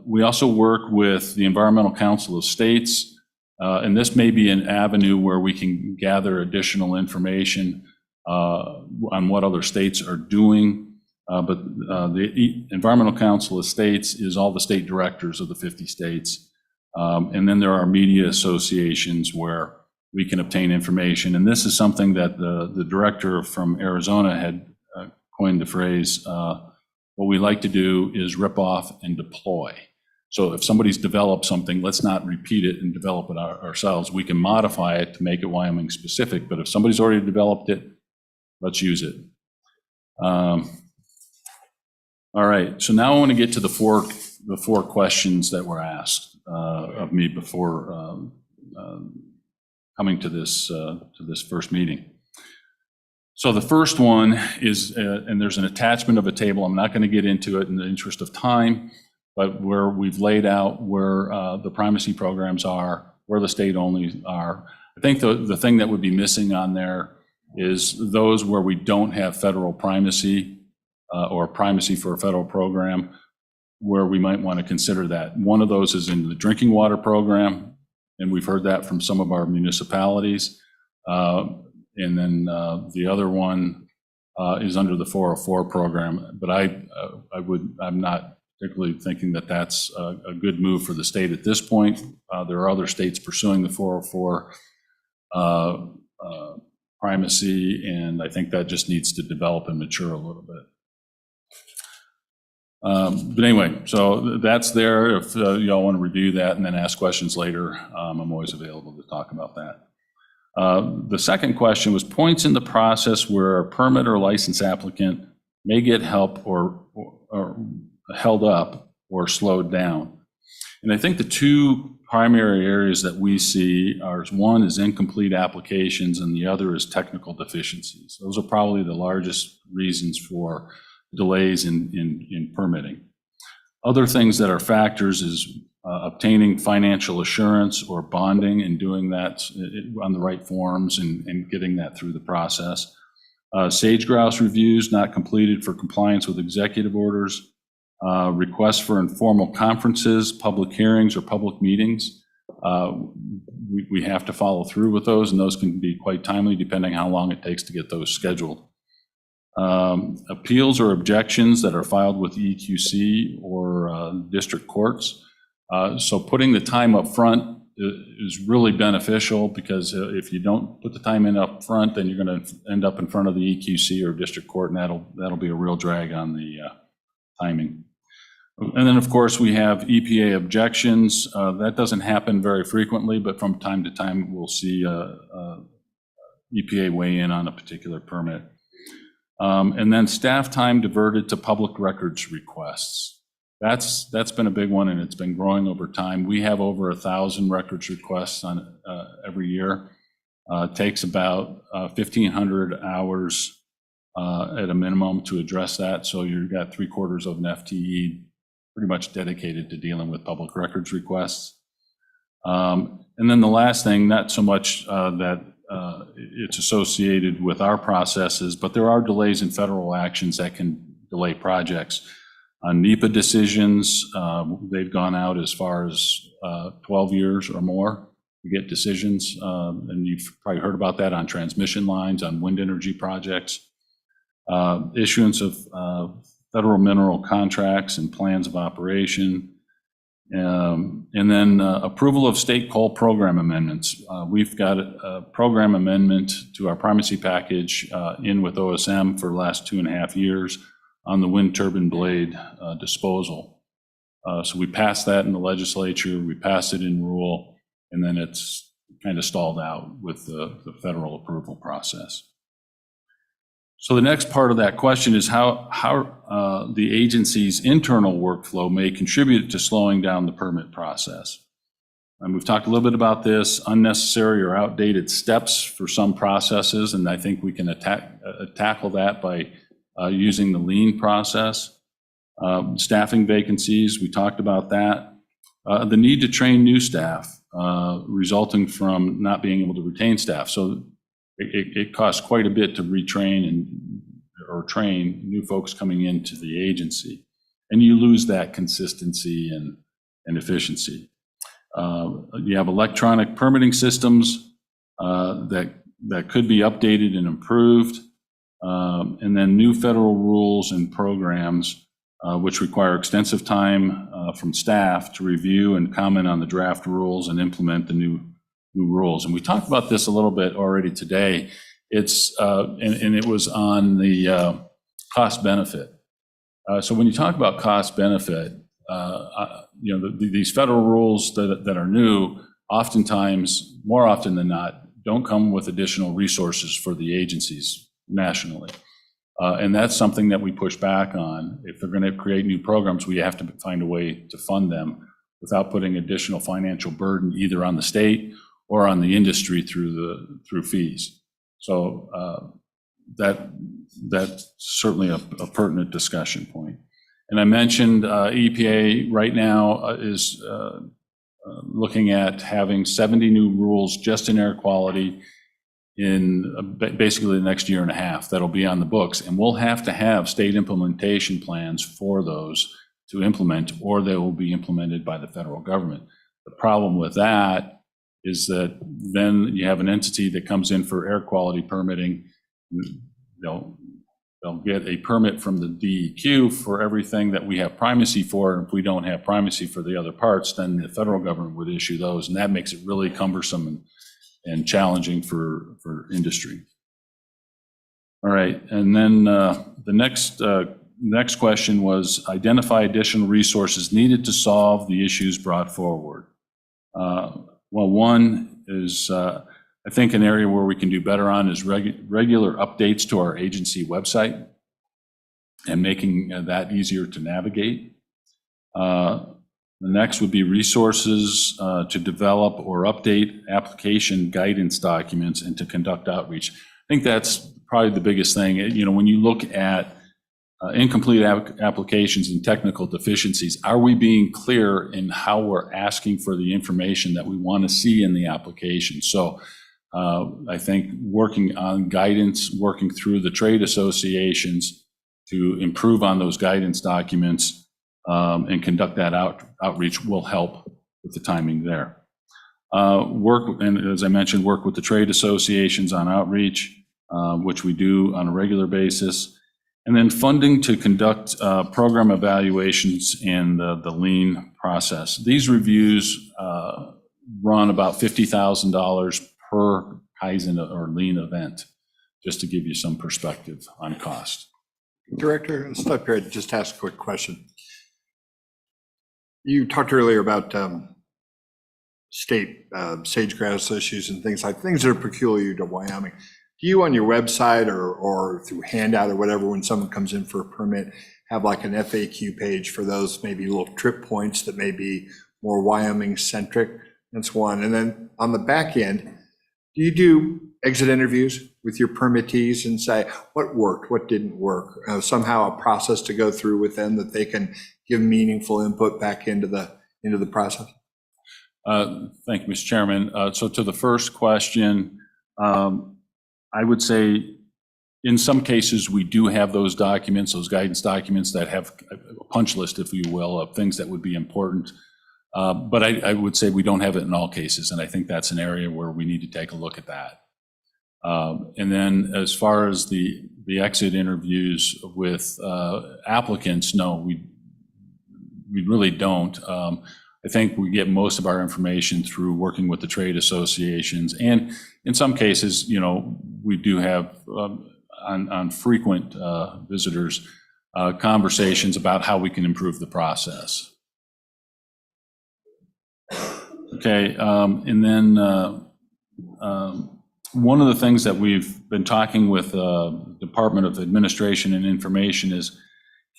Speaker 4: we also work with the Environmental Council of States. And this may be an avenue where we can gather additional information on what other states are doing. But the Environmental Council of States is all the state directors of the 50 states. And then there are media associations where we can obtain information. And this is something that the director from Arizona had coined the phrase, what we like to do is rip off and deploy. So if somebody's developed something, let's not repeat it and develop it ourselves. We can modify it to make it Wyoming specific, but if somebody's already developed it, let's use it. All right, so now I want to get to the four questions that were asked of me before coming to this first meeting. So the first one is, and there's an attachment of a table. I'm not going to get into it in the interest of time, but where we've laid out where the primacy programs are, where the state only are. I think the thing that would be missing on there is those where we don't have federal primacy or primacy for a federal program, where we might want to consider that. One of those is in the drinking water program, and we've heard that from some of our municipalities. And then the other one is under the 404 program, but I'm not particularly thinking that that's a good move for the state at this point. There are other states pursuing the 404 primacy, and I think that just needs to develop and mature a little bit. But anyway, so that's there. If y'all want to review that and then ask questions later, I'm always available to talk about that. The second question was points in the process where a permit or license applicant may get help or held up or slowed down. And I think the two primary areas that we see are, one is incomplete applications and the other is technical deficiencies. Those are probably the largest reasons for delays in permitting. Other things that are factors is obtaining financial assurance or bonding and doing that on the right forms and getting that through the process. Sage grouse reviews not completed for compliance with executive orders. Requests for informal conferences, public hearings, or public meetings. We have to follow through with those, and those can be quite timely depending how long it takes to get those scheduled. Appeals or objections that are filed with EQC or district courts. So putting the time up front is really beneficial, because if you don't put the time in up front, then you're going to end up in front of the EQC or district court, and that'll be a real drag on the timing. And then, of course, we have EPA objections. That doesn't happen very frequently, but from time to time, we'll see EPA weigh in on a particular permit. And then staff time diverted to public records requests. That's been a big one, and it's been growing over time. We have over 1,000 records requests on every year. It takes about 1,500 hours at a minimum to address that. So you've got 3/4 of an FTE pretty much dedicated to dealing with public records requests. And then the last thing, not so much that it's associated with our processes, but there are delays in federal actions that can delay projects. On NEPA decisions, they've gone out as far as 12 years or more to get decisions. And you've probably heard about that on transmission lines, on wind energy projects. Issuance of federal mineral contracts and plans of operation. And then approval of state coal program amendments. We've got a program amendment to our primacy package in with OSM for the last 2.5 years on the wind turbine blade disposal. So we passed that in the legislature, we passed it in rule, and then it's kind of stalled out with the federal approval process. So the next part of that question is how the agency's internal workflow may contribute to slowing down the permit process. And we've talked a little bit about this, unnecessary or outdated steps for some processes, and I think we can tackle that by using the lean process. Staffing vacancies, we talked about that. The need to train new staff resulting from not being able to retain staff. So it costs quite a bit to retrain or train new folks coming into the agency, and you lose that consistency and efficiency. You have electronic permitting systems that could be updated and improved, and then new federal rules and programs which require extensive time from staff to review and comment on the draft rules and implement the new rules. And we talked about this a little bit already today. It's and it was on the cost benefit. So when you talk about cost benefit, these federal rules that are new, oftentimes, more often than not, don't come with additional resources for the agencies nationally. And that's something that we push back on. If they're going to create new programs, we have to find a way to fund them without putting additional financial burden either on the state or on the industry through fees. So that's certainly a pertinent discussion point. And I mentioned EPA right now is looking at having 70 new rules just in air quality in basically the next 1.5 years. That'll be on the books, and we'll have to have state implementation plans for those to implement, or they will be implemented by the federal government. The problem with that is that then you have an entity that comes in for air quality permitting. They'll get a permit from the DEQ for everything that we have primacy for, and if we don't have primacy for the other parts, then the federal government would issue those, and that makes it really cumbersome and challenging for industry. All right, and then the next question was identify additional resources needed to solve the issues brought forward. Well, one is I think an area where we can do better on is regular updates to our agency website and making that easier to navigate. The next would be resources to develop or update application guidance documents and to conduct outreach. I think that's probably the biggest thing. You know, when you look at incomplete applications and technical deficiencies, are we being clear in how we're asking for the information that we want to see in the application? So I think working on guidance, working through the trade associations to improve on those guidance documents and conduct that outreach will help with the timing there. And as I mentioned, work with the trade associations on outreach, which we do on a regular basis. And then funding to conduct program evaluations and the lean process. These reviews run about $50,000 per Kaizen or lean event, just to give you some perspective on cost.
Speaker 2: Director, I'll stop here and just ask a quick question. You talked earlier about state sage-grouse issues and things that are peculiar to Wyoming. Do you on your website or through handout or whatever, when someone comes in for a permit, have like an FAQ page for those maybe little trip points that may be more Wyoming centric? That's one. And then on the back end, do you do exit interviews with your permittees and say what worked, what didn't work? Somehow a process to go through with them that they can give meaningful input back into the process?
Speaker 4: Thank you, Mr. Chairman. So to the first question, I would say in some cases we do have those documents, those guidance documents that have a punch list, if you will, of things that would be important. But I would say we don't have it in all cases, and I think that's an area where we need to take a look at that. And then as far as the exit interviews with applicants, no, we really don't. I think we get most of our information through working with the trade associations. And in some cases, you know, we do have on frequent visitors conversations about how we can improve the process. Okay, and then one of the things that we've been talking with Department of Administration and Information is,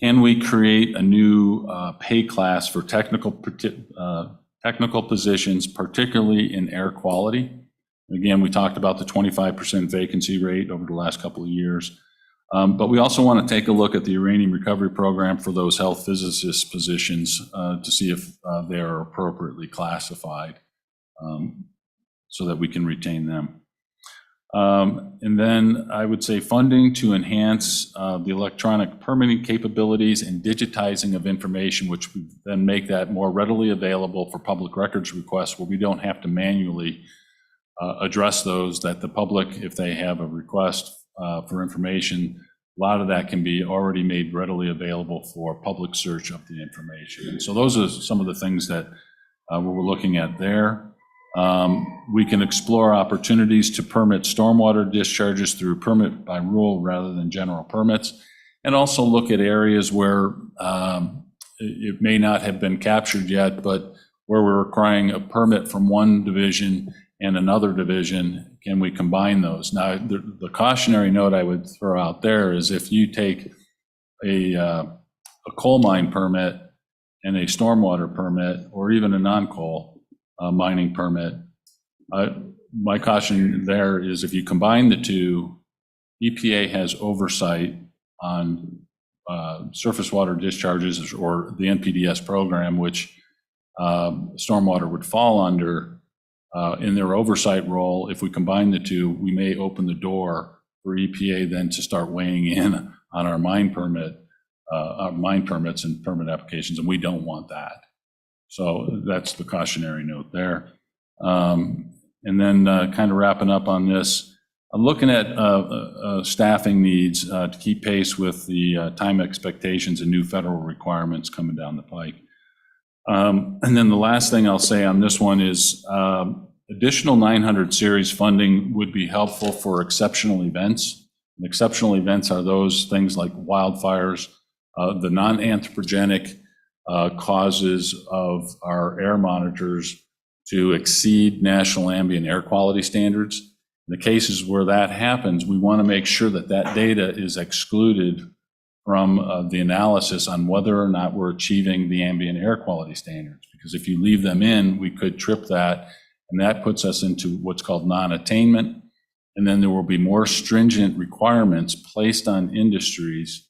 Speaker 4: can we create a new pay class for technical positions, particularly in air quality? Again, we talked about the 25% vacancy rate over the last couple of years. But we also want to take a look at the uranium recovery program for those health physicist positions to see if they are appropriately classified so that we can retain them. And then I would say funding to enhance the electronic permitting capabilities and digitizing of information, which would then make that more readily available for public records requests where we don't have to manually address those, that the public, if they have a request for information, a lot of that can be already made readily available for public search of the information. And so those are some of the things that we're looking at there. We can explore opportunities to permit stormwater discharges through permit by rule rather than general permits, and also look at areas where it may not have been captured yet, but where we're requiring a permit from one division and another division, can we combine those? Now, the cautionary note I would throw out there is if you take a coal mine permit and a stormwater permit, or even a non-coal mining permit, my caution there is if you combine the two, EPA has oversight on surface water discharges or the NPDES program, which stormwater would fall under. In their oversight role, if we combine the two, we may open the door for EPA then to start weighing in on our mine permits and permit applications, and we don't want that. So that's the cautionary note there. And then kind of wrapping up on this, I'm looking at staffing needs to keep pace with the time expectations and new federal requirements coming down the pike. And then the last thing I'll say on this one is additional 900 series funding would be helpful for exceptional events. And exceptional events are those things like wildfires, the non-anthropogenic causes of our air monitors to exceed national ambient air quality standards. In the cases where that happens, we want to make sure that that data is excluded from the analysis on whether or not we're achieving the ambient air quality standards. Because if you leave them in, we could trip that, and that puts us into what's called non-attainment. And then there will be more stringent requirements placed on industries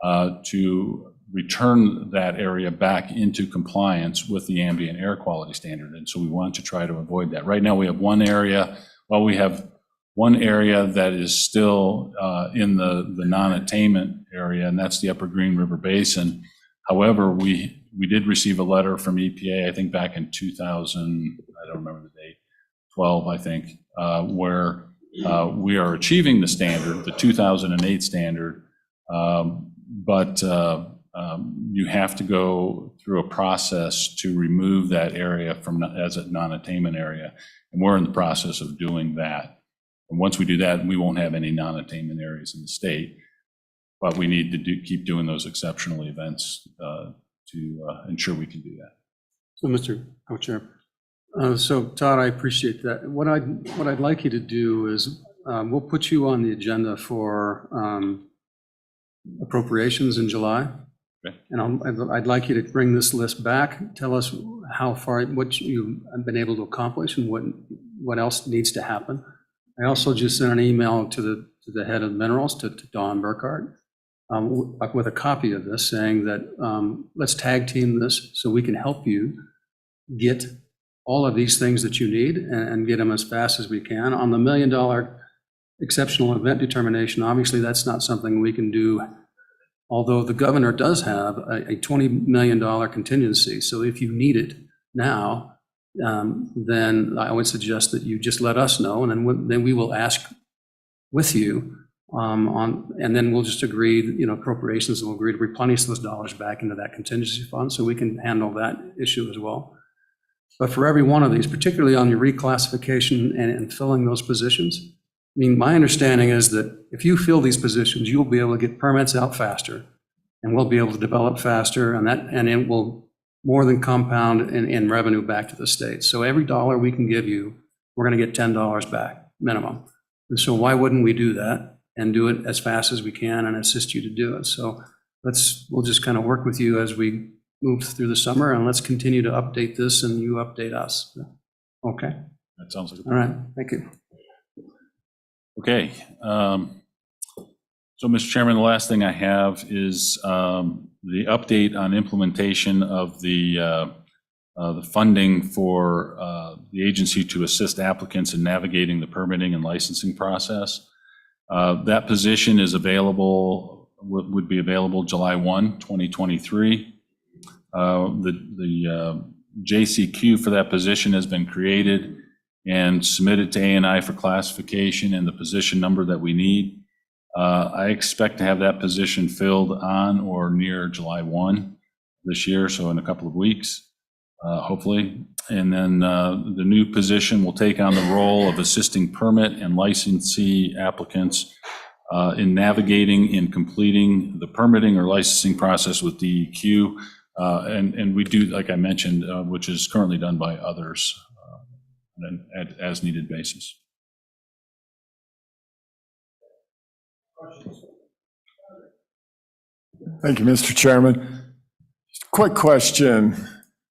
Speaker 4: to return that area back into compliance with the ambient air quality standard. And so we want to try to avoid that. Right now we have one area, we have one area that is still in the non-attainment area, and that's the Upper Green River Basin. However, we did receive a letter from EPA, I think back in 2000, I don't remember the date, 12, I think, where we are achieving the standard, the 2008 standard, but you have to go through a process to remove that area from as a non-attainment area. And we're in the process of doing that. And once we do that, we won't have any non-attainment areas in the state, but we need to keep doing those exceptional events to ensure we can do that.
Speaker 16: So, Mr. Co-Chair, so Todd, I appreciate that. What I'd like you to do is we'll put you on the agenda for appropriations in July.
Speaker 4: Okay.
Speaker 16: And I'd like you to bring this list back, tell us how far, what you've been able to accomplish and what else needs to happen. I also just sent an email to the head of minerals, to Don Burkhardt, with a copy of this saying that let's tag team this so we can help you get all of these things that you need and get them as fast as we can. On the $1 million exceptional event determination, obviously that's not something we can do, although the governor does have a $20 million contingency. So if you need it now, then I would suggest that you just let us know, and then we will ask with you and then we'll just agree, appropriations will agree to replenish those dollars back into that contingency fund so we can handle that issue as well. But for every one of these, particularly on your reclassification and filling those positions, I mean, my understanding is that if you fill these positions, you'll be able to get permits out faster, and we'll be able to develop faster, and it will more than compound in revenue back to the state. So every dollar we can give you, we're going to get $10 back minimum. And so why wouldn't we do that and do it as fast as we can and assist you to do it? So we'll just kind of work with you as we move through the summer, and let's continue to update this and you update us. Okay.
Speaker 4: That sounds like a
Speaker 16: All right. Thank you.
Speaker 4: Okay. So, Mr. Chairman, the last thing I have is the update on implementation of the funding for the agency to assist applicants in navigating the permitting and licensing process. That position is available, would be available July 1, 2023. The JCQ for that position has been created and submitted to A&I for classification and the position number that we need. I expect to have that position filled on or near July 1 this year, so in a couple of weeks, hopefully. And then the new position will take on the role of assisting permit and licensee applicants in navigating and completing the permitting or licensing process with DEQ. And we do, like I mentioned, which is currently done by others on an as-needed basis.
Speaker 6: Thank you, Mr. Chairman. Just a quick question.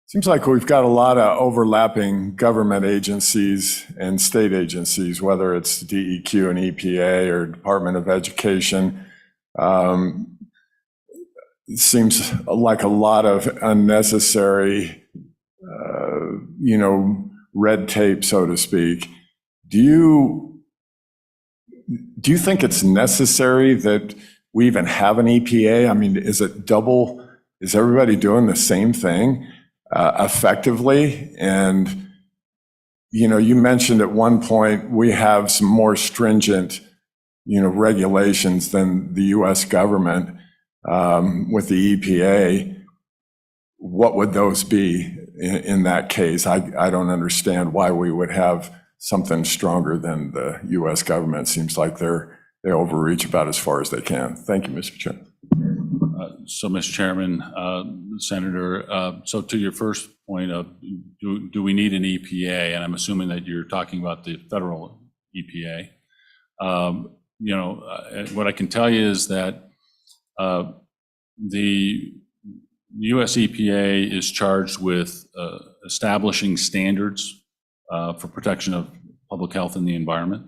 Speaker 6: Seems like we've got a lot of overlapping government agencies and state agencies, whether it's DEQ and EPA or Department of Education. It seems like a lot of unnecessary, red tape, so to speak. Do you think it's necessary that we even have an EPA? I mean, is it double? Is everybody doing the same thing effectively? And, you mentioned at one point we have some more stringent, regulations than the U.S. government with the EPA. What would those be in that case? I don't understand why we would have something stronger than the U.S. government. Seems like they they overreach about as far as they can. Thank you, Mr. Chairman.
Speaker 4: So, Mr. Chairman, Senator, so to your first point of, do we need an EPA? And I'm assuming that you're talking about the federal EPA. What I can tell you is that the US EPA is charged with establishing standards for protection of public health and the environment.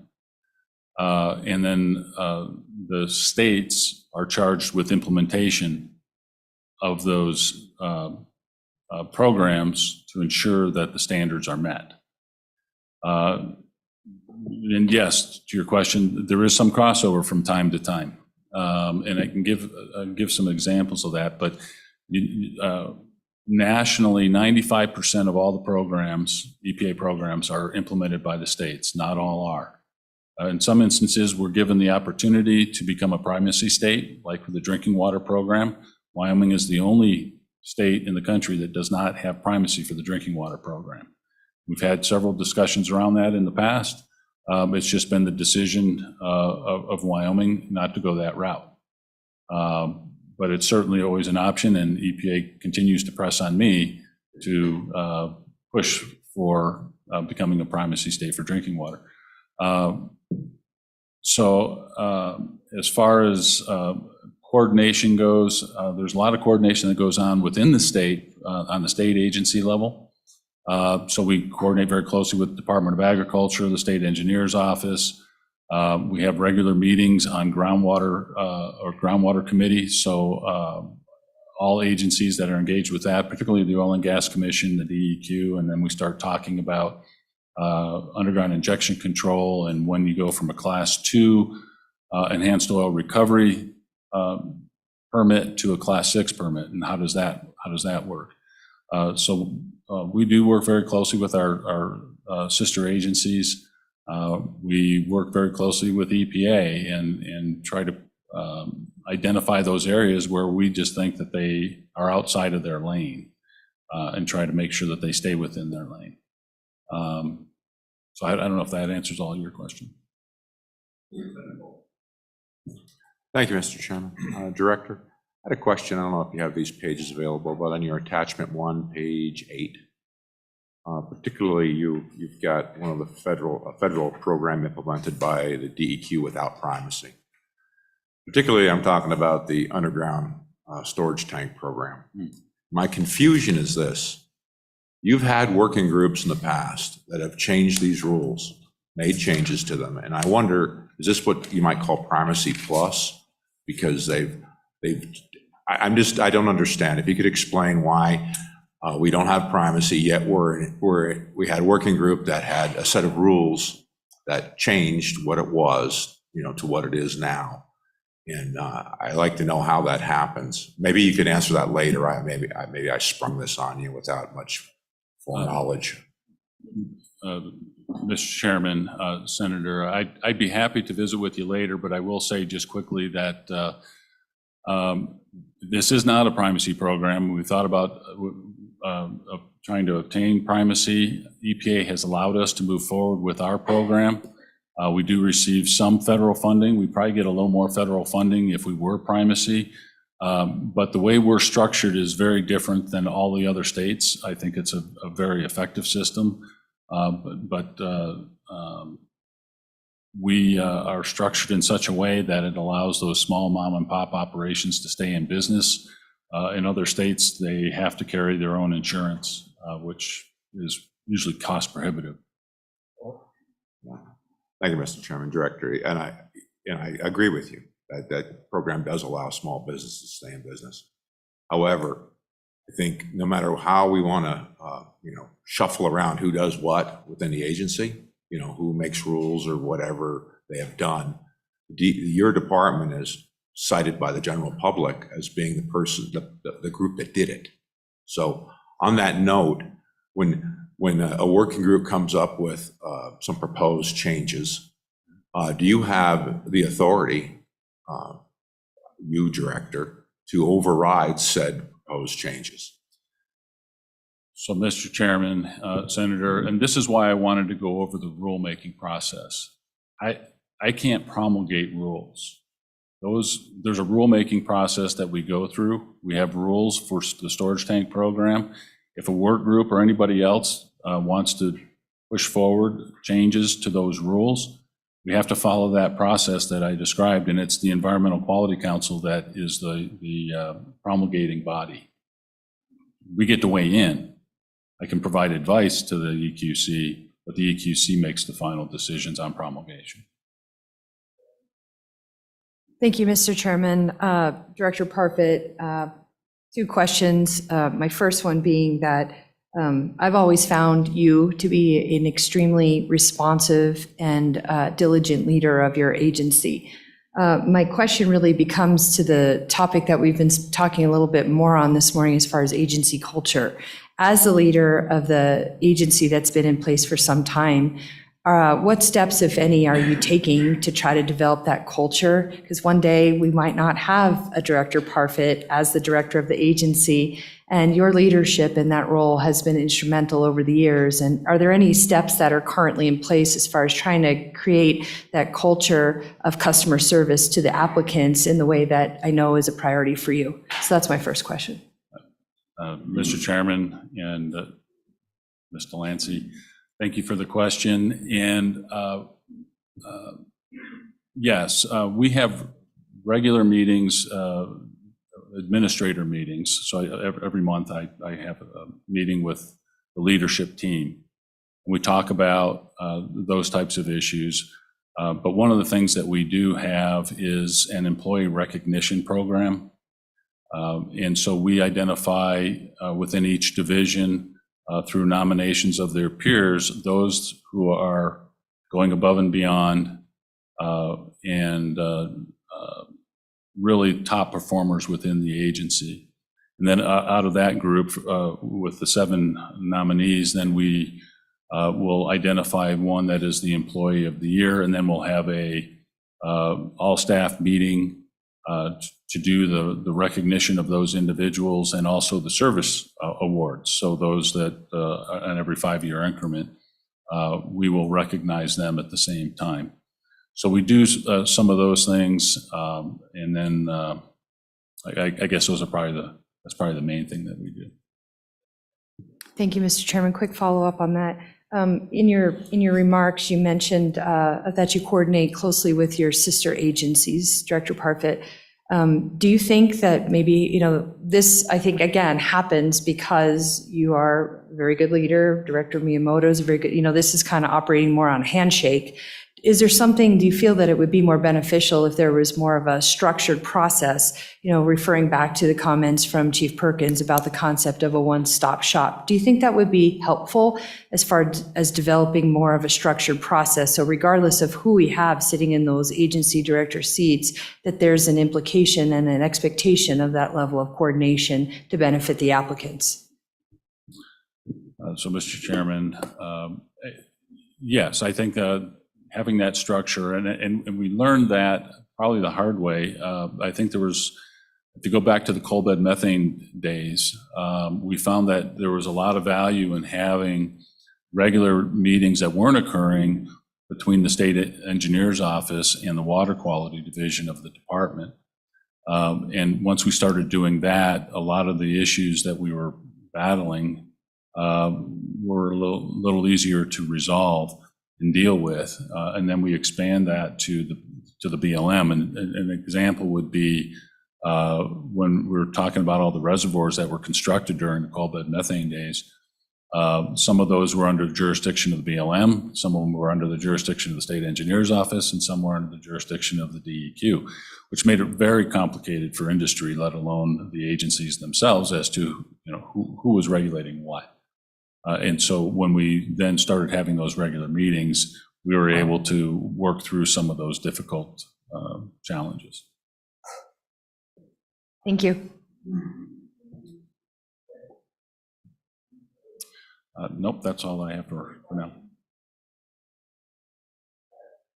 Speaker 4: And then the states are charged with implementation of those programs to ensure that the standards are met. And yes, to your question, there is some crossover from time to time. And I can give some examples of that, but nationally, 95% of all the programs, EPA programs, are implemented by the states. Not all are. In some instances, we're given the opportunity to become a primacy state, like with the drinking water program. Wyoming is the only state in the country that does not have primacy for the drinking water program. We've had several discussions around that in the past. It's just been the decision of Wyoming not to go that route. But it's certainly always an option, and EPA continues to press on me to push for becoming a primacy state for drinking water. As far as coordination goes, there's a lot of coordination that goes on within the state, on the state agency level. So we coordinate very closely with the Department of Agriculture, the State Engineer's Office. We have regular meetings on groundwater or groundwater committees. So all agencies that are engaged with that, particularly the Oil and Gas Commission, the DEQ, and then we start talking about underground injection control and when you go from a Class 2 enhanced oil recovery permit to a Class 6 permit, and how does that work? So we do work very closely with our sister agencies. We work very closely with EPA and try to identify those areas where we just think that they are outside of their lane and try to make sure that they stay within their lane. So I don't know if that answers all your question.
Speaker 7: Thank you, Mr. Chairman. Director, I had a question. I don't know if you have these pages available, but on your attachment 1, page 8, particularly you've got one of the federal program implemented by the DEQ without primacy. Particularly, I'm talking about the underground storage tank program. My confusion is this. You've had working groups in the past that have changed these rules, made changes to them, and I wonder, is this what you might call primacy plus? Because I don't understand. If you could explain why we don't have primacy yet we had a working group that had a set of rules that changed what it was, to what it is now. And I'd like to know how that happens. Maybe you could answer that later. Maybe I sprung this on you without much knowledge.
Speaker 4: Mr. Chairman, Senator, I'd be happy to visit with you later, but I will say just quickly that this is not a primacy program. We thought about trying to obtain primacy. EPA has allowed us to move forward with our program. We do receive some federal funding. We probably get a little more federal funding if we were primacy. But the way we're structured is very different than all the other states. I think it's a very effective system. We are structured in such a way that it allows those small mom and pop operations to stay in business. In other states, they have to carry their own insurance, which is usually cost prohibitive.
Speaker 7: Thank you, Mr. Chairman, Director. And I agree with you that that program does allow small businesses to stay in business. However, I think no matter how we want to, shuffle around who does what within the agency, who makes rules or whatever they have done, your department is cited by the general public as being the person, the group that did it. So on that note, when a working group comes up with some proposed changes, do you have the authority, you director, to override said proposed changes?
Speaker 4: So, Mr. Chairman, Senator, and this is why I wanted to go over the rulemaking process. I can't promulgate rules. There's a rulemaking process that we go through. We have rules for the storage tank program. If a work group or anybody else wants to push forward changes to those rules, we have to follow that process that I described, and it's the Environmental Quality Council that is the promulgating body. We get to weigh in. I can provide advice to the EQC, but the EQC makes the final decisions on promulgation.
Speaker 5: Thank you, Mr. Chairman. Director Parfit, two questions. My first one being that I've always found you to be an extremely responsive and diligent leader of your agency. My question really becomes to the topic that we've been talking a little bit more on this morning as far as agency culture. As the leader of the agency that's been in place for some time, what steps, if any, are you taking to try to develop that culture? Because one day we might not have a Director Parfit as the director of the agency, and your leadership in that role has been instrumental over the years. And are there any steps that are currently in place as far as trying to create that culture of customer service to the applicants in the way that I know is a priority for you? So that's my first question.
Speaker 4: Mr. Chairman and Ms. Delancey, thank you for the question. And yes, we have regular meetings, administrator meetings. So every month I have a meeting with the leadership team. We talk about those types of issues. But one of the things that we do have is an employee recognition program. And so we identify within each division through nominations of their peers, those who are going above and beyond and really top performers within the agency. And then out of that group, with the 7 nominees, then we will identify one that is the employee of the year, and then we'll have a all-staff meeting to do the recognition of those individuals and also the service awards. So those that on every 5-year increment, we will recognize them at the same time. So we do some of those things, and then I guess those are that's probably the main thing that we do.
Speaker 5: Thank you, Mr. Chairman. Quick follow-up on that. In your remarks, you mentioned that you coordinate closely with your sister agencies, Director Parfit. Do you think that maybe, this, I think, again, happens because you are a very good leader, Director Miyamoto is a very good, this is kind of operating more on handshake. Is there something, do you feel that it would be more beneficial if there was more of a structured process, referring back to the comments from Chief Perkins about the concept of a one-stop shop? Do you think that would be helpful as far as developing more of a structured process? So regardless of who we have sitting in those agency director seats, that there's an implication and an expectation of that level of coordination to benefit the applicants?
Speaker 4: So, Mr. Chairman, yes, I think having that structure, and we learned that probably the hard way. I think there was, if you go back to the coal bed methane days, we found that there was a lot of value in having regular meetings that weren't occurring between the state engineer's office and the water quality division of the department. And once we started doing that, a lot of the issues that we were battling were a little easier to resolve and deal with, and then we expand that to the BLM. And an example would be when we were talking about all the reservoirs that were constructed during the coal bed methane days. Some of those were under the jurisdiction of the BLM, some of them were under the jurisdiction of the state engineer's office, and some were under the jurisdiction of the DEQ, which made it very complicated for industry, let alone the agencies themselves, as to who was regulating what. And so when we then started having those regular meetings, we were able to work through some of those difficult challenges.
Speaker 5: Thank you.
Speaker 4: Nope, that's all I have for now.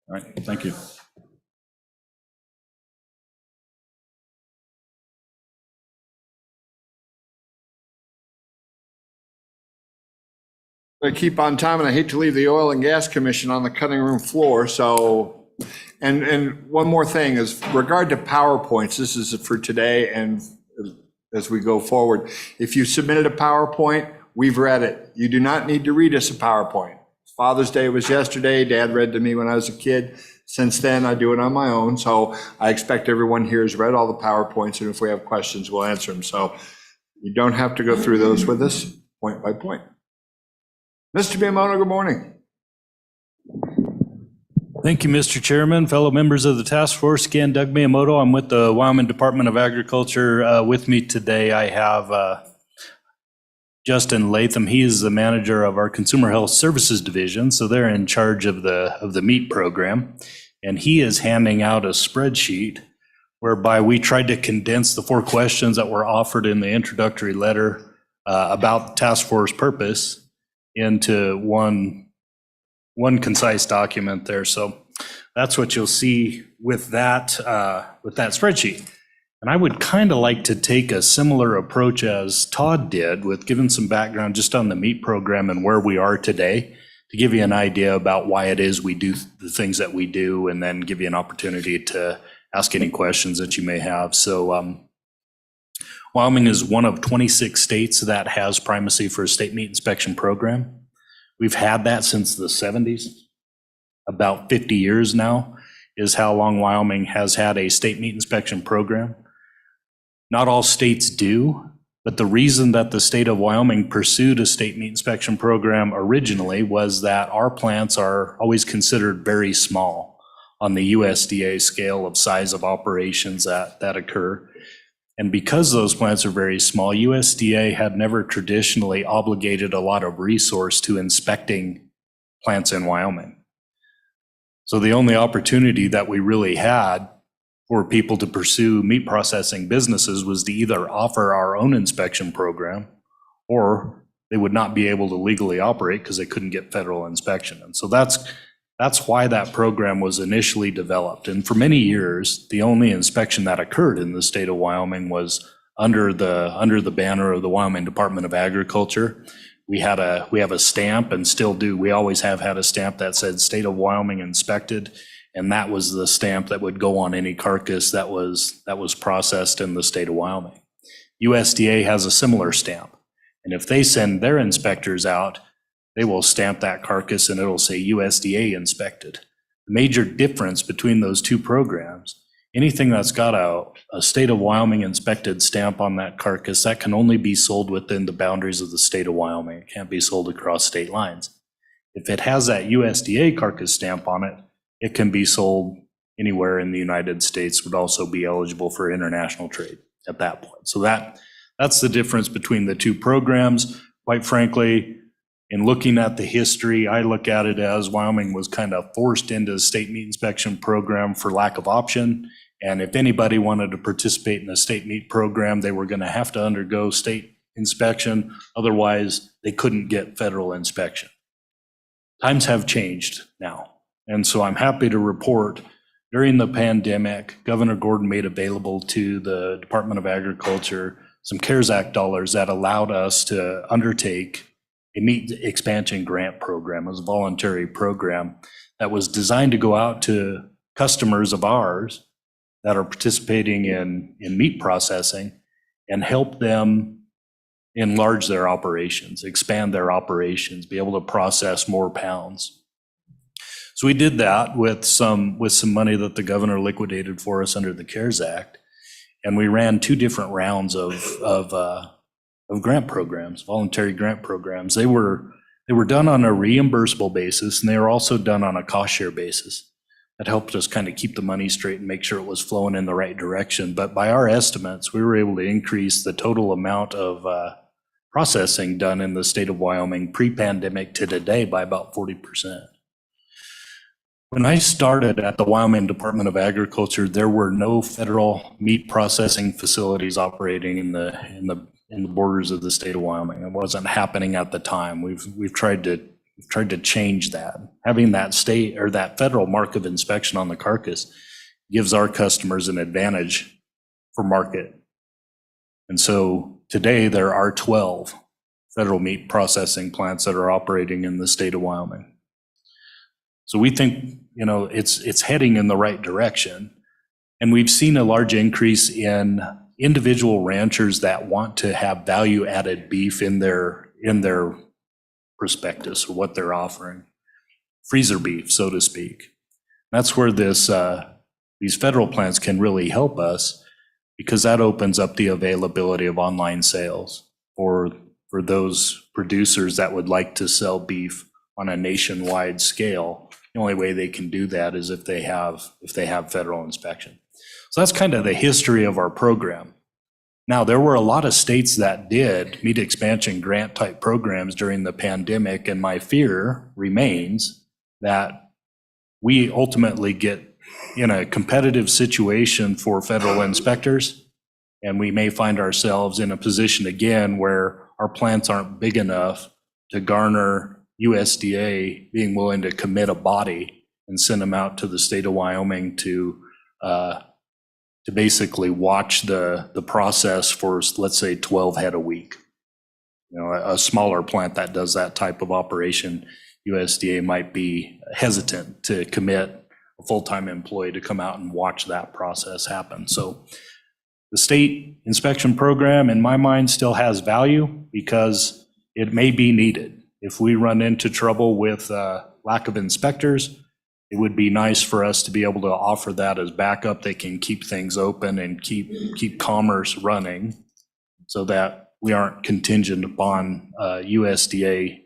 Speaker 4: All right, thank you.
Speaker 2: I keep on time, and I hate to leave the Oil and Gas Commission on the cutting room floor, so And one more thing is regard to PowerPoints, this is for today and as we go forward. If you submitted a PowerPoint, we've read it. You do not need to read us a PowerPoint. Father's Day was yesterday. Dad read to me when I was a kid. Since then, I do it on my own. So I expect everyone here has read all the PowerPoints, and if we have questions, we'll answer them. So you don't have to go through those with us point by point. Mr. Miyamoto, good morning.
Speaker 3: Thank you, Mr. Chairman, fellow members of the task force. Again, Doug Miyamoto. I'm with the Wyoming Department of Agriculture. With me today, I have Justin Latham. He is the manager of our Consumer Health Services Division, so they're in charge of the meat program. And he is handing out a spreadsheet whereby we tried to condense the 4 questions that were offered in the introductory letter about the task force purpose into one concise document there. So that's what you'll see with that spreadsheet. And I would kind of like to take a similar approach as Todd did with giving some background just on the meat program and where we are today to give you an idea about why it is we do the things that we do, and then give you an opportunity to ask any questions that you may have. So Wyoming is one of 26 states that has primacy for a state meat inspection program. We've had that since the 70s. About 50 years now is how long Wyoming has had a state meat inspection program. Not all states do, but the reason that the state of Wyoming pursued a state meat inspection program originally was that our plants are always considered very small on the USDA scale of size of operations that occur. And because those plants are very small, USDA had never traditionally obligated a lot of resource to inspecting plants in Wyoming. So the only opportunity that we really had for people to pursue meat processing businesses was to either offer our own inspection program, or they would not be able to legally operate because they couldn't get federal inspection. And so that's why that program was initially developed. And for many years, the only inspection that occurred in the state of Wyoming was under the banner of the Wyoming Department of Agriculture. We have a stamp, and still do. We always have had a stamp that said State of Wyoming inspected. And that was the stamp that would go on any carcass that was processed in the state of Wyoming. USDA has a similar stamp. And if they send their inspectors out, they will stamp that carcass and it'll say USDA inspected. The major difference between those two programs, anything that's got a state of Wyoming inspected stamp on that carcass, that can only be sold within the boundaries of the state of Wyoming. It can't be sold across state lines. If it has that USDA carcass stamp on it, it can be sold anywhere in the United States, would also be eligible for international trade at that point. So that's the difference between the two programs. Quite frankly, in looking at the history, I look at it as Wyoming was kind of forced into the state meat inspection program for lack of option. And if anybody wanted to participate in the state meat program, they were going to have to undergo state inspection. Otherwise, they couldn't get federal inspection. Times have changed now. And so I'm happy to report during the pandemic, Governor Gordon made available to the Department of Agriculture some CARES Act dollars that allowed us to undertake a meat expansion grant program. It was a voluntary program that was designed to go out to customers of ours that are participating in meat processing and help them enlarge their operations, expand their operations, be able to process more pounds. So we did that with some money that the governor liquidated for us under the CARES Act, and we ran 2 different rounds of grant programs, voluntary grant programs. They were done on a reimbursable basis, and they were also done on a cost share basis. That helped us kind of keep the money straight and make sure it was flowing in the right direction. But by our estimates, we were able to increase the total amount of processing done in the state of Wyoming pre-pandemic to today by about 40%. When I started at the Wyoming Department of Agriculture, there were no federal meat processing facilities operating in the borders of the state of Wyoming. It wasn't happening at the time. We've tried to change that. Having that state or that federal mark of inspection on the carcass gives our customers an advantage for market. And so today there are 12 federal meat processing plants that are operating in the state of Wyoming. So we think, it's heading in the right direction. And we've seen a large increase in individual ranchers that want to have value-added beef in their prospectus or what they're offering. Freezer beef, so to speak. That's where these federal plans can really help us, because that opens up the availability of online sales for those producers that would like to sell beef on a nationwide scale. The only way they can do that is if they have federal inspection. So that's kind of the history of our program. Now, there were a lot of states that did meat expansion grant type programs during the pandemic, and my fear remains that we ultimately get in a competitive situation for federal inspectors, and we may find ourselves in a position again where our plants aren't big enough to garner USDA being willing to commit a body and send them out to the state of Wyoming to basically watch the process for, let's say, 12 head a week. A smaller plant that does that type of operation, USDA might be hesitant to commit a full-time employee to come out and watch that process happen. So the state inspection program, in my mind, still has value because it may be needed. If we run into trouble with lack of inspectors, it would be nice for us to be able to offer that as backup. They can keep things open and keep commerce running so that we aren't contingent upon USDA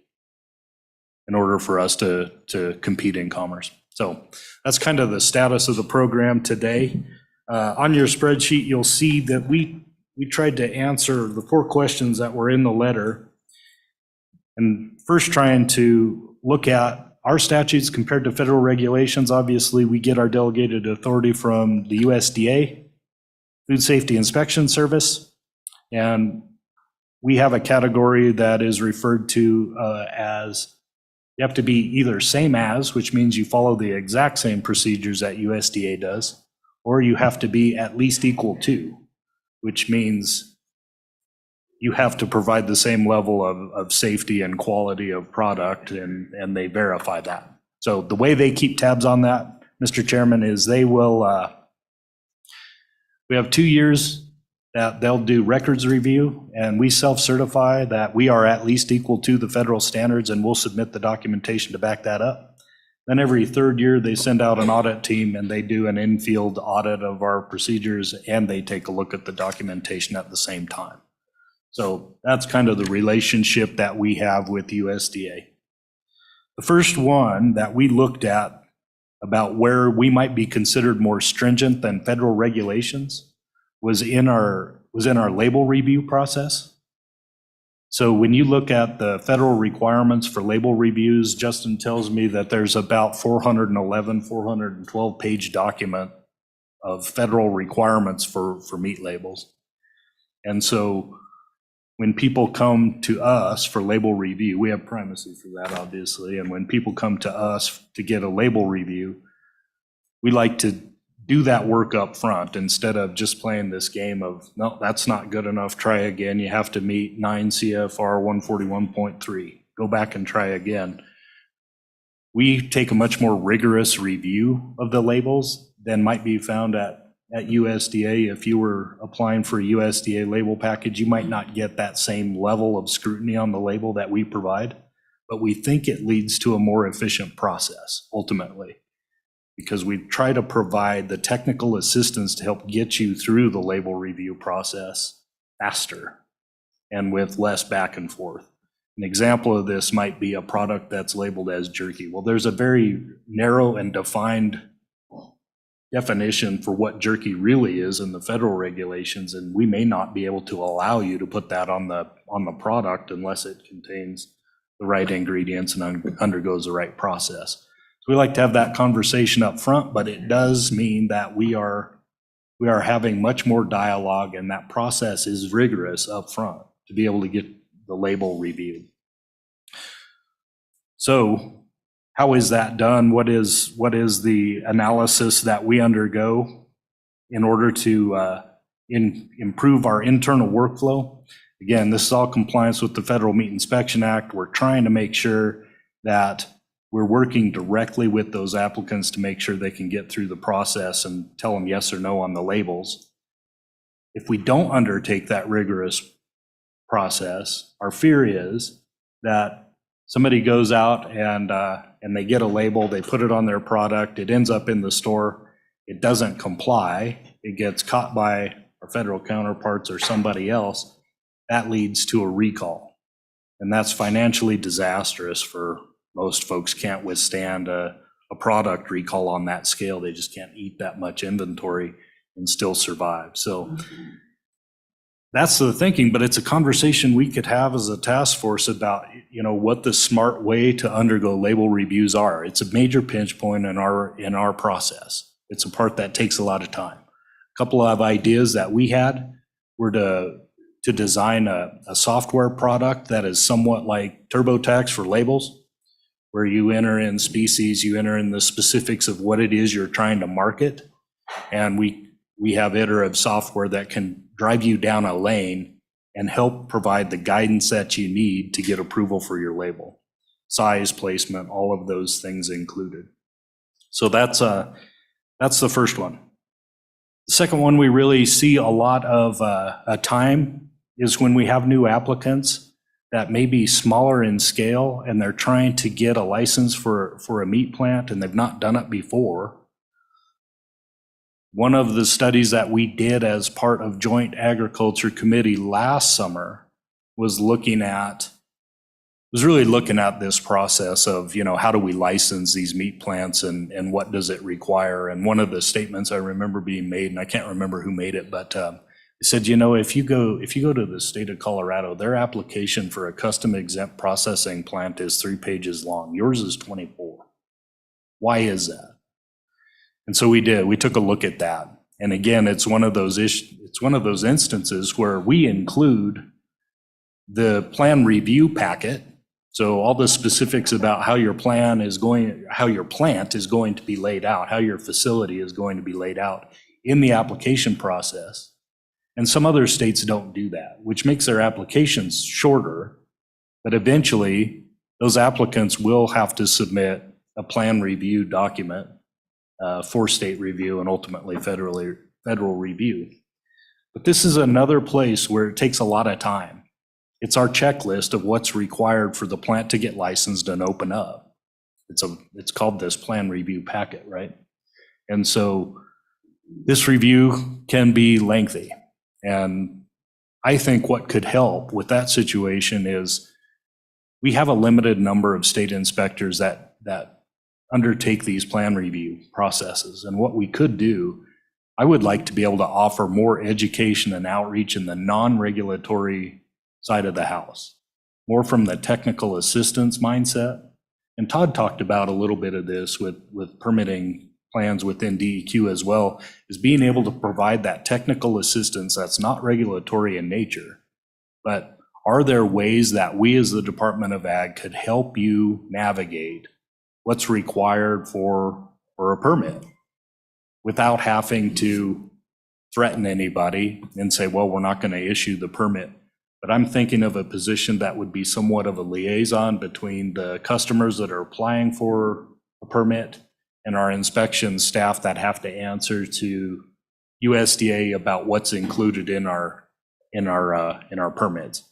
Speaker 3: in order for us to compete in commerce. So that's kind of the status of the program today. On your spreadsheet, you'll see that we tried to answer the 4 questions that were in the letter. And first trying to look at our statutes compared to federal regulations. Obviously, we get our delegated authority from the USDA, Food Safety Inspection Service, and we have a category that is referred to as you have to be either same as, which means you follow the exact same procedures that USDA does, or you have to be at least equal to, which means you have to provide the same level of safety and quality of product, and they verify that. So the way they keep tabs on that, Mr. Chairman, is they will, we have 2 years that they'll do records review, and we self-certify that we are at least equal to the federal standards, and we'll submit the documentation to back that up. Then every 3rd year, they send out an audit team, and they do an in-field audit of our procedures, and they take a look at the documentation at the same time. So that's kind of the relationship that we have with USDA. The first one that we looked at about where we might be considered more stringent than federal regulations was in our label review process. So when you look at the federal requirements for label reviews, Justin tells me that there's about 412 page document of federal requirements for meat labels. And so when people come to us for label review, we have primacy for that, obviously. And when people come to us to get a label review, we like to do that work up front instead of just playing this game of, no, that's not good enough, try again. You have to meet 9 CFR 141.3. Go back and try again. We take a much more rigorous review of the labels than might be found at USDA. If you were applying for a USDA label package, you might not get that same level of scrutiny on the label that we provide, but we think it leads to a more efficient process ultimately, because we try to provide the technical assistance to help get you through the label review process faster and with less back and forth. An example of this might be a product that's labeled as jerky. Well, there's a very narrow and defined definition for what jerky really is in the federal regulations, and we may not be able to allow you to put that on the product unless it contains the right ingredients and undergoes the right process. So we like to have that conversation up front, but it does mean that we are having much more dialogue, and that process is rigorous up front to be able to get the label reviewed. So how is that done? What is the analysis that we undergo in order to improve our internal workflow? Again, this is all compliance with the Federal Meat Inspection Act. We're trying to make sure that we're working directly with those applicants to make sure they can get through the process and tell them yes or no on the labels. If we don't undertake that rigorous process, our fear is that somebody goes out and they get a label, they put it on their product, it ends up in the store, it doesn't comply, it gets caught by our federal counterparts or somebody else, that leads to a recall. And that's financially disastrous for most folks. Can't withstand a product recall on that scale. They just can't eat that much inventory and still survive. So that's the thinking, but it's a conversation we could have as a task force about, what the smart way to undergo label reviews are. It's a major pinch point in our process. It's a part that takes a lot of time. A couple of ideas that we had were to design a software product that is somewhat like TurboTax for labels, where you enter in species, you enter in the specifics of what it is you're trying to market, and we have iterative software that can drive you down a lane and help provide the guidance that you need to get approval for your label. Size, placement, all of those things included. So that's the first one. The second one we really see a lot of time is when we have new applicants that may be smaller in scale and they're trying to get a license for a meat plant and they've not done it before. One of the studies that we did as part of Joint Agriculture Committee last summer was really looking at this process of, how do we license these meat plants and what does it require? And one of the statements I remember being made, and I can't remember who made it, but they said, if you go to the state of Colorado, their application for a custom exempt processing plant is 3 pages long. Yours is 24. Why is that? And so we did. We took a look at that. And again, it's one of those instances where we include the plan review packet. So all the specifics about how your plant is going to be laid out, how your facility is going to be laid out in the application process. And some other states don't do that, which makes their applications shorter, but eventually those applicants will have to submit a plan review document for state review and ultimately federal review. But this is another place where it takes a lot of time. It's our checklist of what's required for the plant to get licensed and open up. It's called this plan review packet, right? And so this review can be lengthy. And I think what could help with that situation is we have a limited number of state inspectors that undertake these plan review processes. And what we could do, I would like to be able to offer more education and outreach in the non-regulatory side of the house, more from the technical assistance mindset. And Todd talked about a little bit of this with permitting plans within DEQ as well, is being able to provide that technical assistance that's not regulatory in nature, but are there ways that we as the Department of Ag could help you navigate what's required for a permit without having to threaten anybody and say, well, we're not going to issue the permit. But I'm thinking of a position that would be somewhat of a liaison between the customers that are applying for a permit and our inspection staff that have to answer to USDA about what's included in our permits.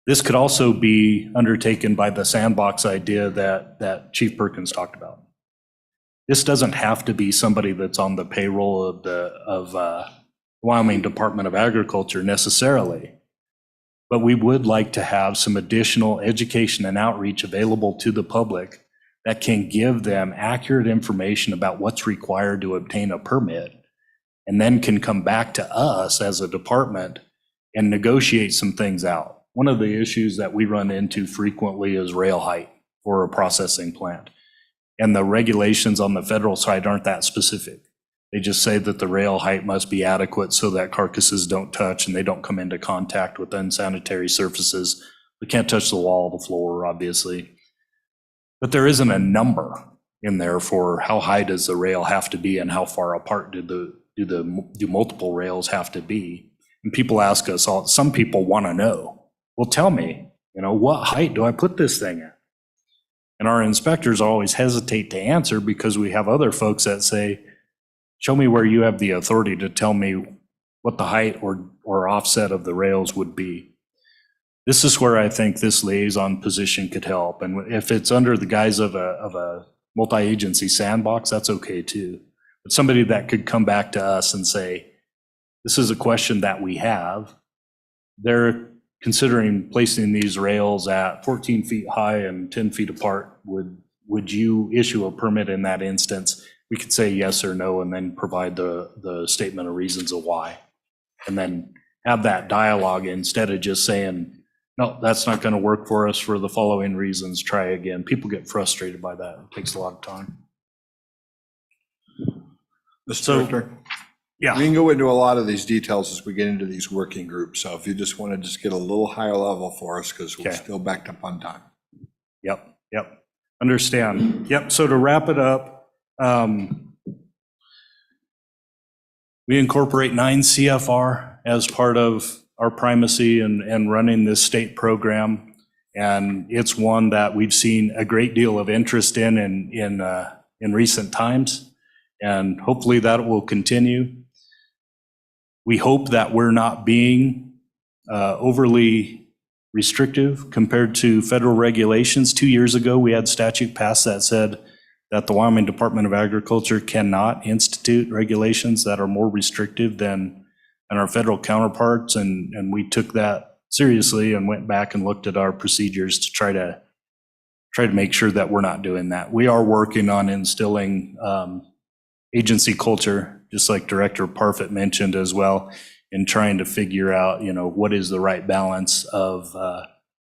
Speaker 3: This could also be undertaken by the sandbox idea that Chief Perkins talked about. This doesn't have to be somebody that's on the payroll of the Wyoming Department of Agriculture necessarily, but we would like to have some additional education and outreach available to the public that can give them accurate information about what's required to obtain a permit, and then can come back to us as a department and negotiate some things out. One of the issues that we run into frequently is rail height for a processing plant. And the regulations on the federal side aren't that specific. They just say that the rail height must be adequate so that carcasses don't touch and they don't come into contact with unsanitary surfaces. We can't touch the wall, the floor, obviously. But there isn't a number in there for how high does the rail have to be and how far apart do multiple rails have to be. And people ask us, some people want to know. Well, tell me, what height do I put this thing at? And our inspectors always hesitate to answer because we have other folks that say, show me where you have the authority to tell me what the height or offset of the rails would be. This is where I think this liaison position could help. And if it's under the guise of a multi-agency sandbox, that's okay too. But somebody that could come back to us and say, this is a question that we have. They're considering placing these rails at 14 feet high and 10 feet apart. Would you issue a permit in that instance? We could say yes or no and then provide the statement of reasons of why. And then have that dialogue instead of just saying, no, that's not going to work for us for the following reasons, try again. People get frustrated by that. It takes a lot of time.
Speaker 2: Mr. Director?
Speaker 3: Yeah.
Speaker 2: We can go into a lot of these details as we get into these working groups. So if you just want to just get a little higher level for us, because we're still backed up on time.
Speaker 3: Yep. Understand. Yep. So to wrap it up, we incorporate 9 CFR as part of our primacy and running this state program. And it's one that we've seen a great deal of interest in recent times. And hopefully that will continue. We hope that we're not being overly restrictive compared to federal regulations. 2 years ago, we had statute passed that said that the Wyoming Department of Agriculture cannot institute regulations that are more restrictive than our federal counterparts. And we took that seriously and went back and looked at our procedures to try to make sure that we're not doing that. We are working on instilling agency culture, just like Director Parfit mentioned as well, in trying to figure out, what is the right balance of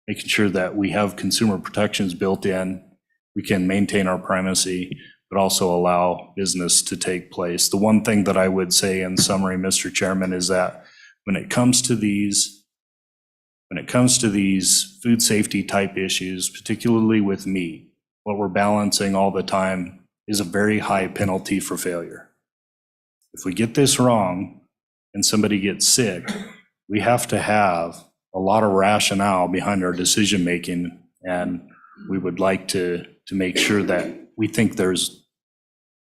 Speaker 3: making sure that we have consumer protections built in, we can maintain our primacy, but also allow business to take place. The one thing that I would say in summary, Mr. Chairman, is that when it comes to these food safety type issues, particularly with meat, what we're balancing all the time is a very high penalty for failure. If we get this wrong and somebody gets sick, we have to have a lot of rationale behind our decision making, and we would like to make sure that we think there's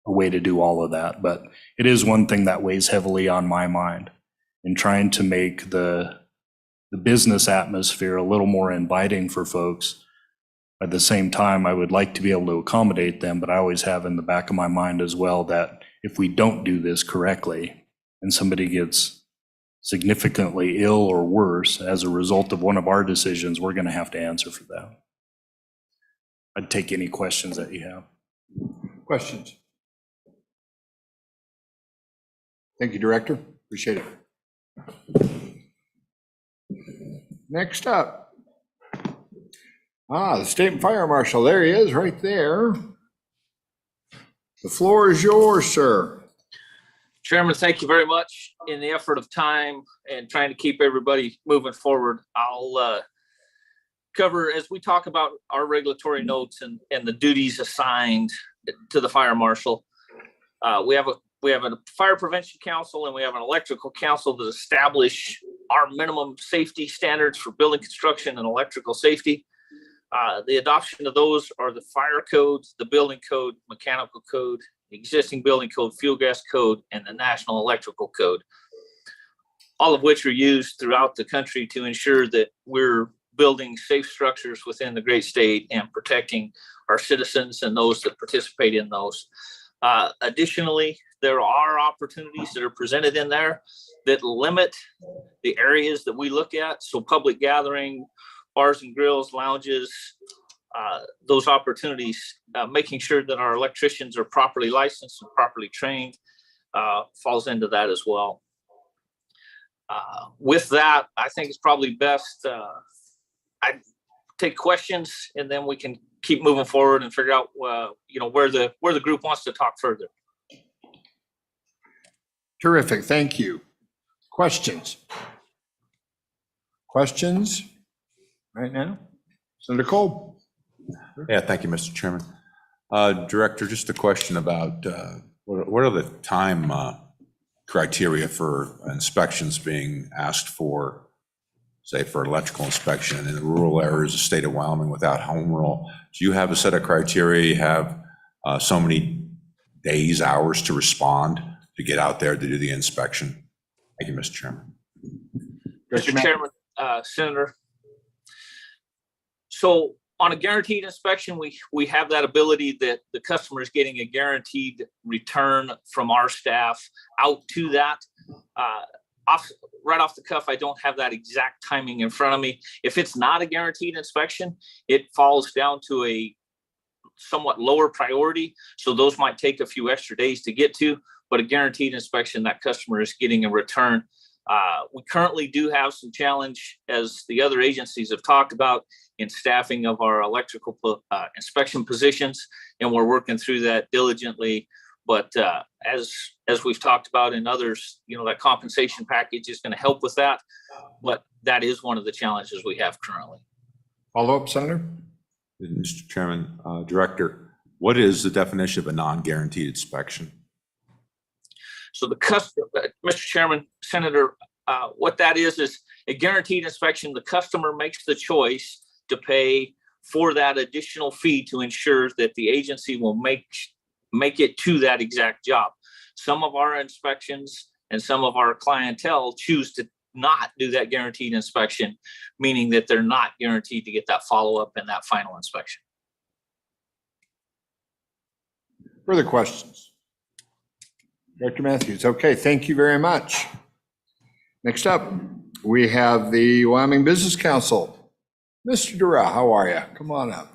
Speaker 3: a way to do all of that. But it is one thing that weighs heavily on my mind in trying to make the business atmosphere a little more inviting for folks. At the same time, I would like to be able to accommodate them, but I always have in the back of my mind as well that if we don't do this correctly and somebody gets significantly ill or worse as a result of one of our decisions, we're going to have to answer for that. I'd take any questions that you have.
Speaker 2: Questions? Thank you, Director. Appreciate it. Next up. The State Fire Marshal. There he is, right there. The floor is yours, sir.
Speaker 13: Chairman, thank you very much. In the effort of time and trying to keep everybody moving forward, I'll cover, as we talk about our regulatory notes and the duties assigned to the fire marshal. We have a fire prevention council and we have an electrical council that establish our minimum safety standards for building construction and electrical safety. The adoption of those are the fire codes, the building code, mechanical code, existing building code, fuel gas code, and the national electrical code, all of which are used throughout the country to ensure that we're building safe structures within the great state and protecting our citizens and those that participate in those. Additionally, there are opportunities that are presented in there that limit the areas that we look at. So public gathering, bars and grills, lounges, those opportunities, making sure that our electricians are properly licensed and properly trained, falls into that as well. With that, I think it's probably best I take questions and then we can keep moving forward and figure out where the group wants to talk further.
Speaker 2: Terrific, thank you. Questions? Questions right now? Senator Cole.
Speaker 7: Yeah, thank you, Mr. Chairman. Director, just a question about what are the time criteria for inspections being asked for say for electrical inspection in the rural areas of the state of Wyoming without home rule? Do you have a set of criteria? You have so many days, hours to respond to get out there to do the inspection? Thank you, Mr. Chairman.
Speaker 13: Mr. Chairman, Senator. So on a guaranteed inspection, we have that ability that the customer is getting a guaranteed return from our staff out to that. Right off the cuff, I don't have that exact timing in front of me. If it's not a guaranteed inspection, it falls down to a somewhat lower priority. So those might take a few extra days to get to, but a guaranteed inspection, that customer is getting a return. We currently do have some challenge, as the other agencies have talked about, in staffing of our electrical inspection positions, and we're working through that diligently. But as we've talked about in others, that compensation package is going to help with that. But that is one of the challenges we have currently.
Speaker 2: Follow-up, Senator?
Speaker 7: Mr. Chairman, Director, what is the definition of a non-guaranteed inspection?
Speaker 13: So the customer, Mr. Chairman, Senator, what that is a guaranteed inspection. The customer makes the choice to pay for that additional fee to ensure that the agency will make it to that exact job. Some of our inspections and some of our clientele choose to not do that guaranteed inspection, meaning that they're not guaranteed to get that follow-up and that final inspection.
Speaker 2: Further questions? Director Matthews. Okay, thank you very much. Next up, we have the Wyoming Business Council. Mr. Dura, how are you? Come on up.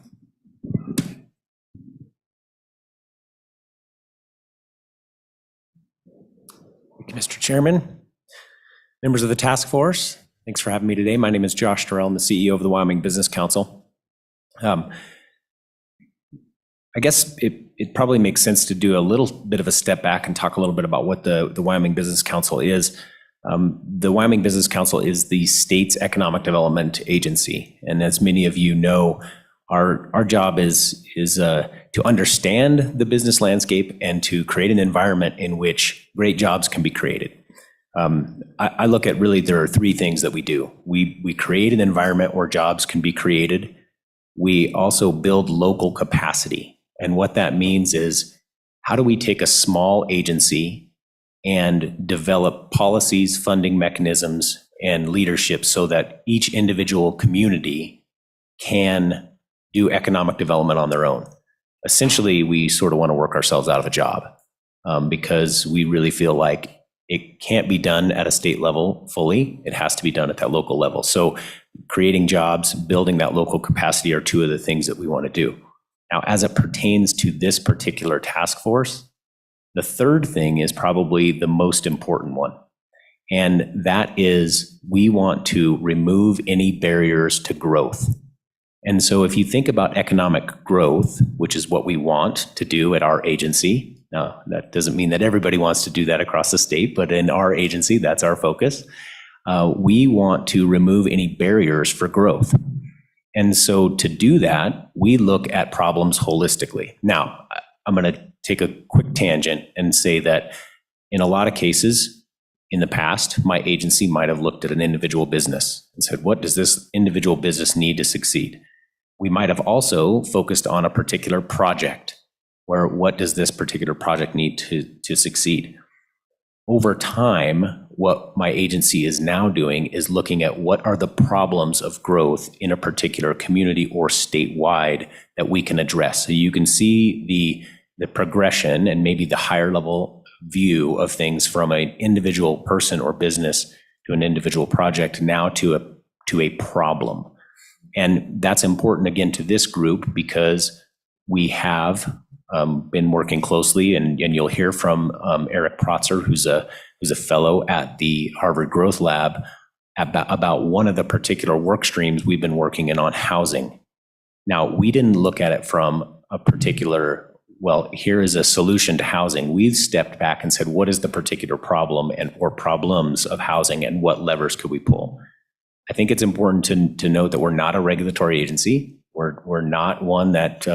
Speaker 21: Thank you, Mr. Chairman. Members of the task force, thanks for having me today. My name is Josh Durrell. I'm the CEO of the Wyoming Business Council. I guess it probably makes sense to do a little bit of a step back and talk a little bit about what the Wyoming Business Council is. The Wyoming Business Council is the state's economic development agency. And as many of you know, our job is to understand the business landscape and to create an environment in which great jobs can be created. I look at really there are three things that we do. We create an environment where jobs can be created. We also build local capacity. And what that means is, how do we take a small agency and develop policies, funding mechanisms, and leadership so that each individual community can do economic development on their own? Essentially, we sort of want to work ourselves out of a job because we really feel like it can't be done at a state level fully. It has to be done at that local level. So creating jobs, building that local capacity are two of the things that we want to do. Now, as it pertains to this particular task force, the third thing is probably the most important one. And that is, we want to remove any barriers to growth. And so if you think about economic growth, which is what we want to do at our agency, now that doesn't mean that everybody wants to do that across the state, but in our agency, that's our focus. We want to remove any barriers for growth. And so to do that, we look at problems holistically. Now, I'm going to take a quick tangent and say that in a lot of cases in the past, my agency might have looked at an individual business and said, what does this individual business need to succeed? We might have also focused on a particular project, where what does this particular project need to succeed? Over time, what my agency is now doing is looking at what are the problems of growth in a particular community or statewide that we can address. So you can see the progression and maybe the higher level view of things from an individual person or business to an individual project now to a problem. And that's important again to this group because we have been working closely, and you'll hear from Eric Protzer, who's a fellow at the Harvard Growth Lab, about one of the particular work streams we've been working in on housing. Now, we didn't look at it from a particular, well, here is a solution to housing. We've stepped back and said, what is the particular problem or problems of housing, and what levers could we pull? I think it's important to note that we're not a regulatory agency. We're not one that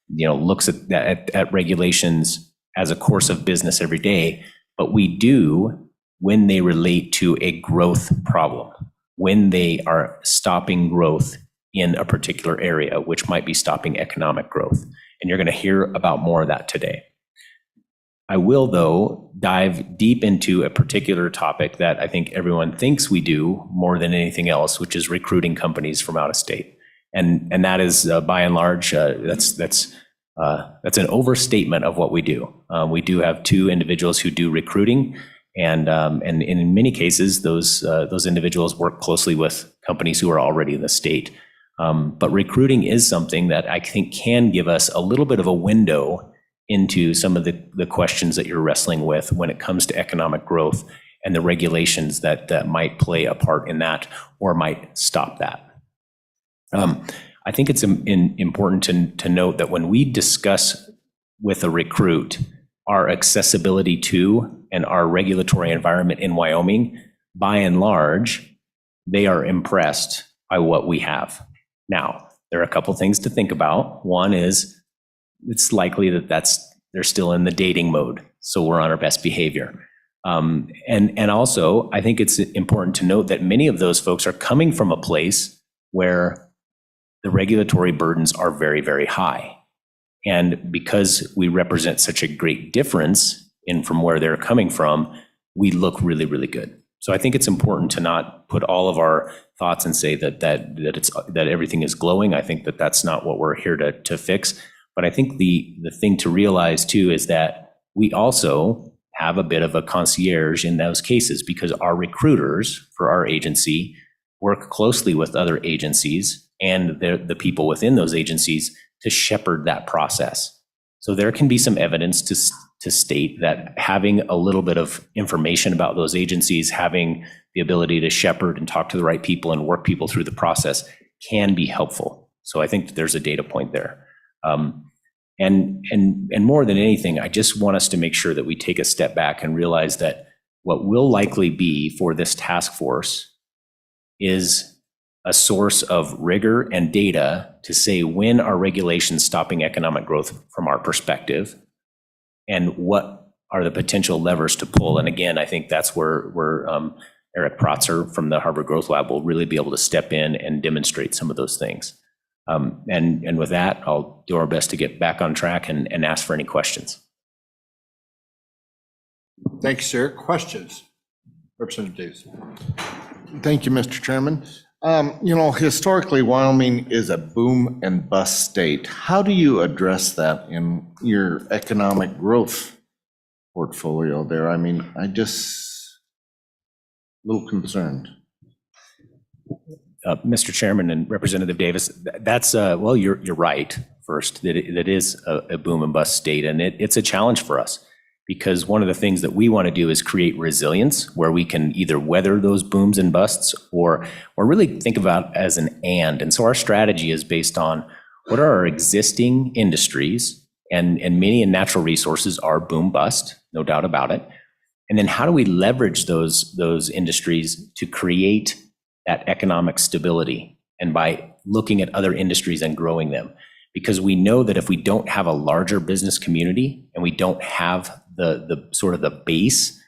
Speaker 21: looks at regulations as a course of business every day, but we do when they relate to a growth problem. when they are stopping growth in a particular area, which might be stopping economic growth. And you're going to hear about more of that today. I will, though, dive deep into a particular topic that I think everyone thinks we do more than anything else, which is recruiting companies from out of state. And that is, by and large, that's an overstatement of what we do. We do have 2 individuals who do recruiting, and in many cases, those individuals work closely with companies who are already in the state. But recruiting is something that I think can give us a little bit of a window into some of the questions that you're wrestling with when it comes to economic growth and the regulations that might play a part in that or might stop that. I think it's important to note that when we discuss with a recruit our accessibility to and our regulatory environment in Wyoming, by and large, they are impressed by what we have. Now, there are a couple things to think about. One is it's likely that they're still in the dating mode, so we're on our best behavior. And also, I think it's important to note that many of those folks are coming from a place where the regulatory burdens are very, very high. And because we represent such a great difference in from where they're coming from, we look really, really good. So I think it's important to not put all of our thoughts and say that everything is glowing. I think that that's not what we're here to fix. But I think the thing to realize too is that we also have a bit of a concierge in those cases, because our recruiters for our agency work closely with other agencies and the people within those agencies to shepherd that process. So there can be some evidence to state that having a little bit of information about those agencies, having the ability to shepherd and talk to the right people and work people through the process can be helpful. So I think that there's a data point there. And more than anything, I just want us to make sure that we take a step back and realize that what will likely be for this task force is a source of rigor and data to say when are regulations stopping economic growth from our perspective, and what are the potential levers to pull. And again, I think that's where Eric Protzer from the Harbor Growth Lab will really be able to step in and demonstrate some of those things. And with that, I'll do our best to get back on track and ask for any questions.
Speaker 2: Thank you, sir. Questions? Representative Davis.
Speaker 8: Thank you, Mr. Chairman. Historically, Wyoming is a boom and bust state. How do you address that in your economic growth portfolio there? I mean, a little concerned.
Speaker 21: Mr. Chairman and Representative Davis, that's, well, you're right, first, that it is a boom and bust state, and it's a challenge for us, because one of the things that we want to do is create resilience where we can either weather those booms and busts or really think about as an and. And so our strategy is based on what are our existing industries, and many in natural resources are boom bust, no doubt about it. And then how do we leverage those industries to create that economic stability, and by looking at other industries and growing them? Because we know that if we don't have a larger business community and we don't have the sort of the base,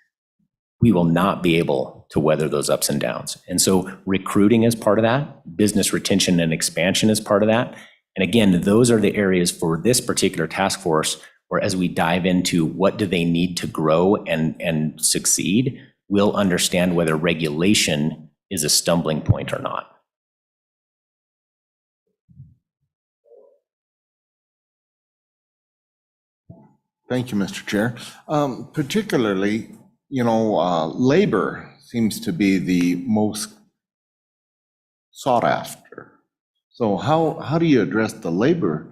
Speaker 21: we will not be able to weather those ups and downs. And so recruiting is part of that, business retention and expansion is part of that. And again, those are the areas for this particular task force where, as we dive into what do they need to grow and succeed, we'll understand whether regulation is a stumbling point or not.
Speaker 8: Thank you, Mr. Chair. Particularly, labor seems to be the most sought after. So how do you address the labor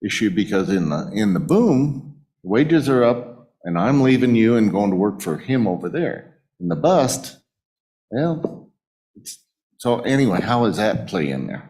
Speaker 8: issue? Because in the boom, wages are up and I'm leaving you and going to work for him over there. In the bust, well, so anyway, how does that play in there?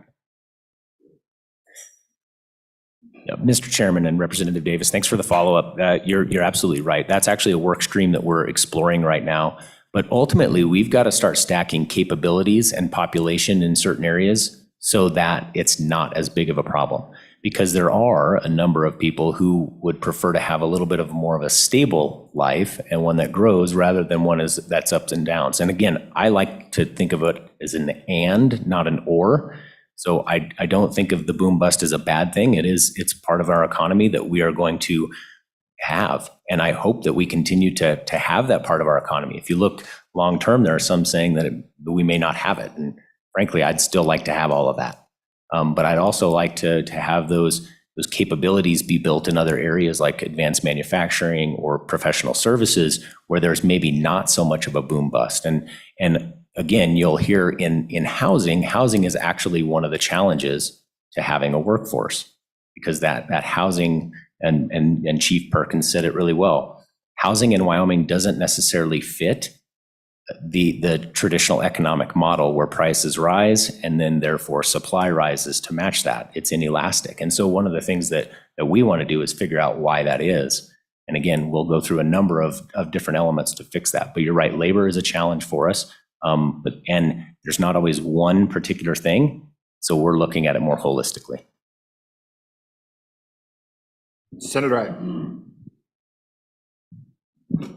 Speaker 21: Yeah, Mr. Chairman and Representative Davis, thanks for the follow-up. You're absolutely right. That's actually a work stream that we're exploring right now. But ultimately, we've got to start stacking capabilities and population in certain areas so that it's not as big of a problem. because there are a number of people who would prefer to have a little bit of more of a stable life and one that grows rather than one that's ups and downs. And again, I like to think of it as an and, not an or. So I don't think of the boom bust as a bad thing. It's part of our economy that we are going to have. And I hope that we continue to have that part of our economy. If you look long term, there are some saying that we may not have it. And frankly, I'd still like to have all of that. But I'd also like to have those capabilities be built in other areas like advanced manufacturing or professional services where there's maybe not so much of a boom bust. And again, you'll hear in housing is actually one of the challenges to having a workforce, because that housing, and Chief Perkins said it really well, housing in Wyoming doesn't necessarily fit the traditional economic model where prices rise and then therefore supply rises to match that. It's inelastic. And so one of the things that we want to do is figure out why that is. And again, we'll go through a number of different elements to fix that. But you're right, labor is a challenge for us. And there's not always one particular thing. So we're looking at it more holistically.
Speaker 2: Senator Ide.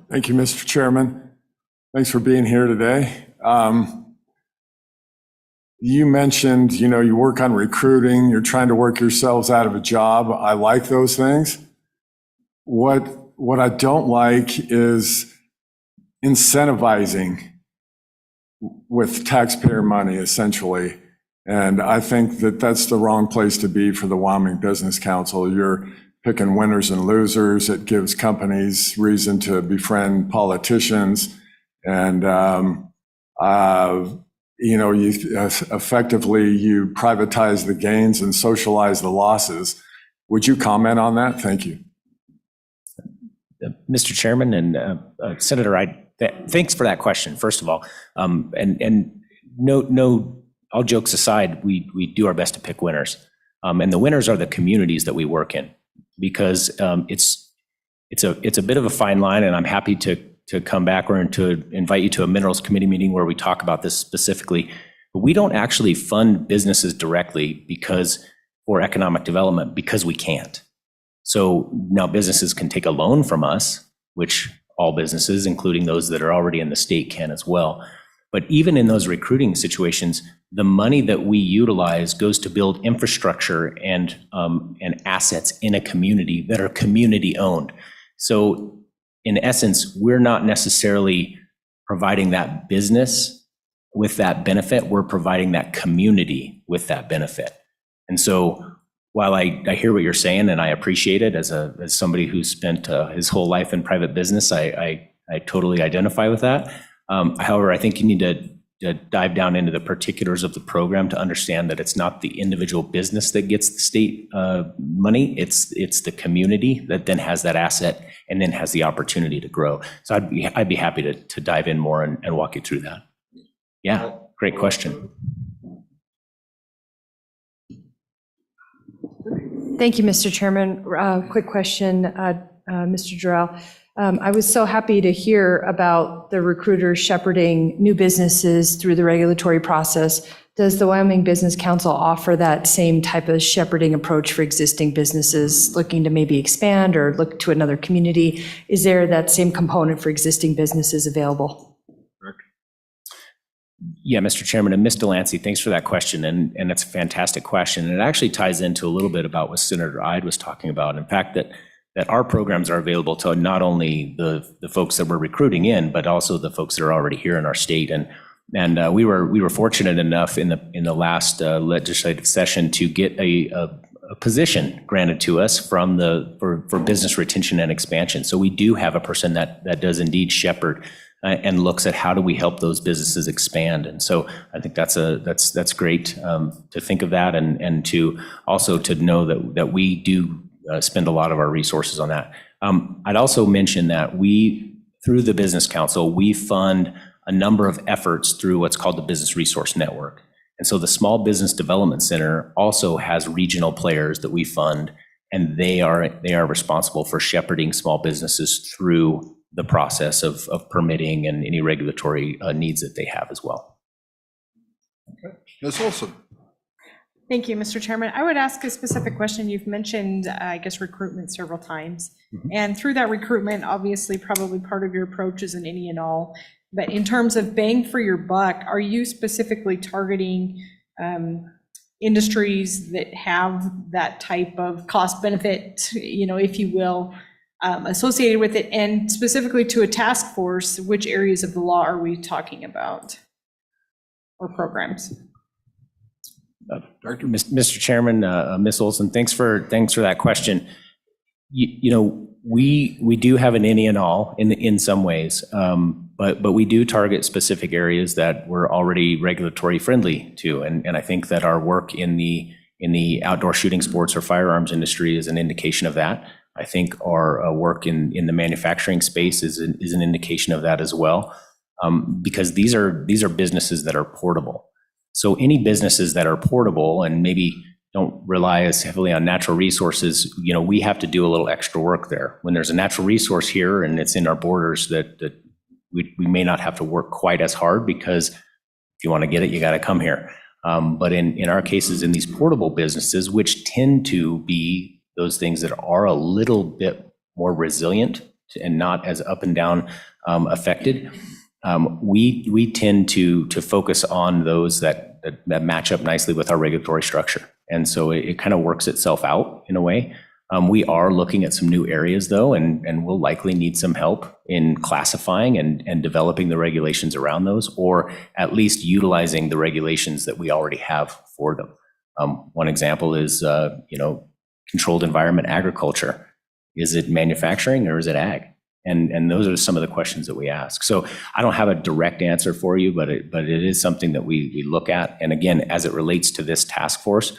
Speaker 6: Thank you, Mr. Chairman. Thanks for being here today. You mentioned, you work on recruiting, you're trying to work yourselves out of a job. I like those things. What I don't like is incentivizing with taxpayer money, essentially. And I think that that's the wrong place to be for the Wyoming Business Council. You're picking winners and losers. It gives companies reason to befriend politicians. And, effectively you privatize the gains and socialize the losses. Would you comment on that? Thank you.
Speaker 21: Mr. Chairman and Senator Ide, thanks for that question, first of all. And no, all jokes aside, we do our best to pick winners. And the winners are the communities that we work in, because it's a bit of a fine line, and I'm happy to come back or to invite you to a Minerals Committee meeting where we talk about this specifically. But we don't actually fund businesses directly for economic development because we can't. So now businesses can take a loan from us, which all businesses, including those that are already in the state, can as well. But even in those recruiting situations, the money that we utilize goes to build infrastructure and assets in a community that are community owned. So in essence, we're not necessarily providing that business with that benefit. We're providing that community with that benefit. And so while I hear what you're saying and I appreciate it as somebody who spent his whole life in private business, I totally identify with that. However, I think you need to dive down into the particulars of the program to understand that it's not the individual business that gets the state money. It's the community that then has that asset and then has the opportunity to grow. So I'd be happy to dive in more and walk you through that. Yeah, great question.
Speaker 5: Thank you, Mr. Chairman. Quick question, Mr. Durrell. I was so happy to hear about the recruiters shepherding new businesses through the regulatory process. Does the Wyoming Business Council offer that same type of shepherding approach for existing businesses looking to maybe expand or look to another community? Is there that same component for existing businesses available?
Speaker 21: Yeah, Mr. Chairman, and Ms. Delancey, thanks for that question. And it's a fantastic question. And it actually ties into a little bit about what Senator Ide was talking about. In fact, that our programs are available to not only the folks that we're recruiting in, but also the folks that are already here in our state. And we were fortunate enough in the last legislative session to get a position granted to us for business retention and expansion. So we do have a person that does indeed shepherd and looks at how do we help those businesses expand. And so I think that's great to think of that, and to also to know that we do spend a lot of our resources on that. I'd also mention that through the Business Council, we fund a number of efforts through what's called the Business Resource Network. And so the Small Business Development Center also has regional players that we fund, and they are responsible for shepherding small businesses through the process of permitting and any regulatory needs that they have as well.
Speaker 2: Okay. Ms. Olson.
Speaker 10: Thank you, Mr. Chairman. I would ask a specific question. You've mentioned, I guess, recruitment several times. And through that recruitment, obviously, probably part of your approach is an any and all. But in terms of bang for your buck, are you specifically targeting industries that have that type of cost benefit, if you will, associated with it? And specifically to a task force, which areas of the law are we talking about or programs?
Speaker 21: Mr. Chairman, Ms. Olson, thanks for that question. We do have an any and all in some ways, but we do target specific areas that we're already regulatory friendly to, and I think that our work in the outdoor shooting sports or firearms industry is an indication of that. I think our work in the manufacturing space is an indication of that as well, because these are businesses that are portable. So any businesses that are portable and maybe don't rely as heavily on natural resources, we have to do a little extra work there. When there's a natural resource here and it's in our borders, that we may not have to work quite as hard, because if you want to get it, you got to come here. But in our cases, in these portable businesses, which tend to be those things that are a little bit more resilient and not as up and down affected, we tend to focus on those that match up nicely with our regulatory structure. And so it kind of works itself out in a way. We are looking at some new areas though, and we'll likely need some help in classifying and developing the regulations around those, or at least utilizing the regulations that we already have for them. One example is, controlled environment agriculture. Is it manufacturing or is it ag? And those are some of the questions that we ask. So I don't have a direct answer for you, but it is something that we look at. And again, as it relates to this task force,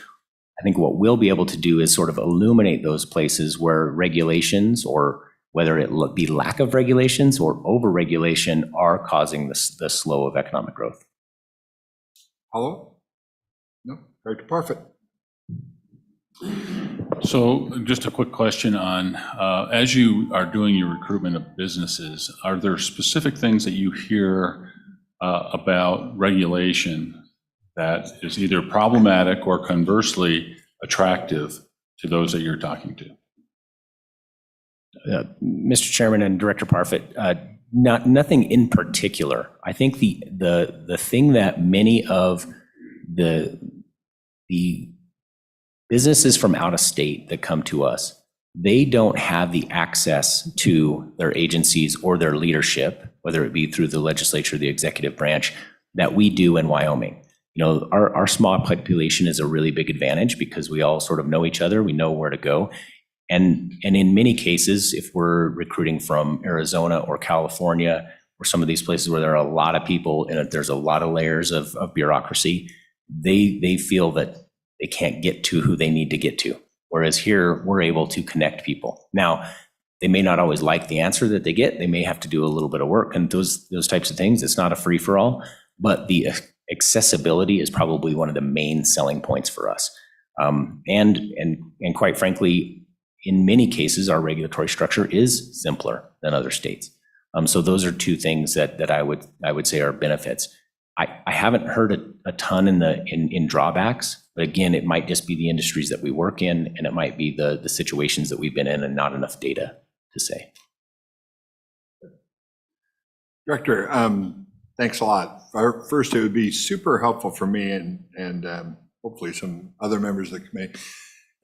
Speaker 21: I think what we'll be able to do is sort of illuminate those places where regulations, or whether it be lack of regulations or over-regulation, are causing the slow of economic growth.
Speaker 2: Hello? No? Director Parfit.
Speaker 4: So just a quick question on, as you are doing your recruitment of businesses, are there specific things that you hear about regulation that is either problematic or conversely attractive to those that you're talking to?
Speaker 21: Mr. Chairman and Director Parfit, nothing in particular. I think the thing that many of the businesses from out of state that come to us, they don't have the access to their agencies or their leadership, whether it be through the legislature, the executive branch, that we do in Wyoming. Our small population is a really big advantage because we all sort of know each other, we know where to go. And in many cases, if we're recruiting from Arizona or California, or some of these places where there are a lot of people and there's a lot of layers of bureaucracy, they feel that they can't get to who they need to get to. Whereas here, we're able to connect people. Now, they may not always like the answer that they get. They may have to do a little bit of work, and those types of things. It's not a free-for-all, but the accessibility is probably one of the main selling points for us. And quite frankly, in many cases, our regulatory structure is simpler than other states. So those are two things that I would say are benefits. I haven't heard a ton in drawbacks, but again, it might just be the industries that we work in, and it might be the situations that we've been in and not enough data to say.
Speaker 2: Director, thanks a lot. First, it would be super helpful for me and hopefully some other members of the committee,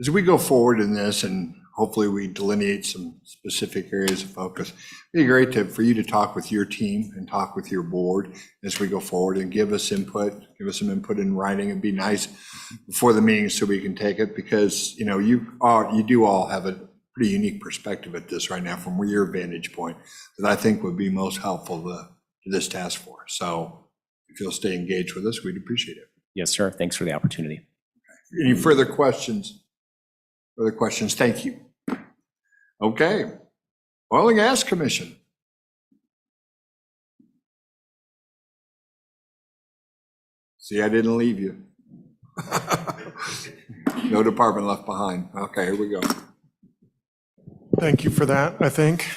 Speaker 2: as we go forward in this, and hopefully we delineate some specific areas of focus. It'd be great for you to talk with your team and talk with your board as we go forward and give us some input in writing. It'd be nice before the meeting so we can take it, because you do all have a pretty unique perspective at this right now from your vantage point that I think would be most helpful to this task force. So if you'll stay engaged with us, we'd appreciate it.
Speaker 21: Yes, sir. Thanks for the opportunity.
Speaker 2: Any further questions? Further questions? Thank you. Okay. Oil and Gas Commission. See, I didn't leave you. No department left behind. Okay, here we go.
Speaker 1: Thank you for that, I think.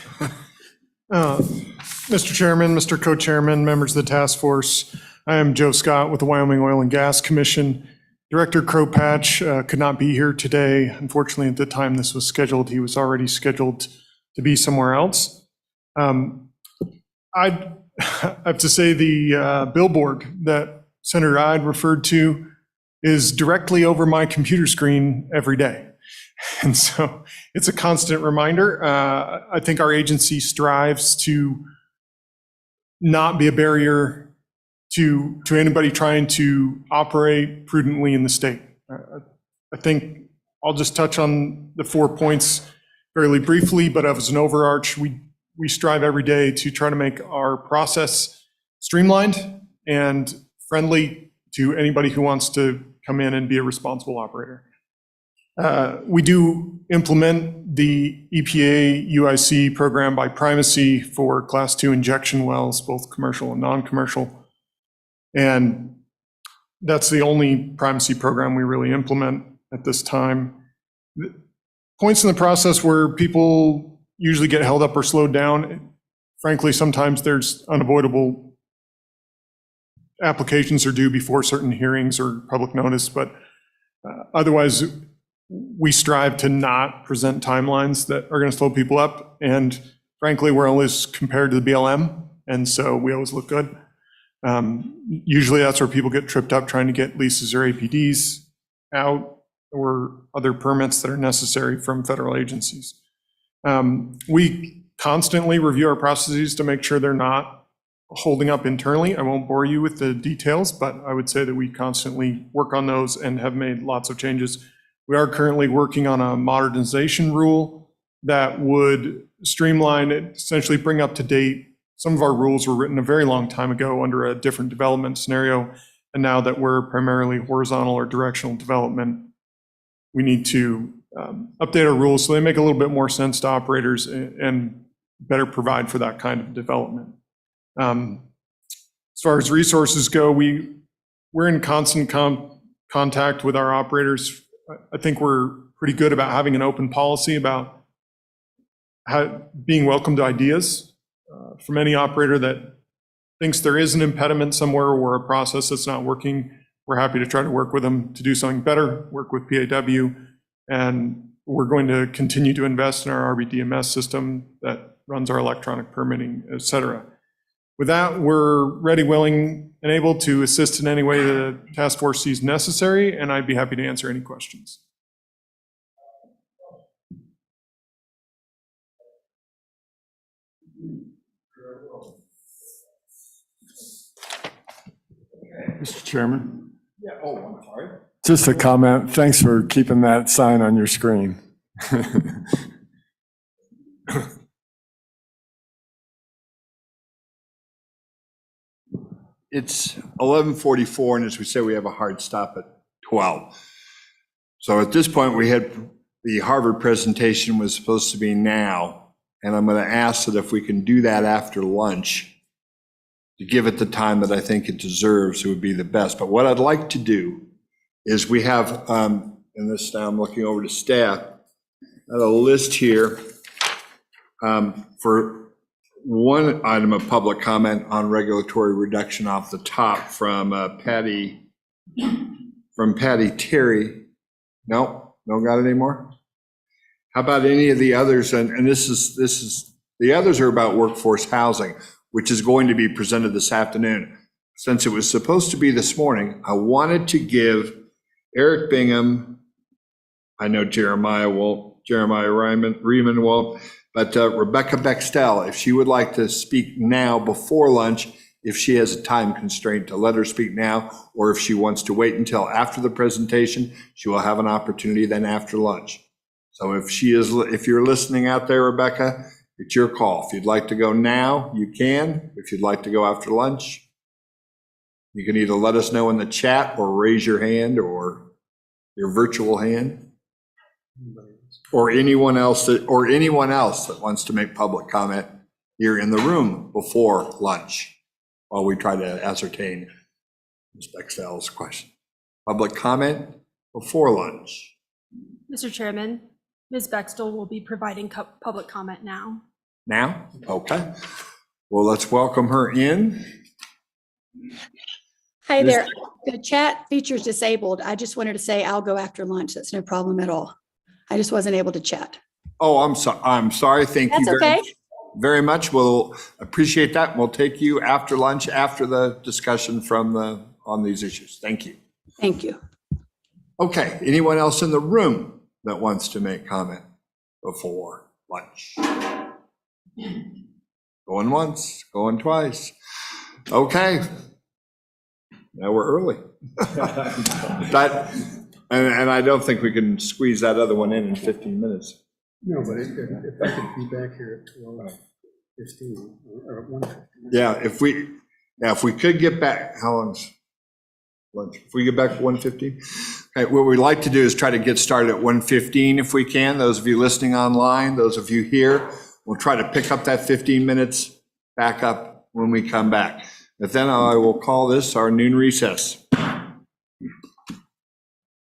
Speaker 1: Mr. Chairman, Mr. Co-Chairman, members of the task force, I am Joe Scott with the Wyoming Oil and Gas Commission, Director Crowpatch could not be here today. Unfortunately, at the time this was scheduled, he was already scheduled to be somewhere else. I have to say the billboard that Senator Ide referred to is directly over my computer screen every day. And so it's a constant reminder. I think our agency strives to not be a barrier to anybody trying to operate prudently in the state. I think I'll just touch on the 4 points fairly briefly, but as an overarch, we strive every day to try to make our process streamlined and friendly to anybody who wants to come in and be a responsible operator. We do implement the EPA UIC program by primacy for Class 2 injection wells, both commercial and non-commercial. And that's the only primacy program we really implement at this time. Points in the process where people usually get held up or slowed down, frankly, sometimes there's unavoidable applications are due before certain hearings or public notice, but otherwise, we strive to not present timelines that are going to slow people up. And frankly, we're always compared to the BLM, and so we always look good. Usually that's where people get tripped up trying to get leases or APDs out or other permits that are necessary from federal agencies. We constantly review our processes to make sure they're not holding up internally. I won't bore you with the details, but I would say that we constantly work on those and have made lots of changes. We are currently working on a modernization rule that would streamline it, essentially bring up to date. Some of our rules were written a very long time ago under a different development scenario. And now that we're primarily horizontal or directional development, we need to update our rules so they make a little bit more sense to operators and better provide for that kind of development. As far as resources go, we're in constant contact with our operators. I think we're pretty good about having an open policy about being welcome to ideas from any operator that thinks there is an impediment somewhere or a process that's not working. We're happy to try to work with them to do something better, work with PAW, and we're going to continue to invest in our RBDMS system that runs our electronic permitting, et cetera. With that, we're ready, willing, and able to assist in any way the task force sees necessary, and I'd be happy to answer any questions.
Speaker 6: Mr. Chairman,
Speaker 2: Yeah, oh, I'm sorry.
Speaker 6: just a comment. Thanks for keeping that sign on your screen.
Speaker 2: It's 11:44, and as we say, we have a hard stop at 12. So at this point, we had the Harvard presentation was supposed to be now, and I'm going to ask that if we can do that after lunch, to give it the time that I think it deserves, it would be the best. But what I'd like to do is we have, and this now I'm looking over to staff, a list here for one item of public comment on regulatory reduction off the top from Patty Terry. No got it anymore? How about any of the others? And this is the others are about workforce housing, which is going to be presented this afternoon. Since it was supposed to be this morning, I wanted to give Eric Bingham, I know Jeremiah Riemann won't, but Rebecca Bextel, if she would like to speak now before lunch, if she has a time constraint, to let her speak now, or if she wants to wait until after the presentation, she will have an opportunity then after lunch. So if you're listening out there, Rebecca, it's your call. If you'd like to go now, you can. If you'd like to go after lunch, you can either let us know in the chat or raise your hand or your virtual hand. Or anyone else that wants to make public comment here in the room before lunch while we try to ascertain Ms. Bextel's question. Public comment before lunch.
Speaker 12: Mr. Chairman, Ms. Bextel will be providing public comment now.
Speaker 2: Now? Okay. Well, let's welcome her in.
Speaker 15: Hi there. The chat feature's disabled. I just wanted to say I'll go after lunch. That's no problem at all. I just wasn't able to chat.
Speaker 2: Oh, I'm sorry. Thank you
Speaker 15: That's
Speaker 2: very,
Speaker 15: okay.
Speaker 2: very much. We'll appreciate that. We'll take you after lunch, after the discussion on these issues. Thank you.
Speaker 15: Thank you.
Speaker 2: Okay, anyone else in the room that wants to make comment before lunch? Going once, going twice. Okay. Now we're early. And I don't think we can squeeze that other one in 15 minutes.
Speaker 11: No, but if I could be back here at 12:15 or 1:15.
Speaker 2: Yeah, if we could get back, how long's lunch? If we get back at 1:15? Okay, what we'd like to do is try to get started at 1:15 if we can. Those of you listening online, those of you here, we'll try to pick up that 15 minutes back up when we come back. But then I will call this our noon recess.